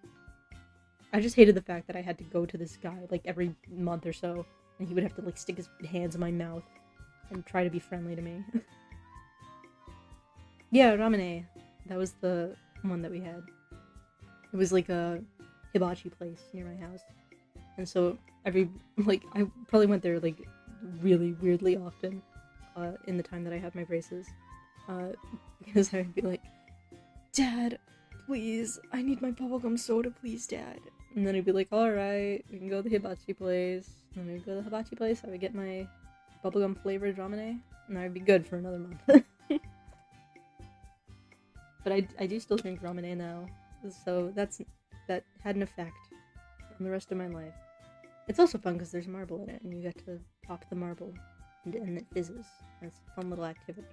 I just hated the fact that I had to go to this guy like every month or so, and he would have to like stick his hands in my mouth and try to be friendly to me. Yeah, ramene. That was the one that we had. It was like a hibachi place near my house. And so I probably went there like really weirdly often in the time that I had my braces. Because I would be like, Dad, please, I need my bubblegum soda, please, Dad. And then he'd be like, alright, we can go to the hibachi place. And then we'd go to the hibachi place, I would get my bubblegum flavored ramene, and I would be good for another month. But I do still drink ramene now, so that had an effect on the rest of my life. It's also fun because there's marble in it, and you get to pop the marble, and it fizzes. It's a fun little activity.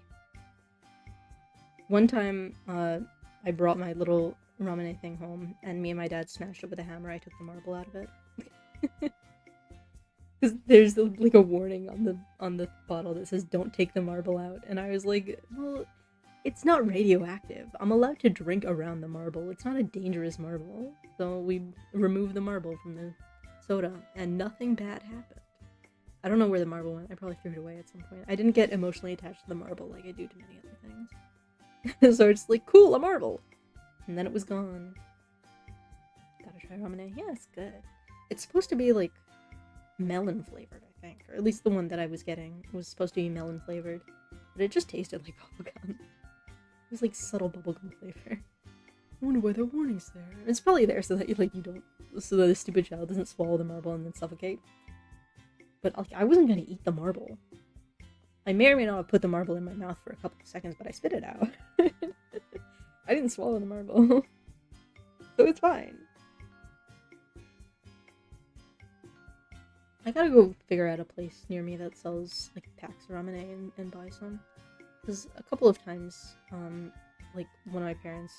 One time, I brought my little ramene thing home, and me and my dad smashed it with a hammer. I took the marble out of it. Because there's like a warning on the bottle that says "Don't take the marble out," and I was like, well, it's not radioactive. I'm allowed to drink around the marble. It's not a dangerous marble. So we removed the marble from the soda, and nothing bad happened. I don't know where the marble went. I probably threw it away at some point. I didn't get emotionally attached to the marble like I do to many other things. So it's like, cool, a marble! And then it was gone. Gotta try ramene. Yeah, it's good. It's supposed to be like melon flavored, I think. Or at least the one that I was getting was supposed to be melon flavored. But it just tasted like bubblegum. It was like subtle bubblegum flavor. I wonder why the warning's there. It's probably there so that you don't, so that the stupid child doesn't swallow the marble and then suffocate. But like, I wasn't gonna eat the marble. I may or may not have put the marble in my mouth for a couple of seconds, but I spit it out. I didn't swallow the marble. So it's fine. I gotta go figure out a place near me that sells like packs of ramene and buy some. Because a couple of times, like one of my parents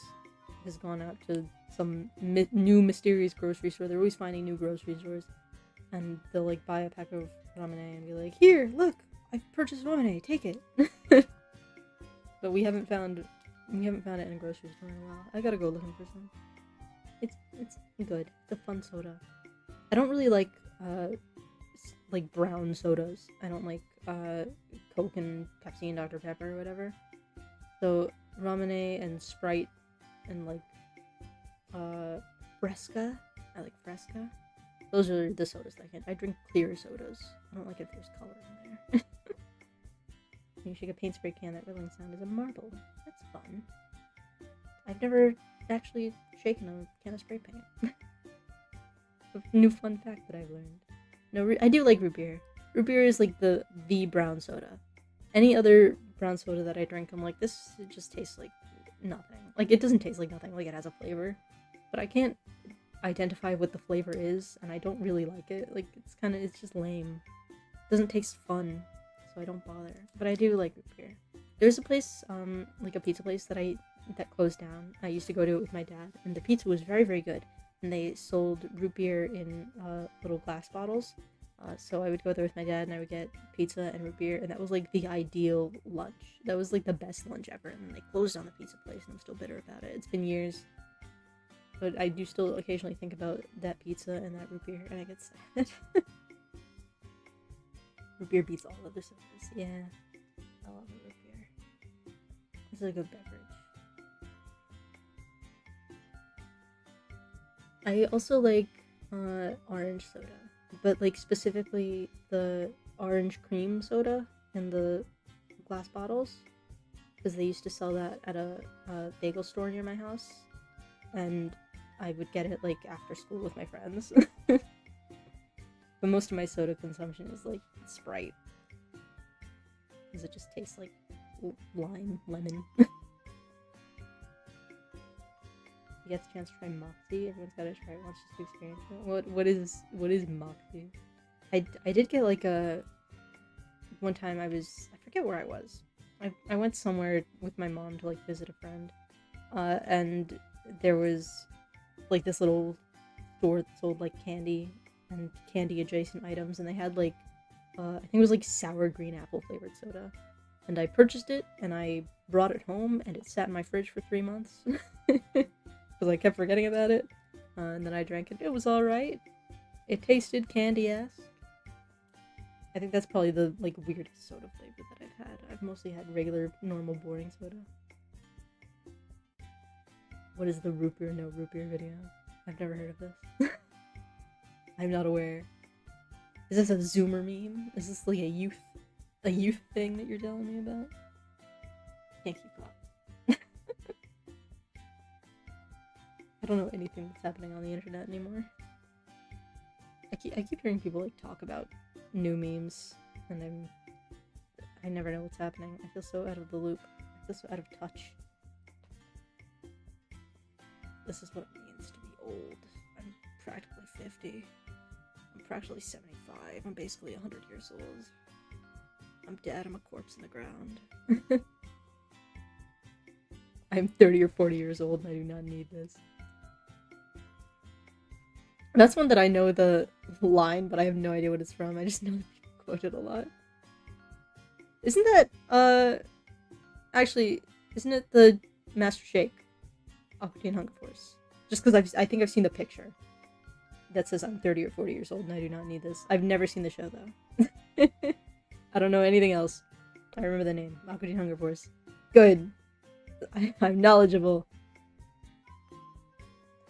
has gone out to some new mysterious grocery store. They're always finding new grocery stores, and they'll like buy a pack of ramene and be like, "Here, look, I've purchased ramene. Take it." But we haven't found it in a grocery store in a while. I gotta go looking for some. It's good. It's a fun soda. I don't really like brown sodas. I don't like Coke and Pepsi and Dr. Pepper or whatever. So ramene and Sprite and like Fresca. I like Fresca. Those are the sodas that I can. I drink clear sodas. I don't like it if there's color in there. You shake a paint spray can, that rippling sound is a marble. That's fun. I've never actually shaken a can of spray paint. A new fun fact that I've learned. No, I do like root beer. Root beer is like the brown soda. Any other brown soda that I drink, I'm like, this just tastes like nothing. Like, it doesn't taste like nothing, like it has a flavor. But I can't identify what the flavor is, and I don't really like it. Like, it's just lame. It doesn't taste fun, so I don't bother. But I do like root beer. There's a place, like a pizza place that closed down. I used to go to it with my dad, and the pizza was very, very good. And they sold root beer in little glass bottles. So I would go there with my dad, and I would get pizza and root beer, and that was like the ideal lunch. That was like the best lunch ever. And then they closed down the pizza place, and I'm still bitter about it. It's been years, but I do still occasionally think about that pizza and that root beer, and I get sad. Root beer beats all other sodas. Yeah, I love root beer. This is a good beverage. I also like orange soda, but like specifically the orange cream soda in the glass bottles, because they used to sell that at a bagel store near my house, and I would get it like after school with my friends. But most of my soda consumption is like Sprite, because it just tastes like lime, lemon. You get the chance to try Moxie. Everyone's got to try it once just to experience it. What is Moxie? I did get like one time I forget where I was. I went somewhere with my mom to like visit a friend, and there was like this little store that sold like candy and candy adjacent items, and they had like I think it was like sour green apple flavored soda, and I purchased it and I brought it home, and it sat in my fridge for 3 months. Because I kept forgetting about it, and then I drank it. It was alright. It tasted candy-esque. I think that's probably the like weirdest soda flavor that I've had. I've mostly had regular, normal, boring soda. What is the root beer, no root beer video? I've never heard of this. I'm not aware. Is this a Zoomer meme? Is this like a youth thing that you're telling me about? Can't keep up. I don't know anything that's happening on the internet anymore. I keep hearing people like talk about new memes, and I never know what's happening. I feel so out of the loop. I feel so out of touch. This is what it means to be old. I'm practically 50. I'm practically 75. I'm basically 100 years old. I'm dead. I'm a corpse in the ground. I'm 30 or 40 years old, and I do not need this. That's one that I know the line, but I have no idea what it's from. I just know that people quote it a lot. Isn't that, actually, isn't it the Master Shake? Aqua Teen Hunger Force. Just because I think I've seen the picture that says I'm 30 or 40 years old and I do not need this. I've never seen the show, though. I don't know anything else. I remember the name. Aqua Teen Hunger Force. Good. I'm knowledgeable.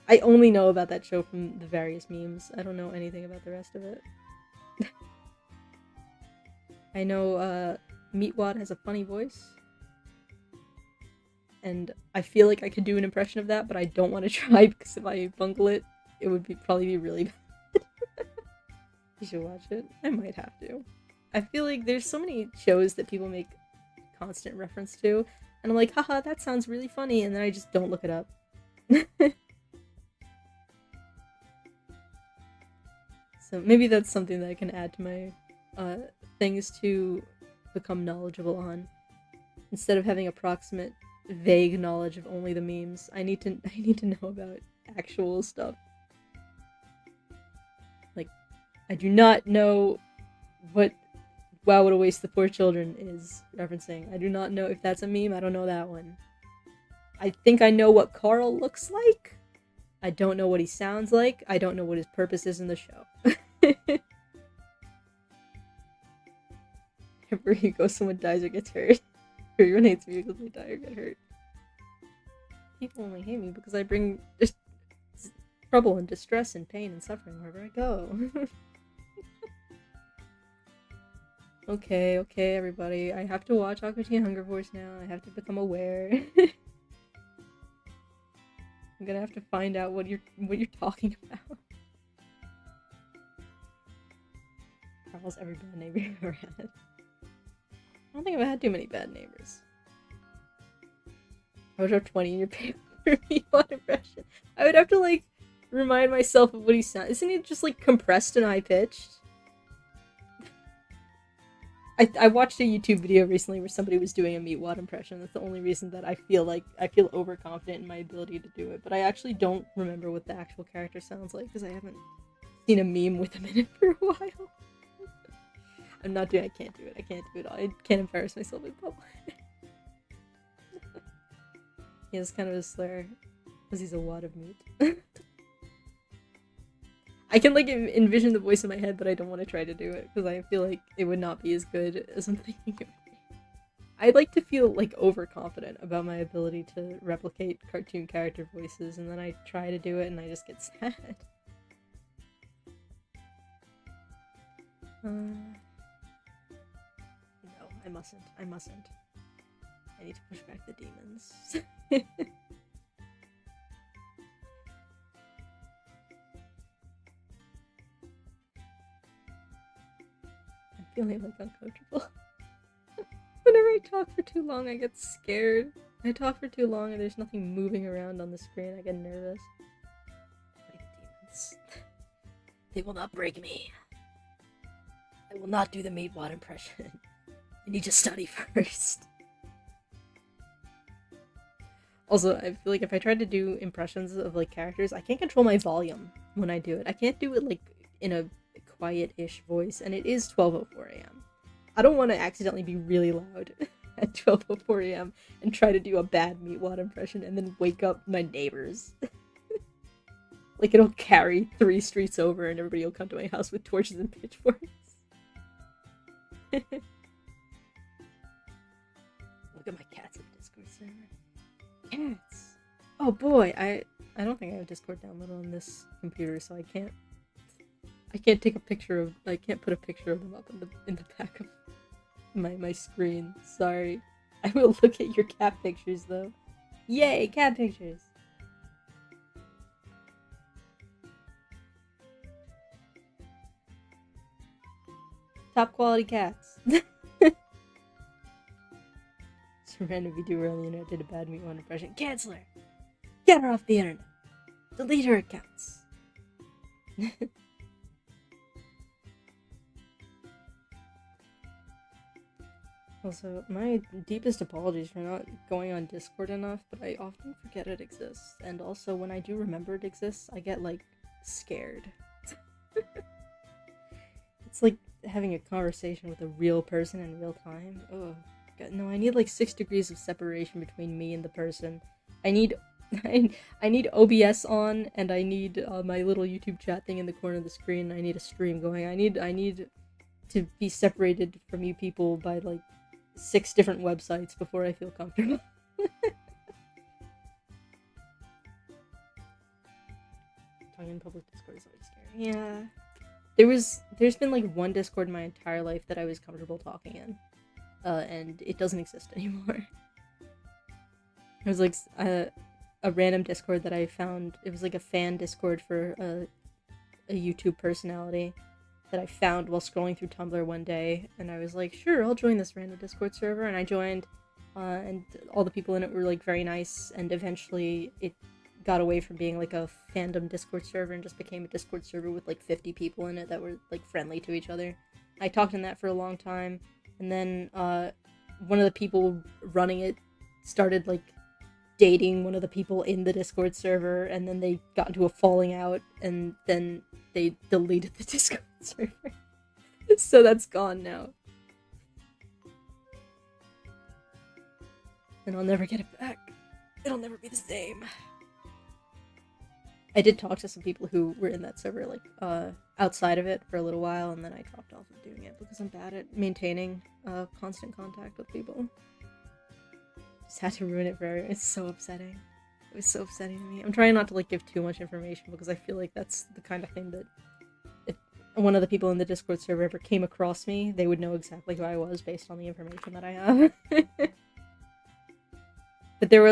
I only know about that show from the various memes. I don't know anything about the rest of it. I know, Meatwad has a funny voice. And I feel like I could do an impression of that, but I don't want to try, because if I bungle it, it would probably be really bad. You should watch it. I might have to. I feel like there's so many shows that people make constant reference to, and I'm like, haha, that sounds really funny, and then I just don't look it up. So maybe that's something that I can add to my things to become knowledgeable on. Instead of having approximate, vague knowledge of only the memes, I need to know about actual stuff. Like, I do not know what "Wow, What a Waste the Poor Children" is referencing. I do not know if that's a meme. I don't know that one. I think I know what Carl looks like. I don't know what he sounds like. I don't know what his purpose is in the show. Everywhere you go, someone dies or gets hurt. Everyone hates me because they die or get hurt. People only hate me because I bring just trouble and distress and pain and suffering wherever I go. Okay, everybody. I have to watch Aqua Teen Hunger Force now. I have to become aware. I'm gonna have to find out what you're talking about. Carl's every bad neighbor you've ever had. I don't think I've had too many bad neighbors. I would have 20 in your paper for me one impression. I would have to like remind myself of what he sounds. Isn't he just like compressed and high pitched? I watched a YouTube video recently where somebody was doing a Meatwad impression. That's the only reason that I feel overconfident in my ability to do it. But I actually don't remember what the actual character sounds like because I haven't seen a meme with him in it for a while. I can't do it. I can't do it. I can't embarrass myself in public. He has kind of a slur because he's a wad of meat. I can like envision the voice in my head, but I don't want to try to do it because I feel like it would not be as good as I'm thinking it would be. I'd like to feel like overconfident about my ability to replicate cartoon character voices, and then I try to do it and I just get sad. No, I mustn't. I need to push back the demons. Feeling like uncomfortable. Whenever I talk for too long, I get scared. I talk for too long and there's nothing moving around on the screen. I get nervous. Like demons. They will not break me. I will not do the Meatwad impression. I need to study first. Also, I feel like if I try to do impressions of like characters, I can't control my volume when I do it. I can't do it like in a quiet-ish voice, and it is 12:04 a.m. I don't want to accidentally be really loud at 12:04 a.m. and try to do a bad Meatwad impression and then wake up my neighbors. Like it'll carry 3 streets over and everybody will come to my house with torches and pitchforks. Look at my cats in the Discord server. Cats! Oh boy, I don't think I have Discord downloaded on this computer, so I can't take a picture of. I can't put a picture of them up in the back of my screen. Sorry. I will look at your cat pictures though. Yay, cat pictures! Top quality cats. Some random VTuber on the internet did a bad Meatwad impression. Cancel her! Get her off the internet! Delete her accounts! Also, my deepest apologies for not going on Discord enough, but I often forget it exists. And also, when I do remember it exists, I get, like, scared. It's like having a conversation with a real person in real time. Oh, God, no, I need, like, 6 degrees of separation between me and the person. I need OBS on, and I need my little YouTube chat thing in the corner of the screen. I need a stream going. I need to be separated from you people by, like, 6 different websites before I feel comfortable. Talking in public Discord is always scary. Yeah. There's been like one Discord in my entire life that I was comfortable talking in. And it doesn't exist anymore. It was like a random Discord that I found. It was like a fan Discord for a YouTube personality that I found while scrolling through Tumblr one day, and I was like, sure, I'll join this random Discord server, and I joined, and all the people in it were like very nice, and eventually it got away from being like a fandom Discord server and just became a Discord server with like 50 people in it that were like friendly to each other. I talked in that for a long time, and then one of the people running it started like dating one of the people in the Discord server, and then they got into a falling out, and then they deleted the Discord server. So that's gone now. And I'll never get it back. It'll never be the same. I did talk to some people who were in that server, like, outside of it for a little while, and then I dropped off of doing it because I'm bad at maintaining constant contact with people. Just had to ruin it for everyone. It's so upsetting. It was so upsetting to me. I'm trying not to like give too much information because I feel like that's the kind of thing that if one of the people in the Discord server ever came across me, they would know exactly who I was based on the information that I have. But there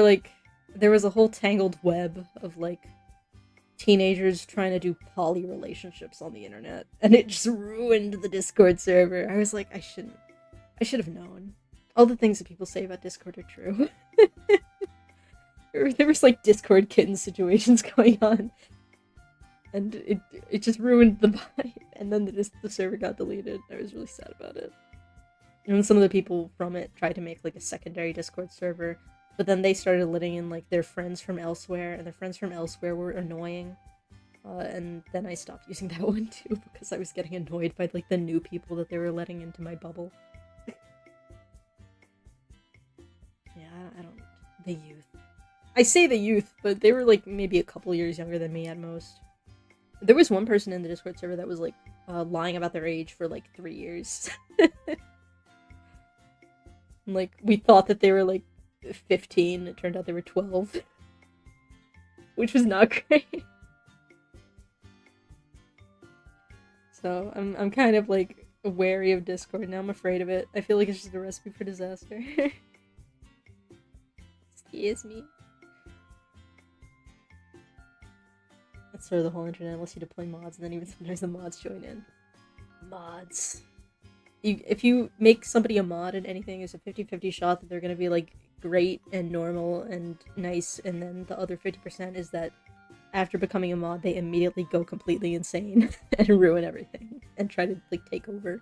was a whole tangled web of like teenagers trying to do poly relationships on the internet, and it just ruined the Discord server. I was like, I should have known. All the things that people say about Discord are true. There was like Discord kitten situations going on, and it just ruined the vibe. And then the server got deleted. I was really sad about it. And then some of the people from it tried to make like a secondary Discord server, but then they started letting in like their friends from elsewhere, and their friends from elsewhere were annoying. And then I stopped using that one too because I was getting annoyed by like the new people that they were letting into my bubble. Yeah, I don't. The youth. I say the youth, but they were like maybe a couple years younger than me at most. There was one person in the Discord server that was like lying about their age for like 3 years. Like we thought that they were like 15. It turned out they were 12, which was not great. So I'm kind of like wary of Discord now. I'm afraid of it. I feel like it's just a recipe for disaster. Excuse me. That's sort of the whole internet, unless you deploy mods, and then even sometimes the mods join in. Mods. If you make somebody a mod in anything, there's a 50-50 shot that they're gonna be like great and normal and nice, and then the other 50% is that after becoming a mod, they immediately go completely insane and ruin everything and try to like take over.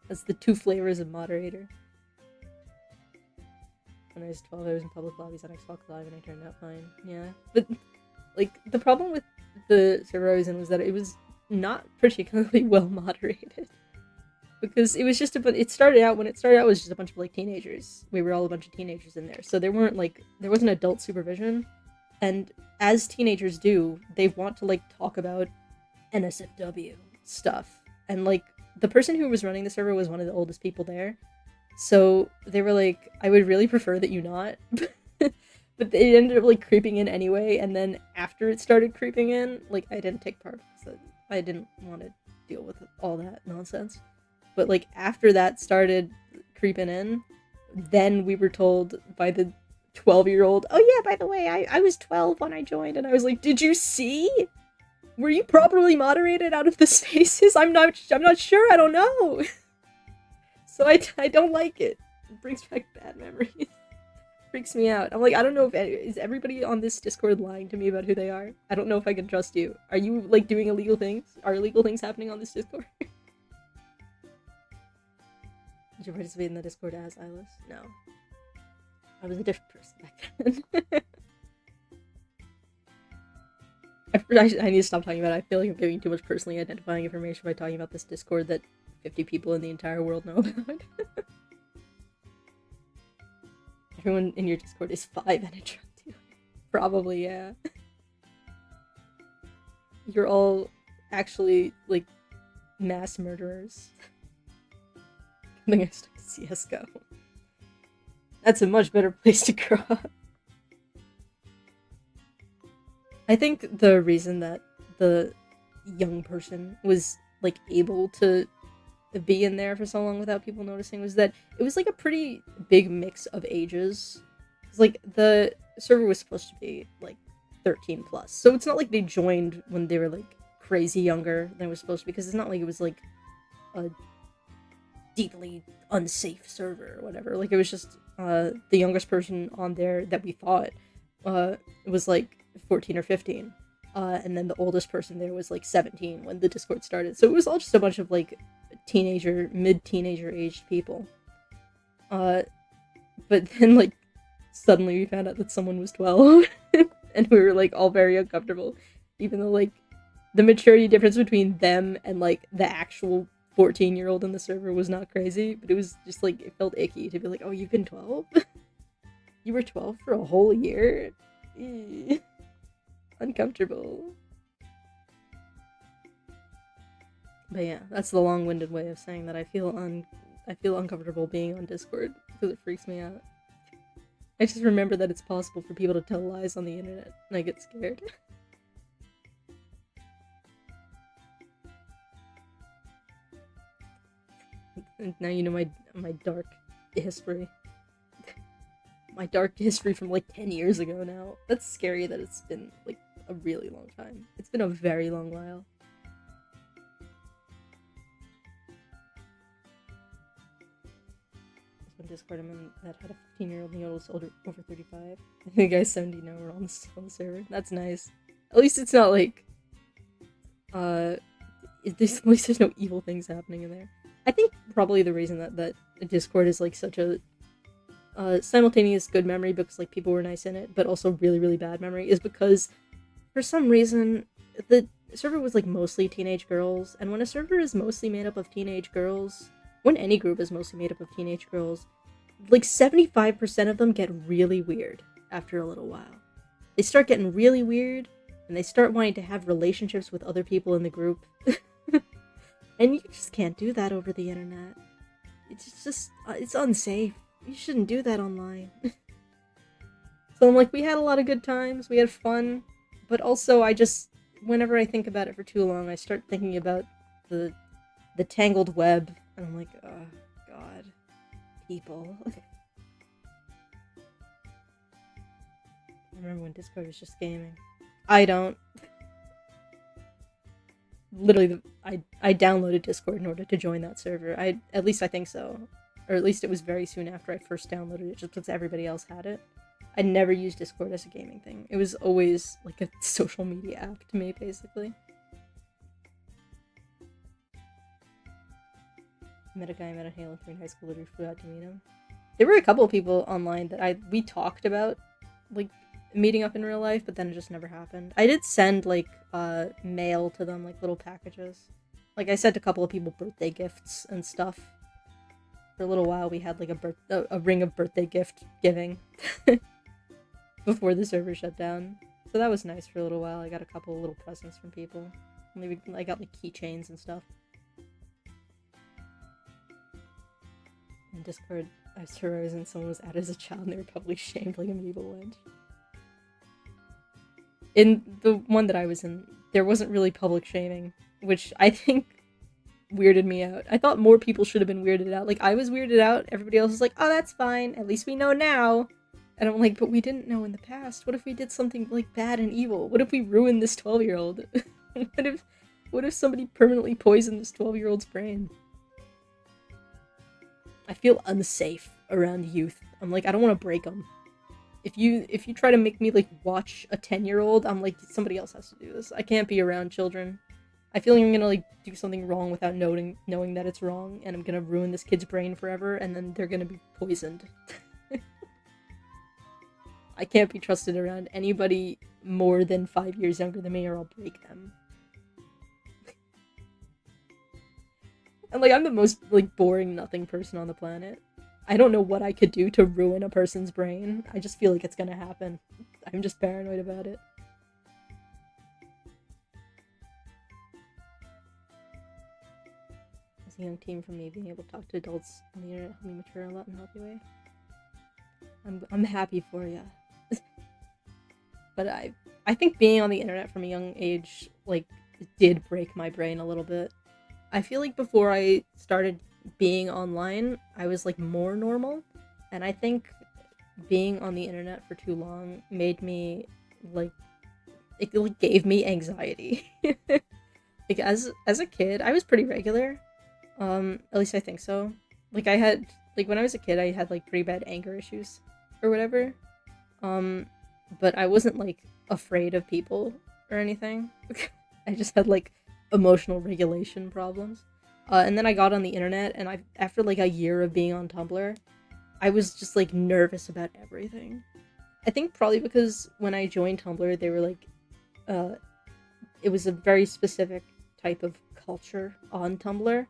That's the two flavors of moderator. When I was 12, I was in public lobbies on Xbox Live and I turned out fine. Yeah, but like the problem with the server I was in was that it was not particularly well moderated. Because it was just when it started out, it was just a bunch of like teenagers. We were all a bunch of teenagers in there. So there wasn't adult supervision. And as teenagers do, they want to like talk about NSFW stuff. And like the person who was running the server was one of the oldest people there. So they were like, I would really prefer that you not. But it ended up like creeping in anyway. And then after it started creeping in, like I didn't take part because I didn't want to deal with all that nonsense. But like after that started creeping in, then we were told by the 12-year-old, oh yeah, by the way, I was 12 when I joined. And I was like, did you see? Were you properly moderated out of the spaces? I'm not sure, I don't know. So I don't like it. It brings back bad memories. Freaks me out. I'm like, I don't know is everybody on this Discord lying to me about who they are? I don't know if I can trust you. Are you like doing illegal things? Are illegal things happening on this Discord? Did you participate in the Discord as Eilis? No. I was a different person back then. I need to stop talking about it. I feel like I'm giving too much personally identifying information by talking about this Discord that 50 people in the entire world know about. Everyone in your Discord is 5 and a drug dealer. Probably, yeah. You're all actually, like, mass murderers. I think I stuck to CSGO. That's a much better place to grow up. I think the reason that the young person was, like, able to be in there for so long without people noticing was that it was, like, a pretty big mix of ages. Because, like, the server was supposed to be, like, 13 plus. So it's not like they joined when they were, like, crazy younger than it was supposed to be. Because it's not like it was, like, a deeply unsafe server or whatever. Like, it was just the youngest person on there that we thought was like 14 or 15, and then the oldest person there was like 17 when the Discord started. So it was all just a bunch of like mid-teenager aged people. But then like suddenly we found out that someone was 12 and we were like all very uncomfortable, even though like the maturity difference between them and like the actual 14-year-old in the server was not crazy, but it was just like, it felt icky to be like, oh, you've been 12? You were 12 for a whole year? Uncomfortable. But yeah, that's the long-winded way of saying that I feel uncomfortable being on Discord because it freaks me out. I just remember that it's possible for people to tell lies on the internet, and I get scared. And now you know my dark history. My dark history from like 10 years ago now. That's scary that it's been like a really long time. It's been a very long while. There's one Discord I'm in that had a 15-year-old and he was over 35. I think the guy's 70 now. We're on the server. That's nice. At least it's not like at least there's no evil things happening in there. I think probably the reason that Discord is like such a simultaneous good memory because like people were nice in it, but also really, really bad memory is because for some reason the server was like mostly teenage girls, and when a server is mostly made up of teenage girls, when any group is mostly made up of teenage girls, like 75% of them get really weird after a little while. They start getting really weird, and they start wanting to have relationships with other people in the group. And you just can't do that over the internet. It's just, it's unsafe. You shouldn't do that online. So I'm like, we had a lot of good times, we had fun, but also I just, whenever I think about it for too long, I start thinking about the tangled web, and I'm like, oh, God. People. I remember when Discord was just gaming. I don't. Literally, I downloaded Discord in order to join that server. At least I think so. Or at least it was very soon after I first downloaded it, just because everybody else had it. I never used Discord as a gaming thing. It was always like a social media app to me, basically. Met a guy I met on Halo 3 in high school, literally flew out to meet him. There were a couple of people online that we talked about, like, meeting up in real life, but then it just never happened. I did send, like, mail to them, like, little packages. Like, I sent a couple of people birthday gifts and stuff. For a little while, we had, like, a ring of birthday gift giving. Before the server shut down. So that was nice for a little while. I got a couple of little presents from people. Maybe I got, like, keychains and stuff. In Discord, I swear I was in, someone was added as a child and they were probably shamed like a medieval wench. In the one that I was in, there wasn't really public shaming, which I think weirded me out. I thought more people should have been weirded out. Like, I was weirded out, everybody else was like, oh, that's fine, at least we know now. And I'm like, but we didn't know in the past. What if we did something, like, bad and evil? What if we ruined this 12-year-old? What if somebody permanently poisoned this 12-year-old's brain? I feel unsafe around youth. I'm like, I don't want to break them. If you try to make me, like, watch a 10-year-old, I'm like, somebody else has to do this. I can't be around children. I feel like I'm gonna, like, do something wrong without knowing that it's wrong, and I'm gonna ruin this kid's brain forever, and then they're gonna be poisoned. I can't be trusted around anybody more than 5 years younger than me, or I'll break them. And, like, I'm the most, like, boring nothing person on the planet. I don't know what I could do to ruin a person's brain. I just feel like it's gonna happen. I'm just paranoid about it. As a young teen, for me, being able to talk to adults on the internet helped me mature a lot in a healthy way. I'm happy for ya. But I think being on the internet from a young age, like, did break my brain a little bit. I feel like before I started being online, I was, like, more normal, and I think being on the internet for too long made me, like, it, like, gave me anxiety. Like, as a kid, I was pretty regular, at least I think so. Like, I had, like, when I was a kid, I had, like, pretty bad anger issues, or whatever, but I wasn't, like, afraid of people, or anything. I just had, like, emotional regulation problems. And then I got on the internet, and after, like, a year of being on Tumblr, I was just, like, nervous about everything. I think probably because when I joined Tumblr, they were, like, it was a very specific type of culture on Tumblr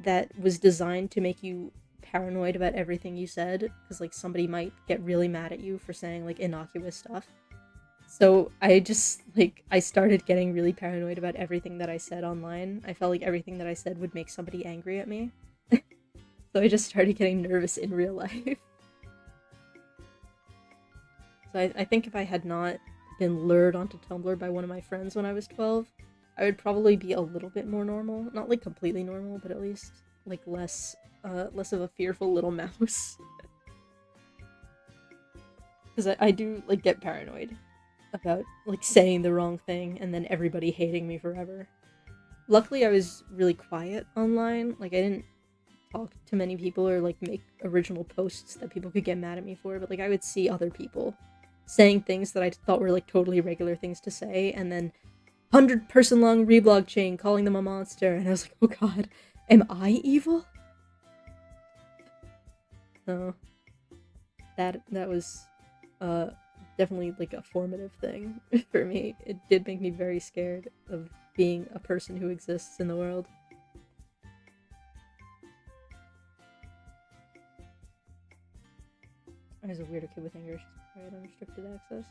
that was designed to make you paranoid about everything you said, because, like, somebody might get really mad at you for saying, like, innocuous stuff. So I just, like, I started getting really paranoid about everything that I said online. I felt like everything that I said would make somebody angry at me. So I just started getting nervous in real life. So I think if I had not been lured onto Tumblr by one of my friends when I was 12, I would probably be a little bit more normal. Not like completely normal, but at least like less of a fearful little mouse. Because I do like get paranoid about like saying the wrong thing and then everybody hating me forever. Luckily I was really quiet online. Like I didn't talk to many people or like make original posts that people could get mad at me for, but like I would see other people saying things that I thought were like totally regular things to say, and then 100-person long reblog chain calling them a monster, and I was like, oh god, am I evil? So that was definitely like a formative thing for me. It did make me very scared of being a person who exists in the world. I was a weirdo kid with anger issues before I had unrestricted access.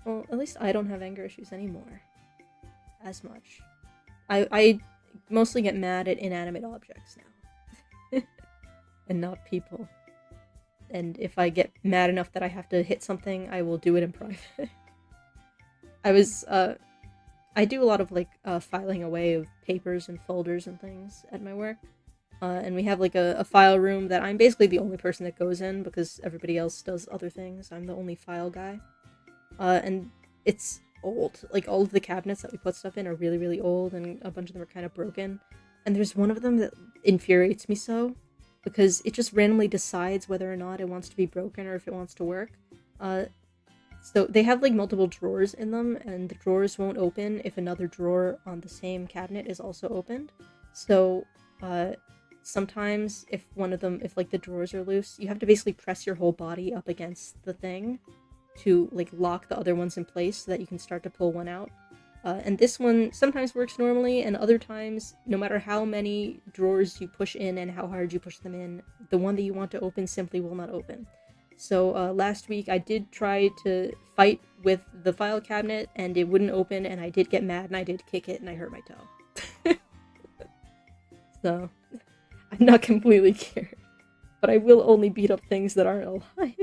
Well, at least I don't have anger issues anymore. As much. I mostly get mad at inanimate objects now. And not people. And if I get mad enough that I have to hit something, I will do it in private. I do a lot of, like, filing away of papers and folders and things at my work. And we have, like, a file room that I'm basically the only person that goes in because everybody else does other things. I'm the only file guy. And it's old. Like, all of the cabinets that we put stuff in are really, really old, and a bunch of them are kind of broken. And there's one of them that infuriates me so, because it just randomly decides whether or not it wants to be broken or if it wants to work. So they have, like, multiple drawers in them, and the drawers won't open if another drawer on the same cabinet is also opened. So, sometimes if like, the drawers are loose, you have to basically press your whole body up against the thing to, like, lock the other ones in place so that you can start to pull one out. And this one sometimes works normally, and other times, no matter how many drawers you push in and how hard you push them in, the one that you want to open simply will not open. So last week I did try to fight with the file cabinet, and it wouldn't open, and I did get mad, and I did kick it, and I hurt my toe. So, I'm not completely cured. But I will only beat up things that aren't alive.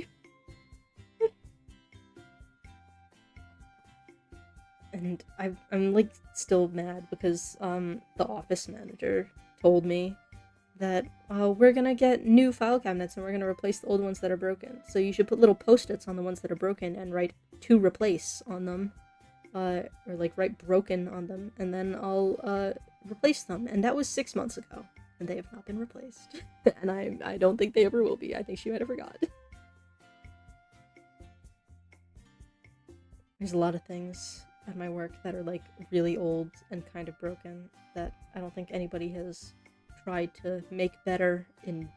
And I'm like still mad because the office manager told me that we're gonna get new file cabinets and we're gonna replace the old ones that are broken. So you should put little post-its on the ones that are broken and write "to replace" on them, or like write "broken" on them, and then I'll replace them. And that was 6 months ago, and they have not been replaced. And I don't think they ever will be. I think she might have forgot. There's a lot of things at my work that are like really old and kind of broken that I don't think anybody has tried to make better in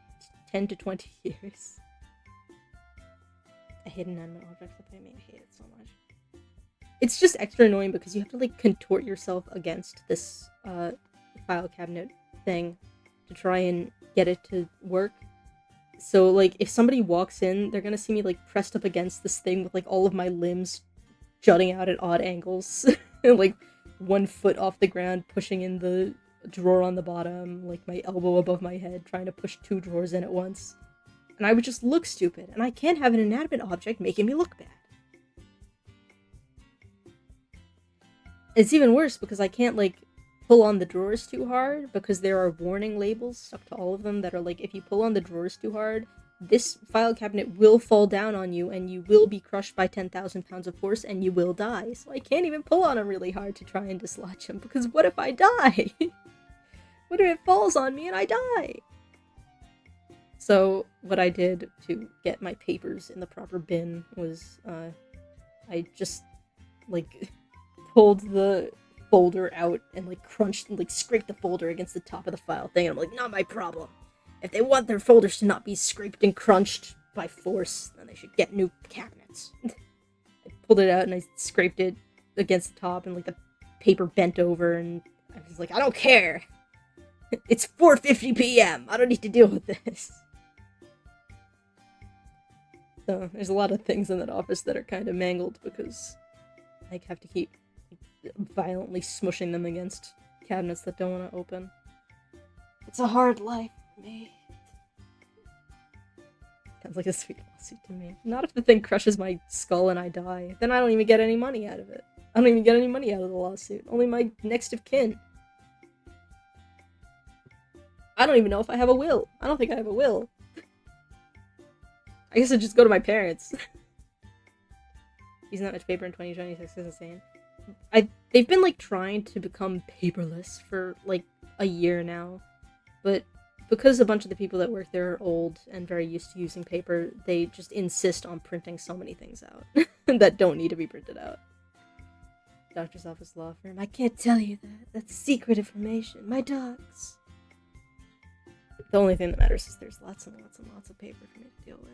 10 to 20 years. I hate inanimate objects that play me. I hate it so much. It's just extra annoying because you have to like contort yourself against this file cabinet thing to try and get it to work. So like if somebody walks in, they're gonna see me like pressed up against this thing with like all of my limbs jutting out at odd angles. Like 1 foot off the ground, pushing in the drawer on the bottom, like my elbow above my head, trying to push 2 drawers in at once. And I would just look stupid, and I can't have an inanimate object making me look bad. It's even worse because I can't, like, pull on the drawers too hard, because there are warning labels stuck to all of them that are like, if you pull on the drawers too hard, this file cabinet will fall down on you, and you will be crushed by 10,000 pounds of force, and you will die. So I can't even pull on them really hard to try and dislodge them, because what if I die? What if it falls on me and I die? So what I did to get my papers in the proper bin was, I just, like, pulled the folder out and, like, crunched and, like, scraped the folder against the top of the file thing, and I'm like, not my problem. If they want their folders to not be scraped and crunched by force, then they should get new cabinets. I pulled it out and I scraped it against the top, and like the paper bent over, and I was like, I don't care! It's 4:50 p.m. I don't need to deal with this. So there's a lot of things in that office that are kind of mangled because I have to keep violently smushing them against cabinets that don't want to open. It's a hard life for me. Sounds like a sweet lawsuit to me. Not if the thing crushes my skull and I die. Then I don't even get any money out of it. I don't even get any money out of the lawsuit. Only my next of kin. I don't even know if I have a will. I don't think I have a will. I guess I'd just go to my parents. Using that much paper in 2026 is insane. They've been, like, trying to become paperless for, like, a year now. But because a bunch of the people that work there are old and very used to using paper, they just insist on printing so many things out that don't need to be printed out. Doctor's office, law firm. I can't tell you that. That's secret information. My dogs. The only thing that matters is there's lots and lots and lots of paper for me to deal with.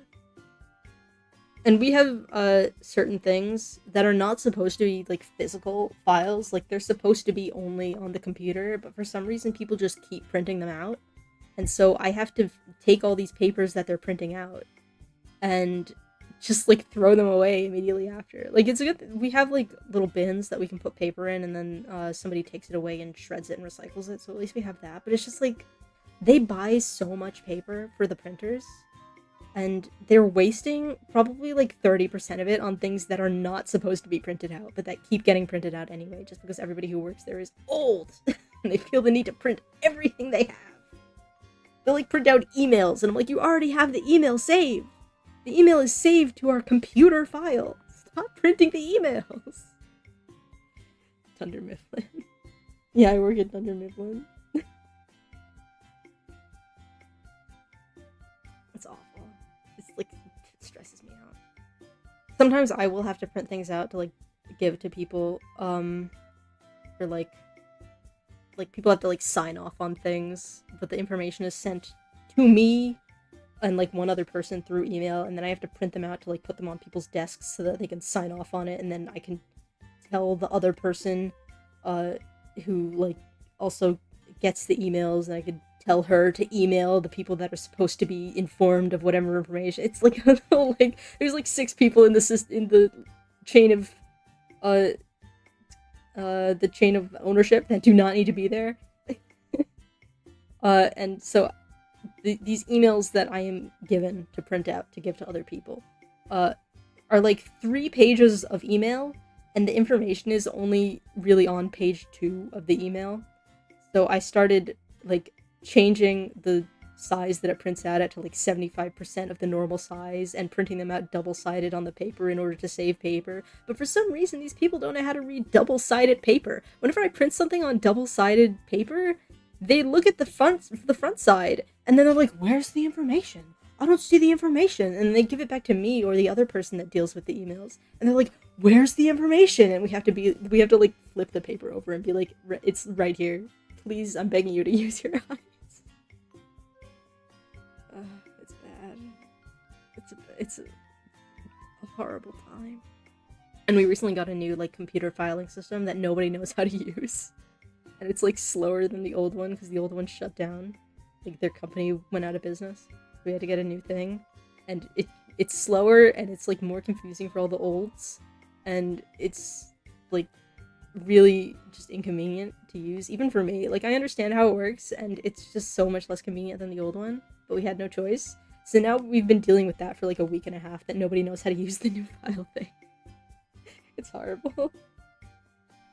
And we have certain things that are not supposed to be, like, physical files. Like, they're supposed to be only on the computer, but for some reason people just keep printing them out. And so I have to take all these papers that they're printing out and just, like, throw them away immediately after. Like, it's a good we have, like, little bins that we can put paper in, and then somebody takes it away and shreds it and recycles it, so at least we have that. But it's just, like, they buy so much paper for the printers, and they're wasting probably, like, 30% of it on things that are not supposed to be printed out, but that keep getting printed out anyway, just because everybody who works there is old, and they feel the need to print everything they have. They'll, like, print out emails, and I'm like, you already have the email saved! The email is saved to our computer file! Stop printing the emails! Dunder Mifflin. Yeah, I work at Dunder Mifflin. It's awful. It's, like, it stresses me out. Sometimes I will have to print things out to, like, give to people, or, like, people have to, like, sign off on things, but the information is sent to me and, like, one other person through email, and then I have to print them out to, like, put them on people's desks so that they can sign off on it, and then I can tell the other person, who, like, also gets the emails, and I could tell her to email the people that are supposed to be informed of whatever information. It's, like, like, there's, like, 6 people in the chain of, the chain of ownership that do not need to be there. And so these emails that I am given to print out to give to other people are like 3 pages of email, and the information is only really on page 2 of the email. So I started, like, changing the size that it prints out at to, like, 75% of the normal size, and printing them out double-sided on the paper in order to save paper. But for some reason, these people don't know how to read double-sided paper. Whenever I print something on double-sided paper, they look at the front side, and then they're like, where's the information? I don't see the information. And they give it back to me or the other person that deals with the emails. And they're like, where's the information? And we have to, like, flip the paper over and be like, it's right here. Please, I'm begging you to use your eyes. It's bad. It's a horrible time. And we recently got a new, like, computer filing system that nobody knows how to use. And it's, like, slower than the old one because the old one shut down. Like, their company went out of business. We had to get a new thing. And it's slower, and it's, like, more confusing for all the olds. And it's, like, really just inconvenient to use, even for me. Like, I understand how it works, and it's just so much less convenient than the old one, but we had no choice. So now we've been dealing with that for, like, a week and a half, that nobody knows how to use the new file thing. It's horrible.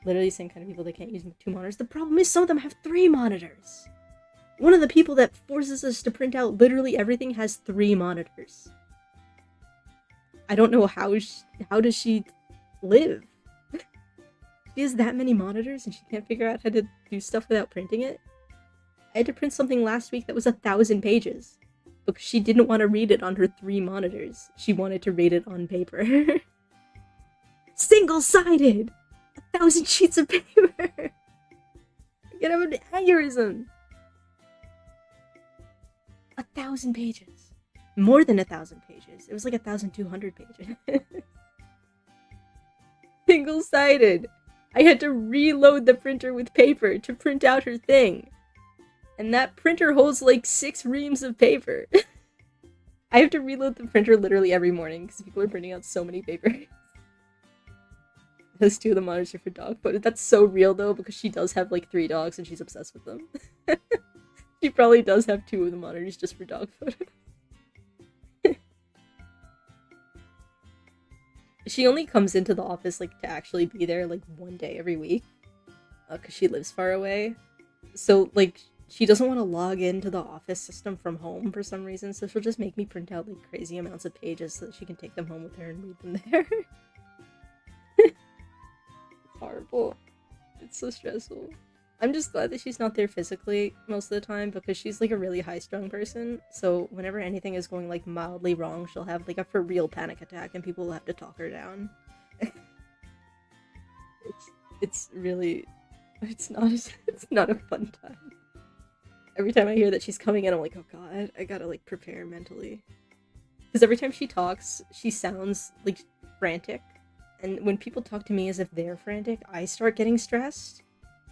Literally the same kind of people that can't use 2 monitors. The problem is some of them have 3 monitors. One of the people that forces us to print out literally everything has 3 monitors. I don't know how does she live? She has that many monitors and she can't figure out how to do stuff without printing it. I had to print something last week that was 1,000 pages because she didn't want to read it on her 3 monitors. She wanted to read it on paper. Single-sided! 1,000 sheets of paper! I'm gonna have an aneurysm! 1,000 pages. More than 1,000 pages. It was like 1,200 pages. Single-sided! I had to reload the printer with paper to print out her thing. And that printer holds like 6 reams of paper. I have to reload the printer literally every morning because people are printing out so many papers. Those 2 of the monitors are for dog photo. That's so real though, because she does have like 3 dogs and she's obsessed with them. She probably does have 2 of the monitors just for dog photos. she only comes into the office like to actually be there like one day every week, because she lives far away. So like she doesn't want to log into the office system from home for some reason, so she'll just make me print out like crazy amounts of pages so that she can take them home with her and read them there. It's horrible. It's so stressful. I'm just glad that she's not there physically most of the time, because she's like a really high-strung person, so whenever anything is going like mildly wrong, she'll have like a for real panic attack and people will have to talk her down. It's really, it's not a fun time. Every time I hear that she's coming in, I'm like, oh god, I gotta like prepare mentally. Because every time she talks, she sounds like frantic, and when people talk to me as if they're frantic, I start getting stressed.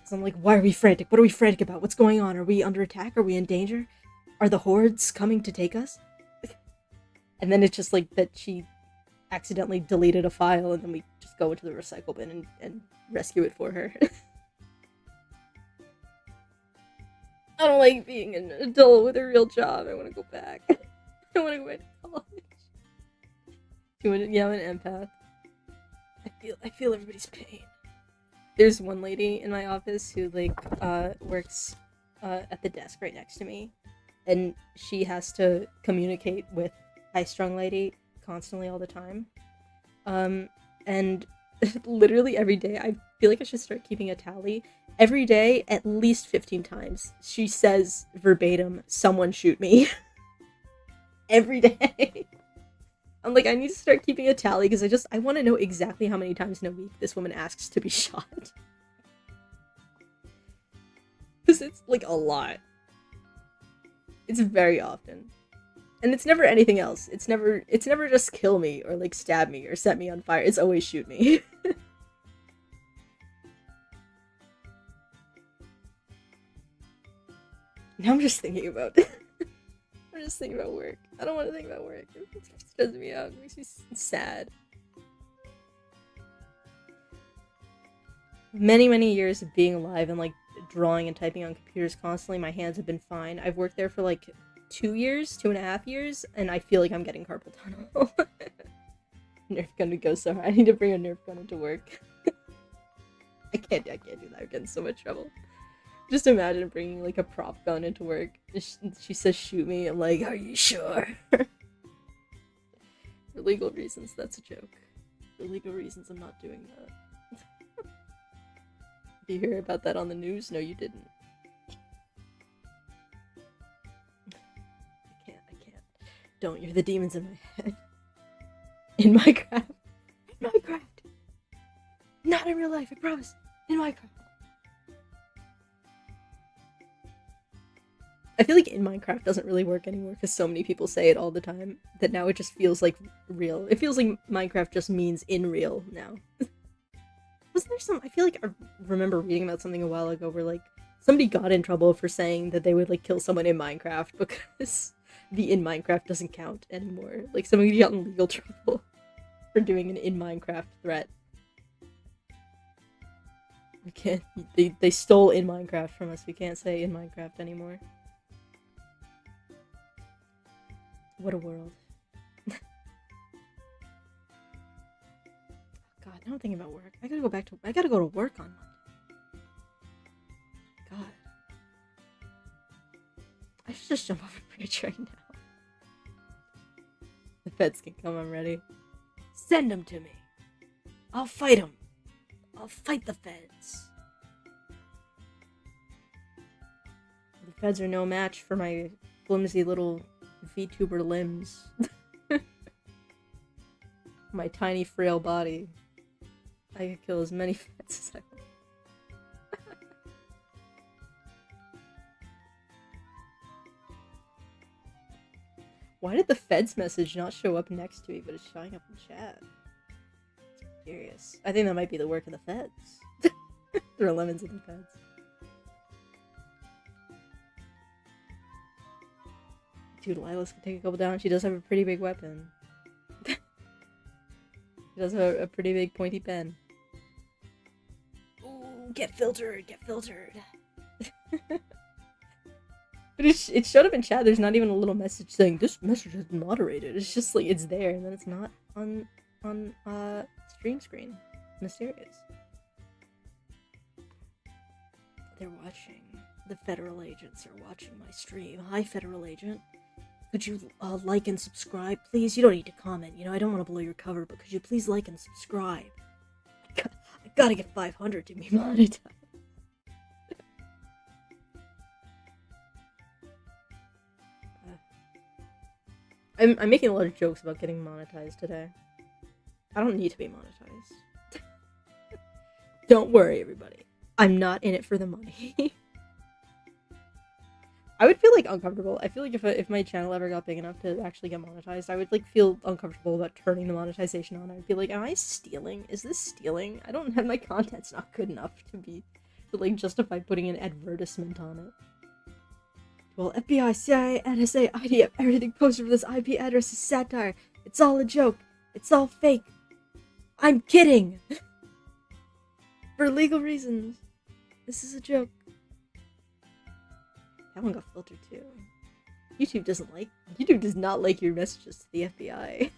So I'm like, why are we frantic? What are we frantic about? What's going on? Are we under attack? Are we in danger? Are the hordes coming to take us? And then it's just like that she accidentally deleted a file, and then we just go into the recycle bin and rescue it for her. I don't like being an adult with a real job. I want to go back. I want to go back to college. Yeah, I'm an empath. I feel everybody's pain. There's one lady in my office who like works at the desk right next to me, and she has to communicate with high-strung lady constantly all the time. And literally every day, I feel like I should start keeping a tally. Every day, at least 15 times, she says verbatim, "Someone shoot me." Every day. I'm like, I need to start keeping a tally because I want to know exactly how many times in a week this woman asks to be shot. Because it's like a lot. It's very often. And it's never anything else. It's never just kill me or like stab me or set me on fire. It's always shoot me. Now I'm just thinking about I'm just thinking about work. I don't want to think about work. It stresses me out. It makes me sad. Many years of being alive and like drawing and typing on computers constantly, my hands have been fine. I've worked there for like 2.5 years, and I feel like I'm getting carpal tunnel. Nerf gun would go so hard. I need to bring a Nerf gun into work. I can't do that. I would get in so much trouble. Just imagine bringing like a prop gun into work. She says shoot me. I'm like, are you sure? For legal reasons, that's a joke. For legal reasons, I'm not doing that. Did you hear about that on the news? No, you didn't. I can't. Don't, you're the demons in my head. In Minecraft. In Minecraft. Not in real life, I promise. In Minecraft. I feel like in Minecraft doesn't really work anymore because so many people say it all the time that now it just feels like real. It feels like Minecraft just means in real now. Wasn't there some, I feel like I remember reading about something a while ago where like somebody got in trouble for saying that they would like kill someone in Minecraft because the in Minecraft doesn't count anymore. Like somebody got in legal trouble for doing an in Minecraft threat. We can't, they stole in Minecraft from us. We can't say in Minecraft anymore. What a world. God, now I'm thinking about work. I gotta go to work on Monday. God. I should just jump off a bridge right now. The feds can come, I'm ready. Send them to me. I'll fight them. I'll fight the feds. The feds are no match for my flimsy little VTuber limbs. My tiny frail body. I could kill as many feds as I want. Why did the feds message not show up next to me, but it's showing up in chat? It's curious. I think that might be the work of the feds. Throw lemons at the feds. Dude, Eilis can take a couple down. She does have a pretty big weapon. She does have a pretty big pointy pen. Ooh, get filtered, get filtered. But it showed up in chat. There's not even a little message saying, this message is moderated. It's just like, it's there, and then it's not on on stream screen. Mysterious. They're watching. The federal agents are watching my stream. Hi, federal agent. Could you like and subscribe, please? You don't need to comment. You know, I don't want to blow your cover, but could you please like and subscribe? I gotta get 500 to be monetized. I'm making a lot of jokes about getting monetized today. I don't need to be monetized. Don't worry, everybody. I'm not in it for the money. I would feel like uncomfortable. I feel like if my channel ever got big enough to actually get monetized, I would like feel uncomfortable about turning the monetization on. I'd be like, am I stealing? Is this stealing? I don't have my content's not good enough to like justify putting an advertisement on it. Well, FBI, CIA, NSA, IDF, everything posted for this IP address is satire. It's all a joke. It's all fake. I'm kidding! For legal reasons. This is a joke. That one got filtered too. YouTube does not like your messages to the FBI.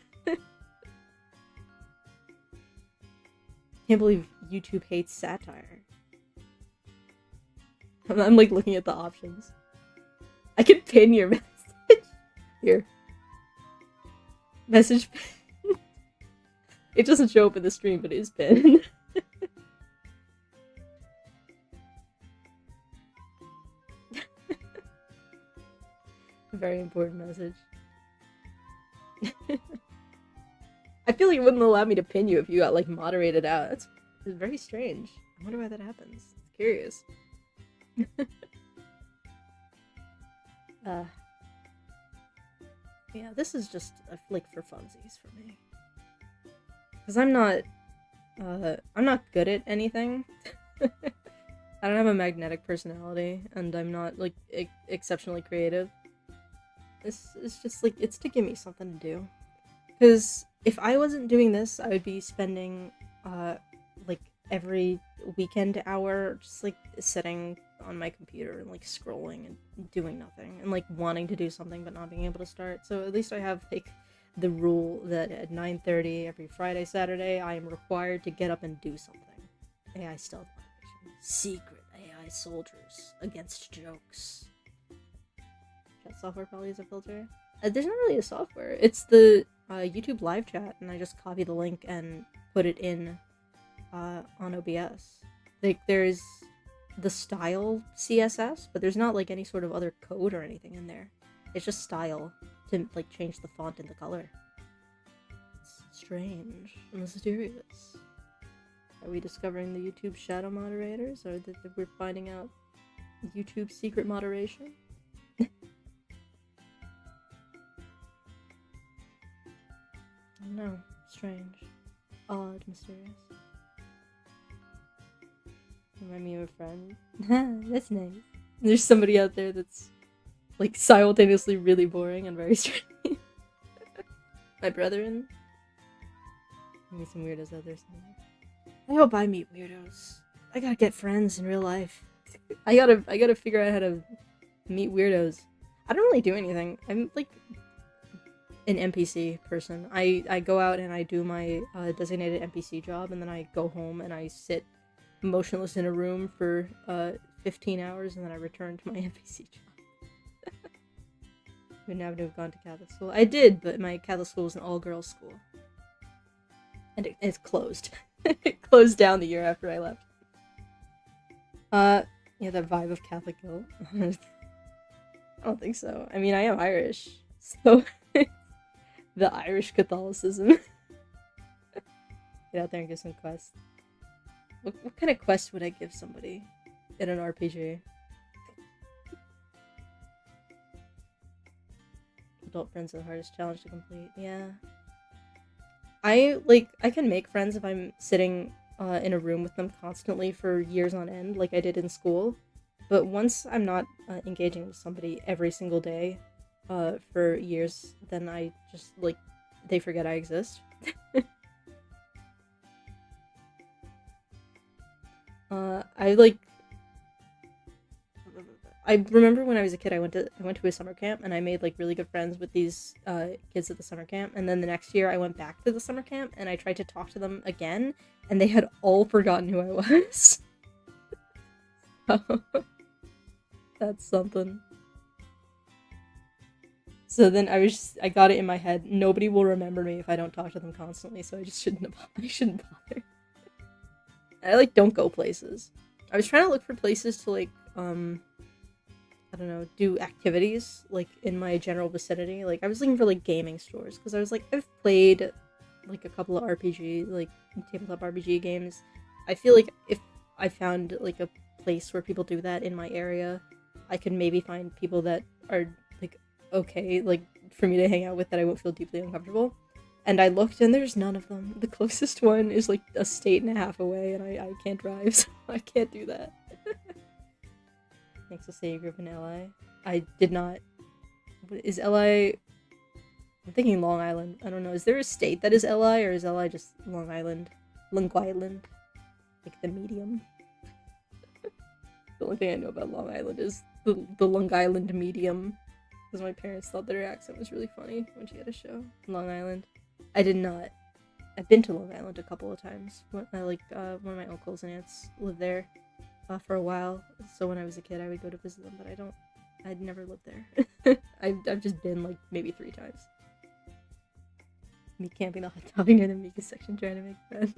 Can't believe YouTube hates satire. I'm like looking at the options. I can pin your message. Here. Message pin. It doesn't show up in the stream, but it is pinned. Very important message. I feel like it wouldn't allow me to pin you if you got like moderated out. That's very strange. I wonder why that happens. It's curious. Yeah, this is just a flick for funsies for me. Cause I'm not good at anything. I don't have a magnetic personality, and I'm not like exceptionally creative. It's just like, it's to give me something to do. Because if I wasn't doing this, I would be spending like every weekend hour just like sitting on my computer and like scrolling and doing nothing and like wanting to do something but not being able to start. So at least I have like the rule that at 9:30 every Friday, Saturday, I am required to get up and do something. AI stealth operation. Secret AI soldiers against jokes. Chat software probably is a filter. There's not really a software. It's the YouTube live chat, and I just copy the link and put it in on OBS. Like, there's the style CSS, but there's not like any sort of other code or anything in there. It's just style to like change the font and the color. It's strange and mysterious. Are we discovering the YouTube shadow moderators, or that we're finding out YouTube secret moderation? I don't know. Strange. Odd. Mysterious. Remind me of a friend. That's nice. There's somebody out there that's like simultaneously really boring and very strange. My brethren. Maybe some weirdos out there somewhere. I hope I meet weirdos. I gotta get friends in real life. I gotta figure out how to meet weirdos. I don't really do anything. I'm like an NPC person. I go out and I do my designated NPC job, and then I go home and I sit motionless in a room for 15 hours, and then I return to my NPC job. Would never have gone to Catholic school. I did, but my Catholic school was an all-girls school. And it's closed. It closed down the year after I left. Yeah, that vibe of Catholic guilt. I don't think so. I mean, I am Irish, so the Irish Catholicism. Get out there and give some quests. What kind of quest would I give somebody in an RPG? Adult friends are the hardest challenge to complete. Yeah. I can make friends if I'm sitting in a room with them constantly for years on end, like I did in school. But once I'm not engaging with somebody every single day for years, then I just, like, they forget I exist. I remember when I was a kid, I went to a summer camp, and I made like really good friends with these kids at the summer camp. And then the next year, I went back to the summer camp, and I tried to talk to them again, and they had all forgotten who I was. That's something. So then I got it in my head. Nobody will remember me if I don't talk to them constantly. So I shouldn't bother. I like don't go places. I was trying to look for places to like I don't know, do activities like in my general vicinity. Like I was looking for like gaming stores because I was like, I've played like a couple of RPG, like tabletop RPG games. I feel like if I found like a place where people do that in my area, I could maybe find people that are like okay, like for me to hang out with that I won't feel deeply uncomfortable. And I looked and there's none of them. The closest one is like a state and a half away, and I can't drive, so I can't do that. Thanks to say you grew up in LA. I did not. What is LA? I'm thinking Long Island. I don't know. Is there a state that is LA, or is LA just Long Island? Long Island? Like the medium? The only thing I know about Long Island is the Long Island medium. Because my parents thought that her accent was really funny when she had a show. Long Island. I did not. I've been to Long Island a couple of times. One of my uncles and aunts lived there for a while. So when I was a kid, I would go to visit them, but I'd never lived there. I've just been like maybe 3 times. Me camping the hot topic near the Mika section trying to make friends.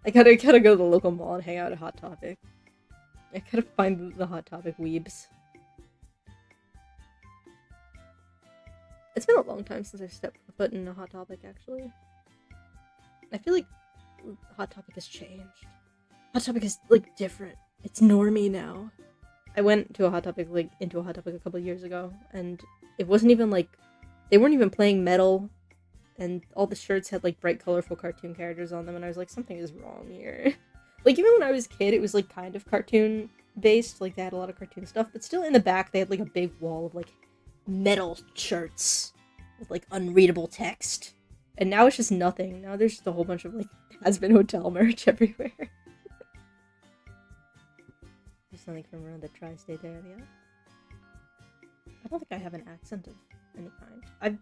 I gotta go to the local mall and hang out at Hot Topic. I gotta find the Hot Topic weebs. It's been a long time since I've stepped foot in a Hot Topic, actually. I feel like Hot Topic has changed. Hot Topic is, like, different. It's normie now. I went to a Hot Topic, like, into a Hot Topic a couple of years ago, and it wasn't even, like, they weren't even playing metal, and all the shirts had, like, bright, colorful cartoon characters on them, and I was like, something is wrong here. Like, even when I was a kid, it was, like, kind of cartoon-based, like, they had a lot of cartoon stuff, but still in the back, they had, like, a big wall of, like, metal shirts with like unreadable text, and now it's just nothing. Now there's just a whole bunch of like has-been hotel merch everywhere. There's something from around the tri-state area. I don't think I have an accent of any kind.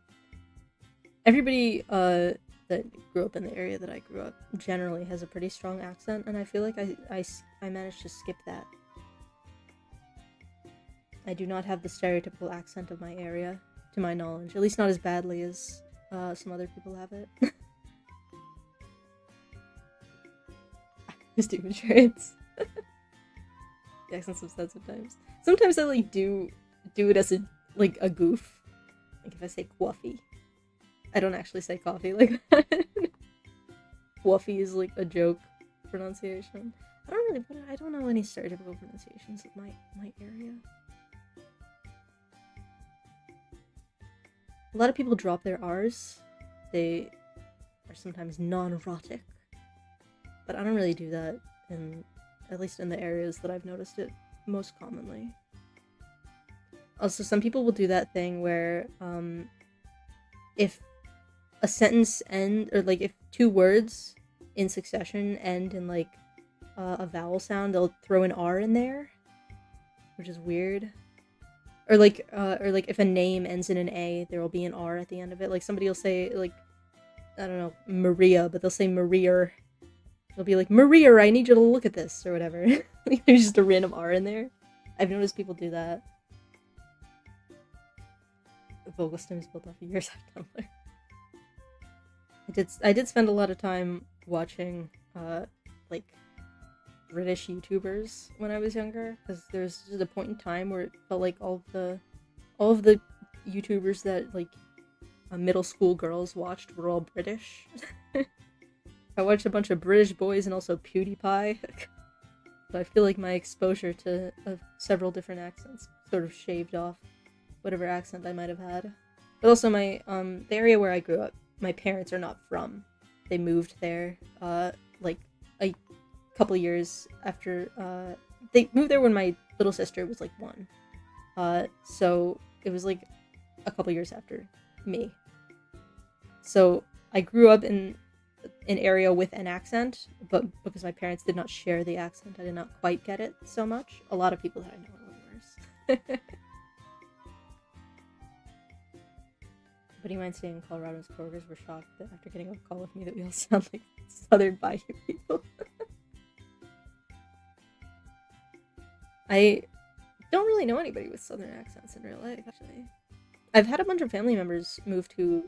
Everybody that grew up in the area that I grew up generally has a pretty strong accent, and I feel like I managed to skip that. I do not have the stereotypical accent of my area, to my knowledge. At least not as badly as some other people have it. Stupid traits. The accent's upset sometimes. Sometimes I like do it as a goof. Like if I say coffee. I don't actually say coffee like that. Coffee is like a joke pronunciation. I don't know any stereotypical pronunciations of my area. A lot of people drop their R's. They are sometimes non-erotic. But I don't really do that, at least in the areas that I've noticed it most commonly. Also, some people will do that thing where, if a sentence like if 2 words in succession end in like a vowel sound, they'll throw an R in there, which is weird. Or like if a name ends in an A, there will be an R at the end of it. Like somebody will say like, I don't know, Maria, but they'll say Maria. They'll be like, Maria, I need you to look at this, or whatever. Like there's just a random R in there. I've noticed people do that. The vocal stem is built off of years of Tumblr. I did spend a lot of time watching like British YouTubers when I was younger, because there's just a point in time where it felt like all of the YouTubers that like middle school girls watched were all British. I watched a bunch of British boys and also PewDiePie. So I feel like my exposure to several different accents sort of shaved off whatever accent I might have had. But also the area where I grew up, my parents are not from. They moved there like a couple years after they moved there when my little sister was like 1. So it was like a couple years after me. So I grew up in an area with an accent, but because my parents did not share the accent, I did not quite get it so much. A lot of people that I know are a little worse. Buddy of mine staying in Colorado's coworkers were shocked that after getting a call with me that we all sound like Southern Bayou people. I don't really know anybody with Southern accents in real life, actually. I've had a bunch of family members move to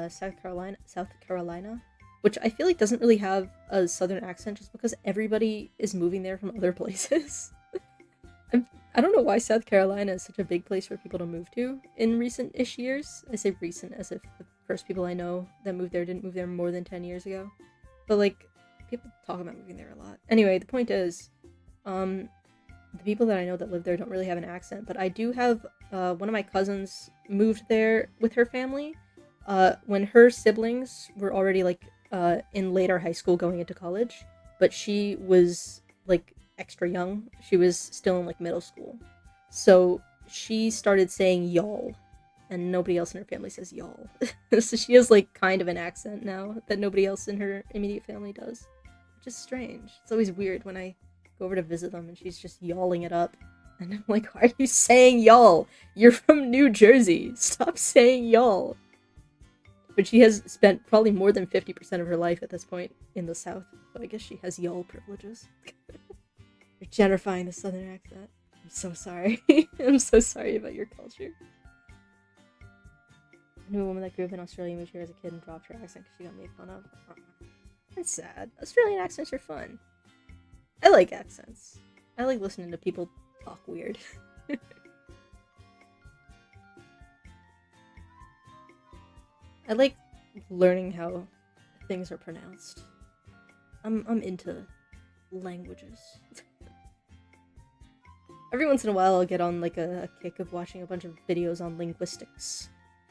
South Carolina, which I feel like doesn't really have a Southern accent just because everybody is moving there from other places. I don't know why South Carolina is such a big place for people to move to in recent-ish years. I say recent as if the first people I know that moved there didn't move there more than 10 years ago. But, like, people talk about moving there a lot. Anyway, the point is, the people that I know that live there don't really have an accent, but I do have, one of my cousins moved there with her family, when her siblings were already, like, in later high school going into college, but she was, like, extra young. She was still in, like, middle school. So she started saying y'all, and nobody else in her family says y'all. So she has, like, kind of an accent now that nobody else in her immediate family does. Which is strange. It's always weird when I go over to visit them and she's just yawling it up. And I'm like, why are you saying y'all? You're from New Jersey. Stop saying y'all. But she has spent probably more than 50% of her life at this point in the South. So I guess she has y'all privileges. You're gentrifying the Southern accent. I'm so sorry. I'm so sorry about your culture. I knew a woman that grew up in Australia, moved here as a kid and dropped her accent because she got made fun of. That's sad. Australian accents are fun. I like accents. I like listening to people talk weird. I like learning how things are pronounced. I'm into languages. Every once in a while I'll get on like a kick of watching a bunch of videos on linguistics.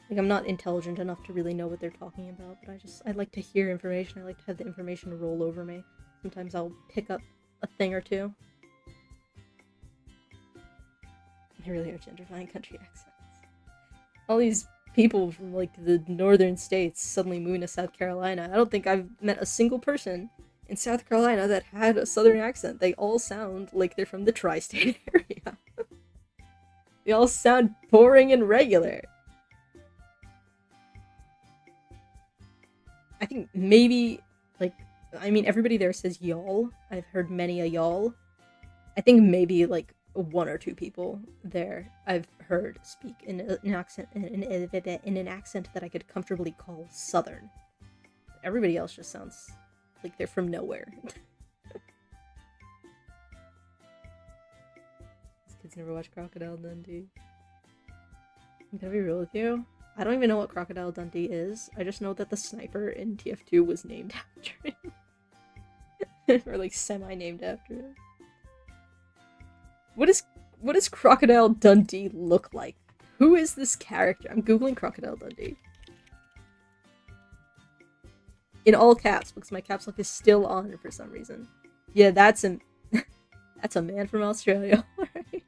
Like, I'm not intelligent enough to really know what they're talking about, but I like to hear information. I like to have the information roll over me. Sometimes I'll pick up a thing or two. They really are gentrifying country accents. All these people from, like, the northern states suddenly moving to South Carolina. I don't think I've met a single person in South Carolina that had a southern accent. They all sound like they're from the tri-state area. They all sound boring and regular. I think maybe, like, I mean, everybody there says y'all. I've heard many a y'all. I think maybe, like, one or two people there I've heard speak in an accent in an accent that I could comfortably call Southern. Everybody else just sounds like they're from nowhere. These kids never watch Crocodile Dundee. I'm gonna be real with you. I don't even know what Crocodile Dundee is. I just know that the sniper in TF2 was named after him. Or like semi-named after him. What does Crocodile Dundee look like? Who is this character? I'm googling Crocodile Dundee. In all caps, because my caps lock is still on for some reason. Yeah, that's a that's a man from Australia. Alright.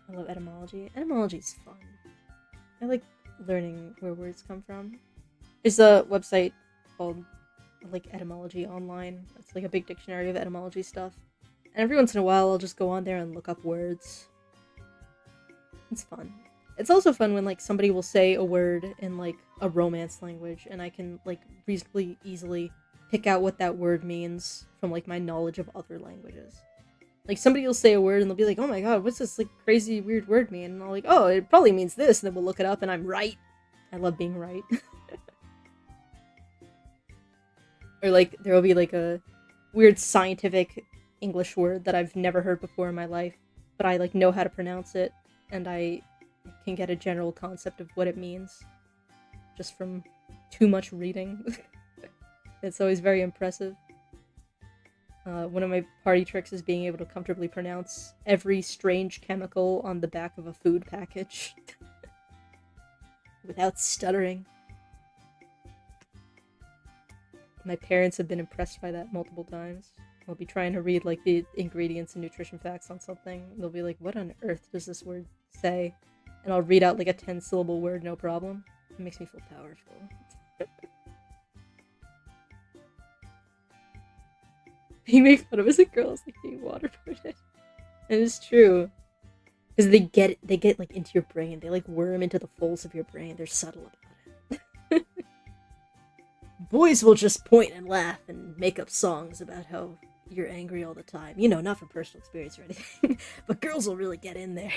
I love etymology. Etymology's fun. I like learning where words come from. There's a website called like Etymology Online. It's like a big dictionary of etymology stuff. And every once in a while I'll just go on there and look up words. It's fun. It's also fun when like somebody will say a word in like a Romance language and I can like reasonably easily pick out what that word means from like my knowledge of other languages. Like somebody will say a word and they'll be like, oh my god, what's this like crazy weird word mean? And I'll like, oh, it probably means this, and then we'll look it up and I'm right. I love being right. Or like there will be like a weird scientific English word that I've never heard before in my life, but I like know how to pronounce it and I can get a general concept of what it means just from too much reading. It's always very impressive. One of my party tricks is being able to comfortably pronounce every strange chemical on the back of a food package without stuttering. My parents have been impressed by that multiple times. I'll be trying to read like the ingredients and nutrition facts on something, and they'll be like, what on earth does this word say? And I'll read out like a 10-syllable word, no problem. It makes me feel powerful. Being made fun of as a girl is like being waterboarded. And it's true. Because they get like into your brain. They like worm into the folds of your brain. They're subtle about it. Boys will just point and laugh and make up songs about how you're angry all the time. You know, not from personal experience or anything. But girls will really get in there.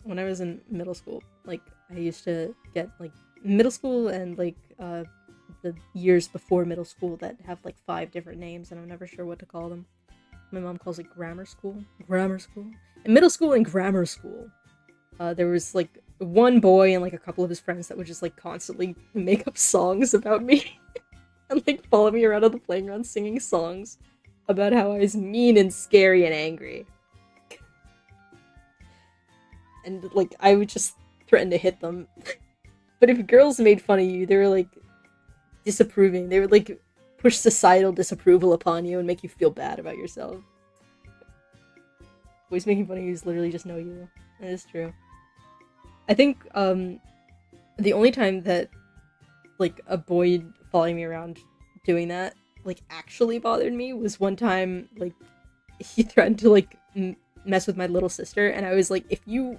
When I was in middle school, like, I used to get, like, middle school and, like, the years before middle school that have, like, 5 different names, and I'm never sure what to call them. My mom calls it grammar school. Grammar school. In middle school and grammar school, there was, like, one boy and, like, a couple of his friends that would just, like, constantly make up songs about me. And, like, follow me around on the playground singing songs about how I was mean and scary and angry. And, like, I would just threaten to hit them. But if girls made fun of you, they were, like, disapproving. They would, like, push societal disapproval upon you and make you feel bad about yourself. Boys making fun of you is literally just know you. That is true. I think, the only time that, like, a boy following me around doing that, like, actually bothered me was one time, like, he threatened to, like, mess with my little sister, and I was like, if you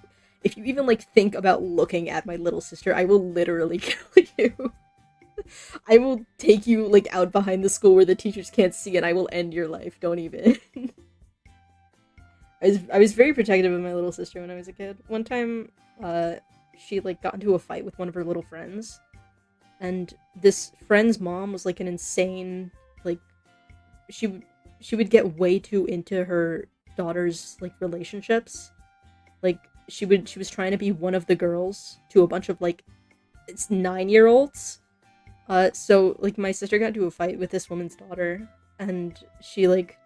even, like, think about looking at my little sister, I will literally kill you. I will take you, like, out behind the school where the teachers can't see, and I will end your life. Don't even. I was very protective of my little sister when I was a kid. One time, she, like, got into a fight with one of her little friends, and this friend's mom was, like, an insane, like, she would get way too into her daughter's, like, relationships. Like, she was trying to be one of the girls to a bunch of, like, it's 9-year-olds. So, like, my sister got into a fight with this woman's daughter, and she, like,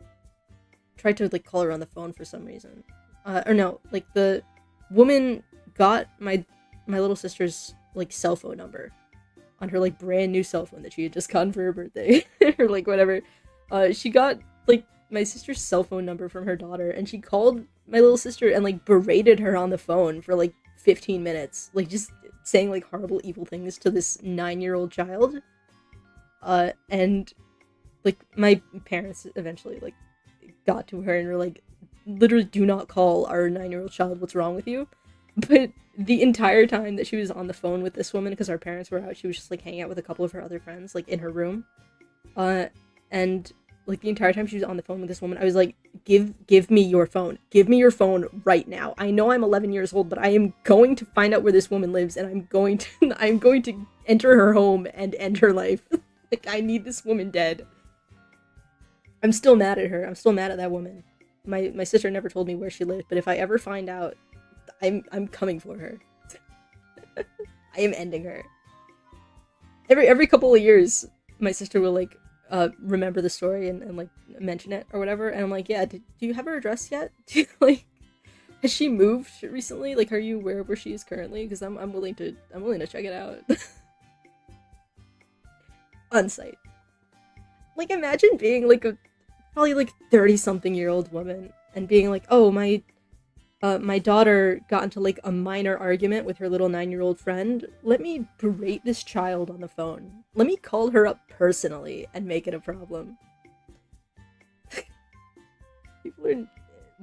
tried to, like, call her on the phone for some reason. Or no, like, the woman got my little sister's, like, cell phone number on her, like, brand new cell phone that she had just gotten for her birthday, or, like, whatever. She got, like, my sister's cell phone number from her daughter, and she called my little sister and, like, berated her on the phone for, like, 15 minutes. Like, just saying, like, horrible, evil things to this 9-year-old child. And, like, my parents eventually, like, got to her and were like, literally do not call our 9-year-old child, what's wrong with you? But the entire time that she was on the phone with this woman, because our parents were out, she was just, like, hanging out with a couple of her other friends, like, in her room. And, like, the entire time she was on the phone with this woman, I was like, give me your phone. Give me your phone right now. I know I'm 11 years old, but I am going to find out where this woman lives, and I'm going to enter her home and end her life. Like, I need this woman dead. I'm still mad at her. I'm still mad at that woman. My sister never told me where she lived, but if I ever find out, I'm coming for her. I am ending her. Every couple of years, my sister will, like, remember the story and like mention it or whatever, and I'm like, yeah, do you have her address yet? Like, has she moved recently? Like, are you aware of where she is currently? Because I'm willing to check it out. On site. Like, imagine being like a probably like 30-something-year-old woman and being like, oh, my daughter got into, like, a minor argument with her little 9-year-old friend. Let me berate this child on the phone. Let me call her up personally and make it a problem. People are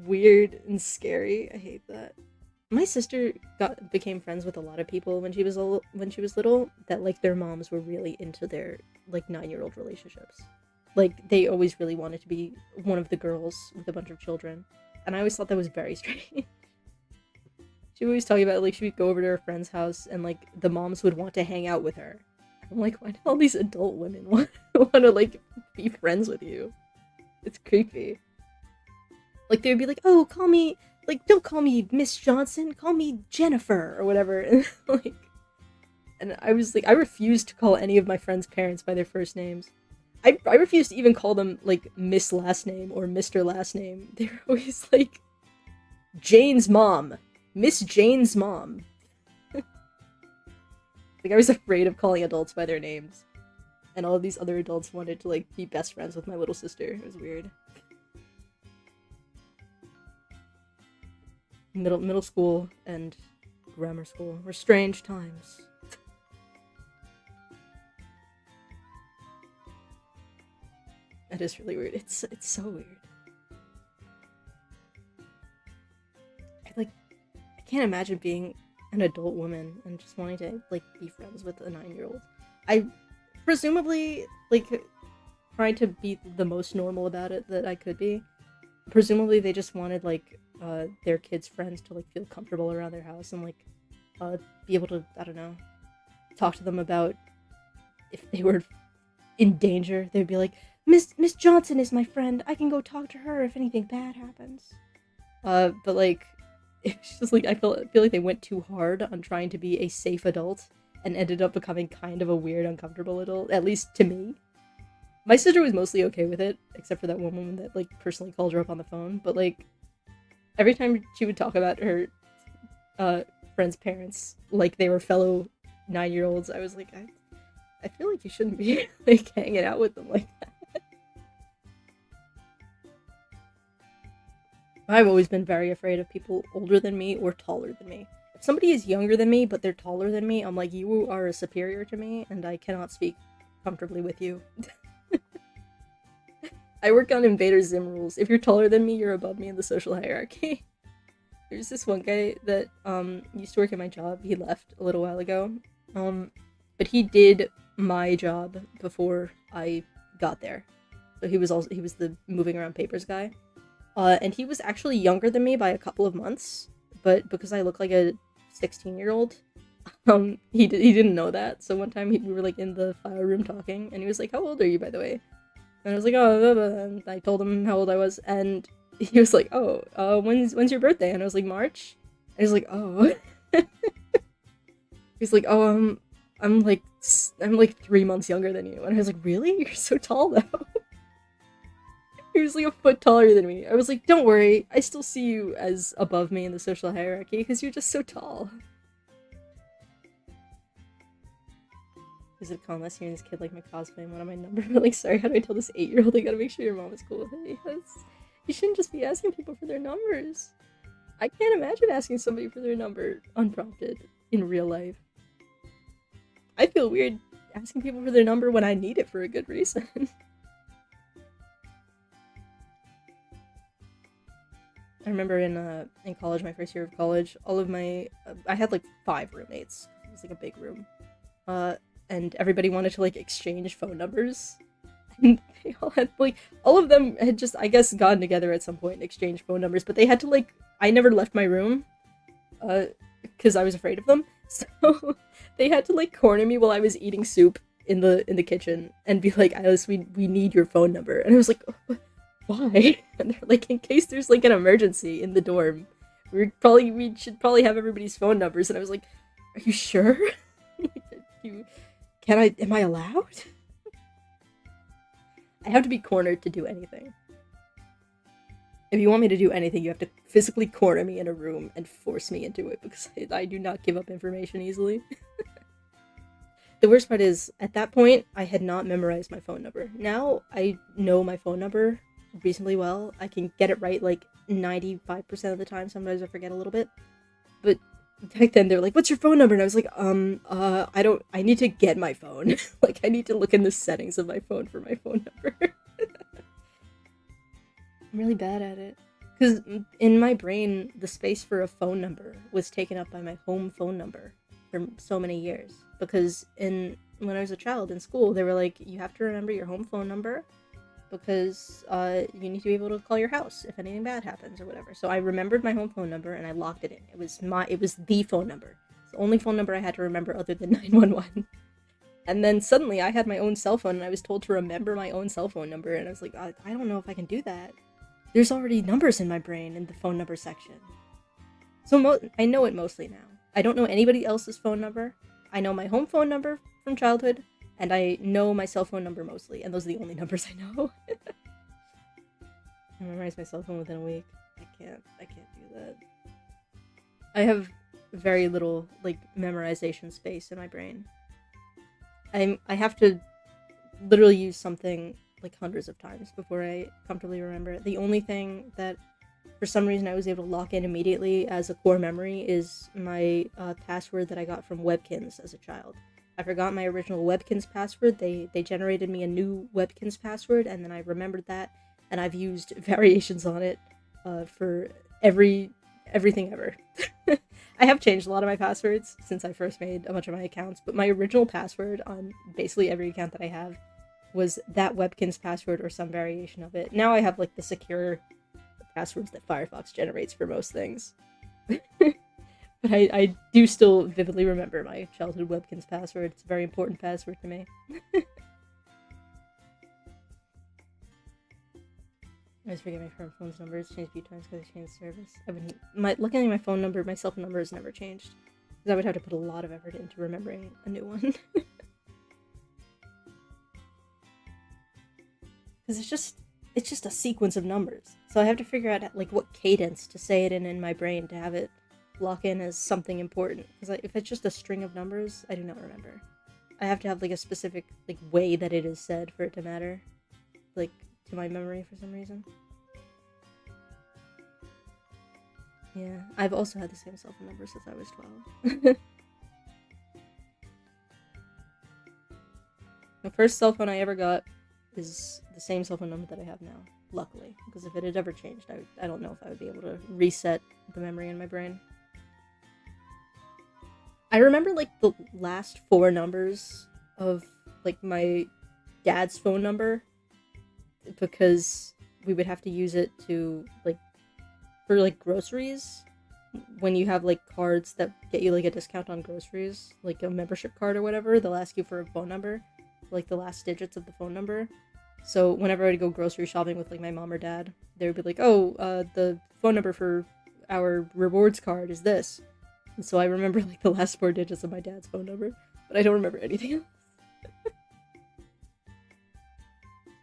weird and scary. I hate that. My sister became friends with a lot of people when she was little that, like, their moms were really into their, like, 9-year-old relationships. Like, they always really wanted to be one of the girls with a bunch of children. And I always thought that was very strange. She would always talk about, like, she would go over to her friend's house and, like, the moms would want to hang out with her. I'm like, why do all these adult women want to, like, be friends with you? It's creepy. Like, they would be like, oh, call me, like, don't call me Miss Johnson, call me Jennifer, or whatever. And, like, and I was like, I refused to call any of my friends' parents by their first names. I refused to even call them, like, Miss last name or Mr. last name. They were always like, Jane's mom. Miss Jane's mom. Like, I was afraid of calling adults by their names. And all of these other adults wanted to, like, be best friends with my little sister. It was weird. Middle school and grammar school were strange times. That is really weird. It's so weird. I can't imagine being an adult woman and just wanting to like be friends with a 9-year-old. I presumably like trying to be the most normal about it that I could be. Presumably they just wanted like their kids' friends to like feel comfortable around their house and like be able to, I don't know, talk to them about if they were in danger. They'd be like, Miss Johnson is my friend. I can go talk to her if anything bad happens. But like, it's just like I feel like they went too hard on trying to be a safe adult and ended up becoming kind of a weird, uncomfortable adult. At least to me. My sister was mostly okay with it, except for that one woman that like personally called her up on the phone. But like, every time she would talk about her friends' parents like they were fellow 9-year-olds, I was like, I feel like you shouldn't be like hanging out with them like that. I've always been very afraid of people older than me or taller than me. If somebody is younger than me but they're taller than me, I'm like, you are a superior to me and I cannot speak comfortably with you. I work on Invader Zim rules. If you're taller than me, you're above me in the social hierarchy. There's this one guy that used to work at my job. He left a little while ago. But he did my job before I got there. So he was the moving around papers guy. And he was actually younger than me by a couple of months, but because I look like a 16-year-old, he didn't know that. So one time we were like in the file room talking, and he was like, "How old are you, by the way?" And I was like, "Oh," blah, blah. And I told him how old I was, and he was like, "Oh, when's your birthday?" And I was like, "March." And he was like, "Oh." He's like, "Oh, I'm like 3 months younger than you," and I was like, "Really? You're so tall though." He was like a foot taller than me. I was like, don't worry, I still see you as above me in the social hierarchy because you're just so tall. Is it cool unless hearing this kid like my cosplay and one of my numbers? Like, sorry, how do I tell this 8-year-old I gotta make sure your mom is cool with it? Yes. You shouldn't just be asking people for their numbers. I can't imagine asking somebody for their number unprompted in real life. I feel weird asking people for their number when I need it for a good reason. I remember in college, my first year of college, all of my I had like 5 roommates. It was like a big room, and everybody wanted to like exchange phone numbers. And they all had like all of them had just, I guess, gotten together at some point and exchanged phone numbers. But they had to like, I never left my room, because I was afraid of them. So they had to like corner me while I was eating soup in the kitchen and be like, "Eilis, we need your phone number." And I was like, "Oh, why?" And they're like, "In case there's like an emergency in the dorm, we should probably have everybody's phone numbers." And I was like, "Are you sure? Am I allowed?" I have to be cornered to do anything. If you want me to do anything, you have to physically corner me in a room and force me into it, because I do not give up information easily. The worst part is, at that point, I had not memorized my phone number. Now, I know my phone number reasonably well. I can get it right like 95% of the time. Sometimes I forget a little bit. But back then, they're like, "What's your phone number?" And I was like, I need to get my phone. Like, I need to look in the settings of my phone for my phone number. I'm really bad at it. Because in my brain, the space for a phone number was taken up by my home phone number for so many years. Because when I was a child in school, they were like, you have to remember your home phone number because you need to be able to call your house if anything bad happens or whatever. So I remembered my home phone number and I locked it in. It was the phone number. It's the only phone number I had to remember other than 911. And then suddenly I had my own cell phone and I was told to remember my own cell phone number, and I was like, I don't know if I can do that. There's already numbers in my brain in the phone number section. So I know it mostly now. I don't know anybody else's phone number. I know my home phone number from childhood, and I know my cell phone number mostly, and those are the only numbers I know. I memorized my cell phone within a week. I can't do that. I have very little, like, memorization space in my brain. I have to literally use something like hundreds of times before I comfortably remember it. The only thing that for some reason I was able to lock in immediately as a core memory is my password that I got from Webkins as a child. I forgot my original Webkins password. They generated me a new Webkins password, and then I remembered that, and I've used variations on it for everything ever. I have changed a lot of my passwords since I first made a bunch of my accounts, but my original password on basically every account that I have was that Webkins password or some variation of it. Now I have like the secure passwords that Firefox generates for most things. But I do still vividly remember my childhood Webkins password. It's a very important password to me. I always forget my current phone's number. It's changed a few times because I changed service. Looking at my phone number, my cell phone number has never changed. Because I would have to put a lot of effort into remembering a new one. Because it's just a sequence of numbers. So I have to figure out like what cadence to say it in my brain to have it lock in as something important. Because if it's just a string of numbers, I do not remember. I have to have like a specific like way that it is said for it to matter, like to my memory for some reason. Yeah, I've also had the same cell phone number since I was 12. The first cell phone I ever got is the same cell phone number that I have now, luckily, because if it had ever changed, I don't know if I would be able to reset the memory in my brain. I remember like the last 4 numbers of like my dad's phone number because we would have to use it to like for like groceries when you have like cards that get you like a discount on groceries, like a membership card or whatever. They'll ask you for a phone number, like the last digits of the phone number. So whenever I'd go grocery shopping with like my mom or dad, they would be like, oh, the phone number for our rewards card is this. And so I remember like the last 4 digits of my dad's phone number, but I don't remember anything else.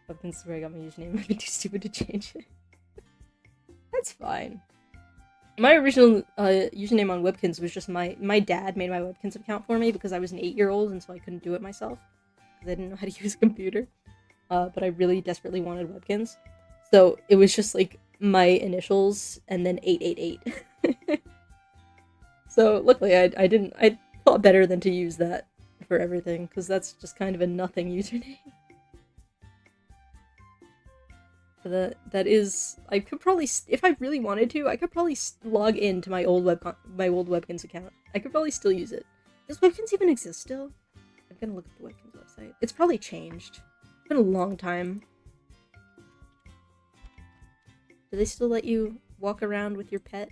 But this is where I got my username. I've been too stupid to change it. That's fine. My original username on Webkins was just my dad made my Webkins account for me because I was an 8-year-old and so I couldn't do it myself because I didn't know how to use a computer. But I really desperately wanted Webkins. So it was just like my initials and then 888. So luckily I thought better than to use that for everything because that's just kind of a nothing username. That is, I could probably, if I really wanted to, I could probably log into my old Webkins account. I could probably still use it. Does Webkins even exist still? I'm gonna look at the Webkins website. It's probably changed. It's been a long time. Do they still let you walk around with your pet?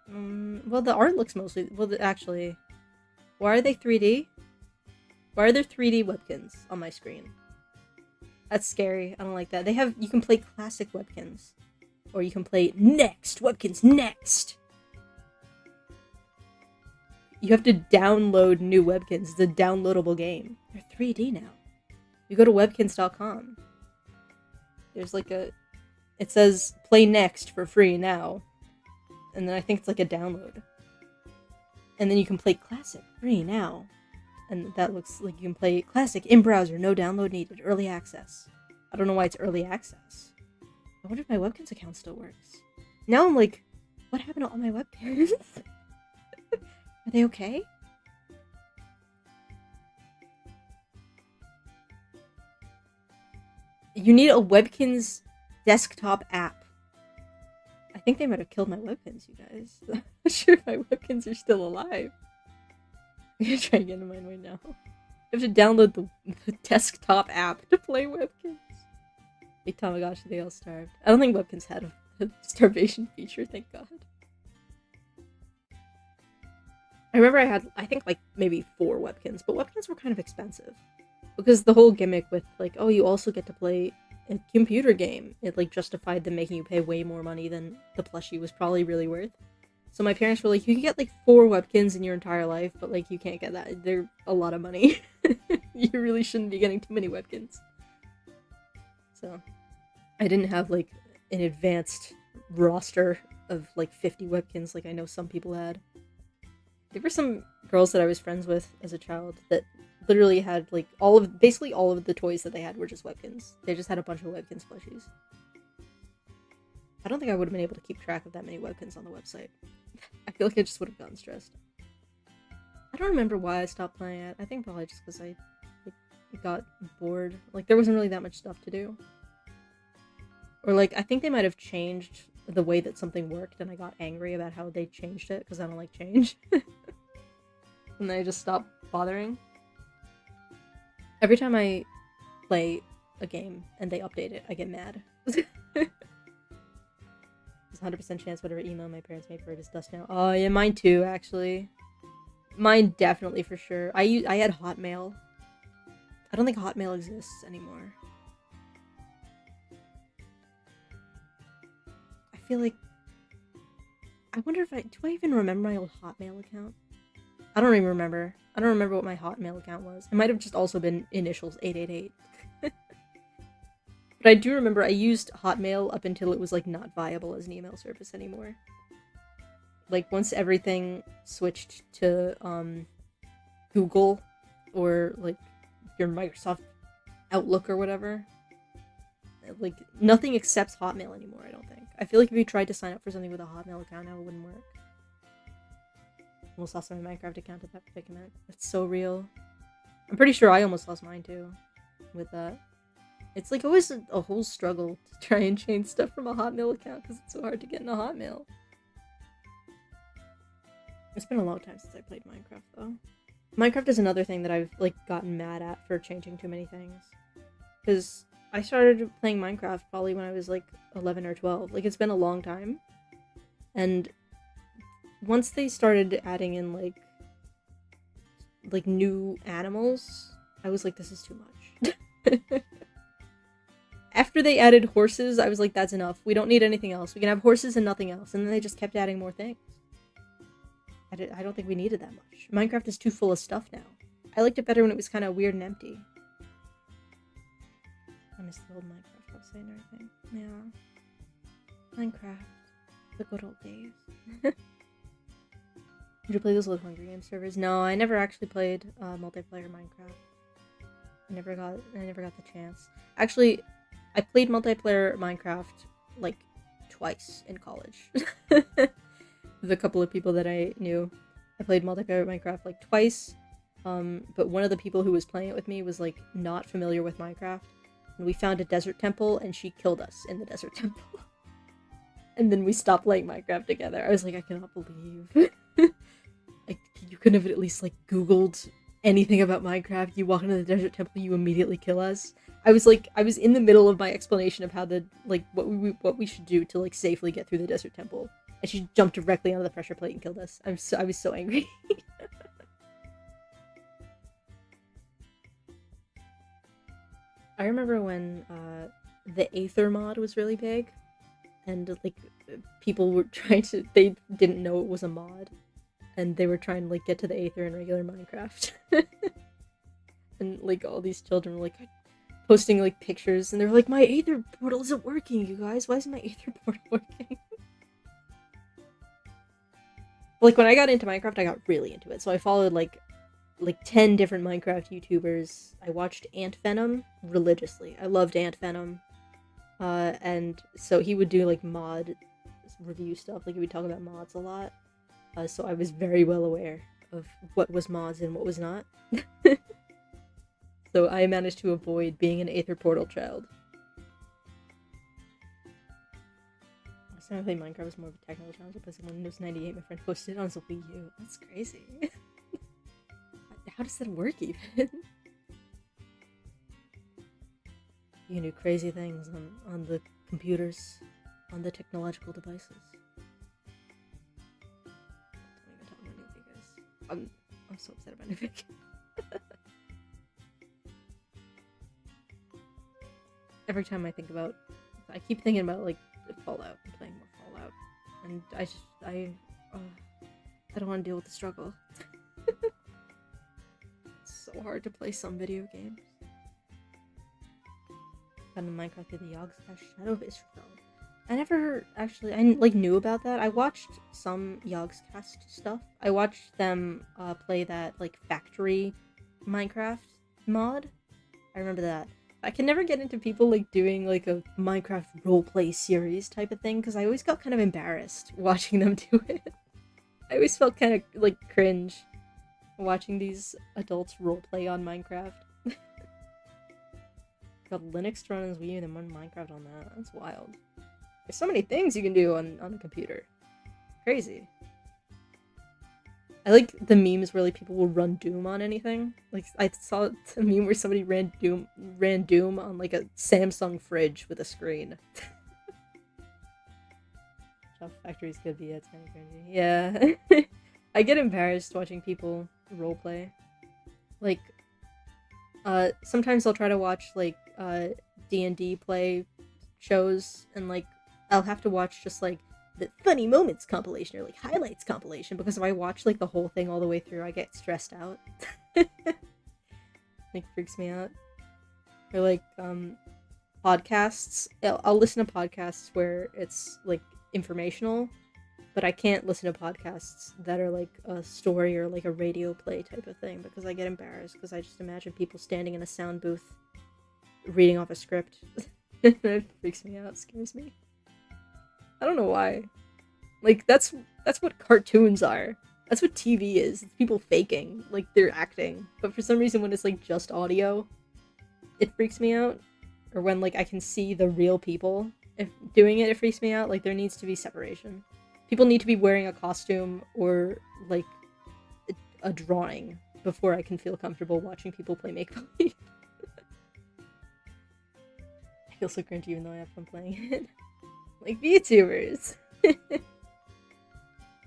Well, the art looks mostly, well, actually, why are they 3D? Why are there 3D Webkins on my screen? That's scary. I don't like that. You can play classic Webkins. Or you can play next! Webkins next! You have to download new Webkins. It's a downloadable game. They're 3D now. You go to webkins.com. There's like it says play next for free now. And then I think it's like a download. And then you can play classic free now. And that looks like you can play classic in browser, no download needed, early access. I don't know why it's early access. I wonder if my Webkins account still works. Now I'm like, what happened to all my Webkins? Are they okay? You need a Webkins desktop app. I think they might have killed my Webkins, you guys. I'm not sure if my Webkins are still alive. I'm gonna try and get into mine right now. I have to download the desktop app to play Webkins. Big Tamagotchi, they all starved. I don't think Webkins had a starvation feature, thank god. I remember I think like maybe 4 Webkins, but Webkins were kind of expensive. Because the whole gimmick with like, oh, you also get to play a computer game, it like justified them making you pay way more money than the plushie was probably really worth. So my parents were like, you can get like 4 Webkins in your entire life, but like you can't get that. They're a lot of money. You really shouldn't be getting too many Webkins. So I didn't have like an advanced roster of like 50 Webkins like I know some people had. There were some girls that I was friends with as a child that literally had like basically all of the toys that they had were just Webkins. They just had a bunch of Webkins plushies. I don't think I would have been able to keep track of that many webkins on the website. I feel like I just would have gotten stressed. I don't remember why I stopped playing it. I think probably just because I got bored. Like, there wasn't really that much stuff to do. Or, like, I think they might have changed the way that something worked, and I got angry about how they changed it, because I don't like change. And then I just stopped bothering. Every time I play a game and they update it, I get mad. There's a 100% chance whatever email my parents made for it is dust now. Oh, yeah, mine too, actually. Mine definitely, for sure. I had Hotmail. I don't think Hotmail exists anymore. I feel like... I wonder if do I even remember my old Hotmail account? I don't even remember. I don't remember what my Hotmail account was. It might have just also been initials 888. But I do remember I used Hotmail up until it was, like, not viable as an email service anymore. Like, once everything switched to, Google, or, like, your Microsoft Outlook or whatever, like, nothing accepts Hotmail anymore, I don't think. I feel like if you tried to sign up for something with a Hotmail account now, it wouldn't work. Almost lost my Minecraft account at that predicament. That's so real. I'm pretty sure I almost lost mine, too, with that. It's, like, always a whole struggle to try and change stuff from a Hotmail account, because it's so hard to get in a Hotmail. It's been a long time since I played Minecraft, though. Minecraft is another thing that I've, like, gotten mad at for changing too many things. Because I started playing Minecraft probably when I was, like, 11 or 12. Like, it's been a long time. And once they started adding in, like, new animals, I was like, this is too much. After they added horses, I was like, that's enough. We don't need anything else. We can have horses and nothing else. And then they just kept adding more things. I don't think we needed that much. Minecraft is too full of stuff now. I liked it better when it was kind of weird and empty. I miss the old Minecraft website and everything. Yeah. Minecraft. The good old days. Did you play those little Hunger Games servers? No, I never actually played multiplayer Minecraft. I never got the chance. Actually, I played multiplayer Minecraft, like, twice in college. With a couple of people that I knew. I played multiplayer Minecraft, like, twice. But one of the people who was playing it with me was, like, not familiar with Minecraft. And we found a desert temple, and she killed us in the desert temple. And then we stopped playing Minecraft together. I was like, I cannot believe. Like, you couldn't have at least, like, Googled anything about Minecraft. You walk into the desert temple, you immediately kill us. I was in the middle of my explanation of how what we should do to, like, safely get through the desert temple. And she jumped directly onto the pressure plate and killed us. I was so angry. I remember when the Aether mod was really big, and, like, people were they didn't know it was a mod, and they were trying to, like, get to the Aether in regular Minecraft. And, like, all these children were, like, posting, like, pictures, and they were like, my Aether portal isn't working, you guys. Why isn't my Aether portal working? Like, when I got into Minecraft, I got really into it. So I followed, like 10 different Minecraft YouTubers. I watched Ant Venom religiously. I loved Ant Venom. And so he would do, like, mod review stuff. Like, he would talk about mods a lot. So I was very well aware of what was mods and what was not. So I managed to avoid being an Aether Portal child. Last time I played Minecraft was more of a technical challenge. I played on Windows 98. My friend posted it on the Wii U. That's crazy. How does that work even? You can do crazy things on the computers, on the technological devices. Don't even talk about New Vegas. I'm so upset about New Vegas. Every time I keep thinking about, like, Fallout and playing more Fallout, and I don't want to deal with the struggle. It's so hard to play some video games. Got into Minecraft through the Yogscast Shadow of Israel. I never actually, knew about that. I watched some Yogscast stuff. I watched them play that, like, factory Minecraft mod. I remember that. I can never get into people like doing like a Minecraft roleplay series type of thing because I always got kind of embarrassed watching them do it. I always felt kind of like cringe watching these adults roleplay on Minecraft. Got Linux to run as Wii U, then run Minecraft on that. That's wild. There's so many things you can do on a computer. Crazy. I like the memes where like people will run Doom on anything. Like I saw a meme where somebody ran Doom on like a Samsung fridge with a screen. Shop factories could be, it's kind of cringy. Yeah. I get embarrassed watching people roleplay. Like, sometimes I'll try to watch like D&D play shows, and like I'll have to watch just like the funny moments compilation or like highlights compilation, because if I watch like the whole thing all the way through, I get stressed out. Like freaks me out. Or like podcasts. I'll listen to podcasts where it's like informational, but I can't listen to podcasts that are like a story or like a radio play type of thing, because I get embarrassed because I just imagine people standing in a sound booth reading off a script. It freaks me out, scares me. I don't know why. Like, that's what cartoons are. That's what TV is. It's people faking. Like, they're acting. But for some reason, when it's, like, just audio, it freaks me out. Or when, like, I can see the real people if doing it, it freaks me out. Like, there needs to be separation. People need to be wearing a costume or, like, a drawing before I can feel comfortable watching people play make-believe. I feel so cringy even though I have fun playing it. Like VTubers.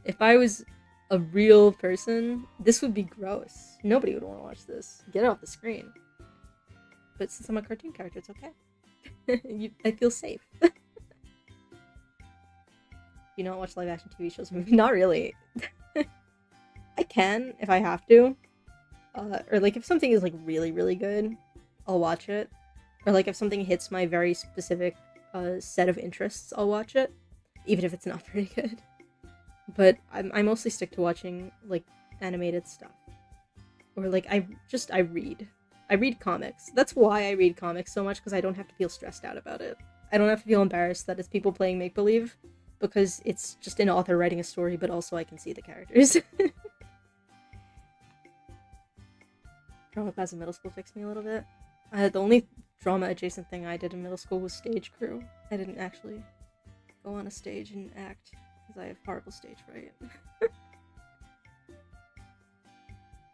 If I was a real person, this would be gross. Nobody would want to watch this. Get it off the screen. But since I'm a cartoon character, it's okay. I feel safe. You don't watch live action TV shows? Maybe not really. I can if I have to. Or like if something is like really, really good, I'll watch it. Or like if something hits my very specific set of interests, I'll watch it, even if it's not very good. But I mostly stick to watching like animated stuff, or like I read comics. That's why I read comics so much, because I don't have to feel stressed out about it. I don't have to feel embarrassed that it's people playing make-believe, because it's just an author writing a story, but also I can see the characters. Drama class in middle school fixed me a little bit. The only drama adjacent thing I did in middle school was stage crew. I didn't actually go on a stage and act, because I have horrible stage fright.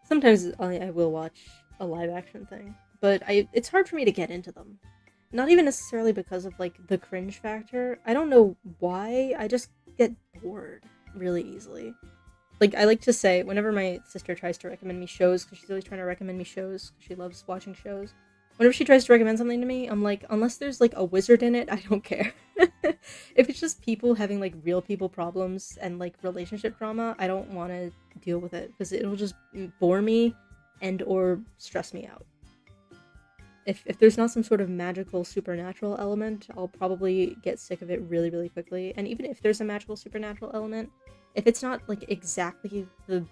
Sometimes I will watch a live action thing, but it's hard for me to get into them. Not even necessarily because of like the cringe factor. I don't know why, I just get bored really easily. Like, I like to say, whenever my sister tries to recommend me shows, because she's always trying to recommend me shows, because she loves watching shows, whenever she tries to recommend something to me, I'm like, unless there's like a wizard in it, I don't care. If it's just people having like real people problems and like relationship drama, I don't want to deal with it, because it'll just bore me and or stress me out. If there's not some sort of magical supernatural element, I'll probably get sick of it really, really quickly. And even if there's a magical supernatural element, if it's not like exactly the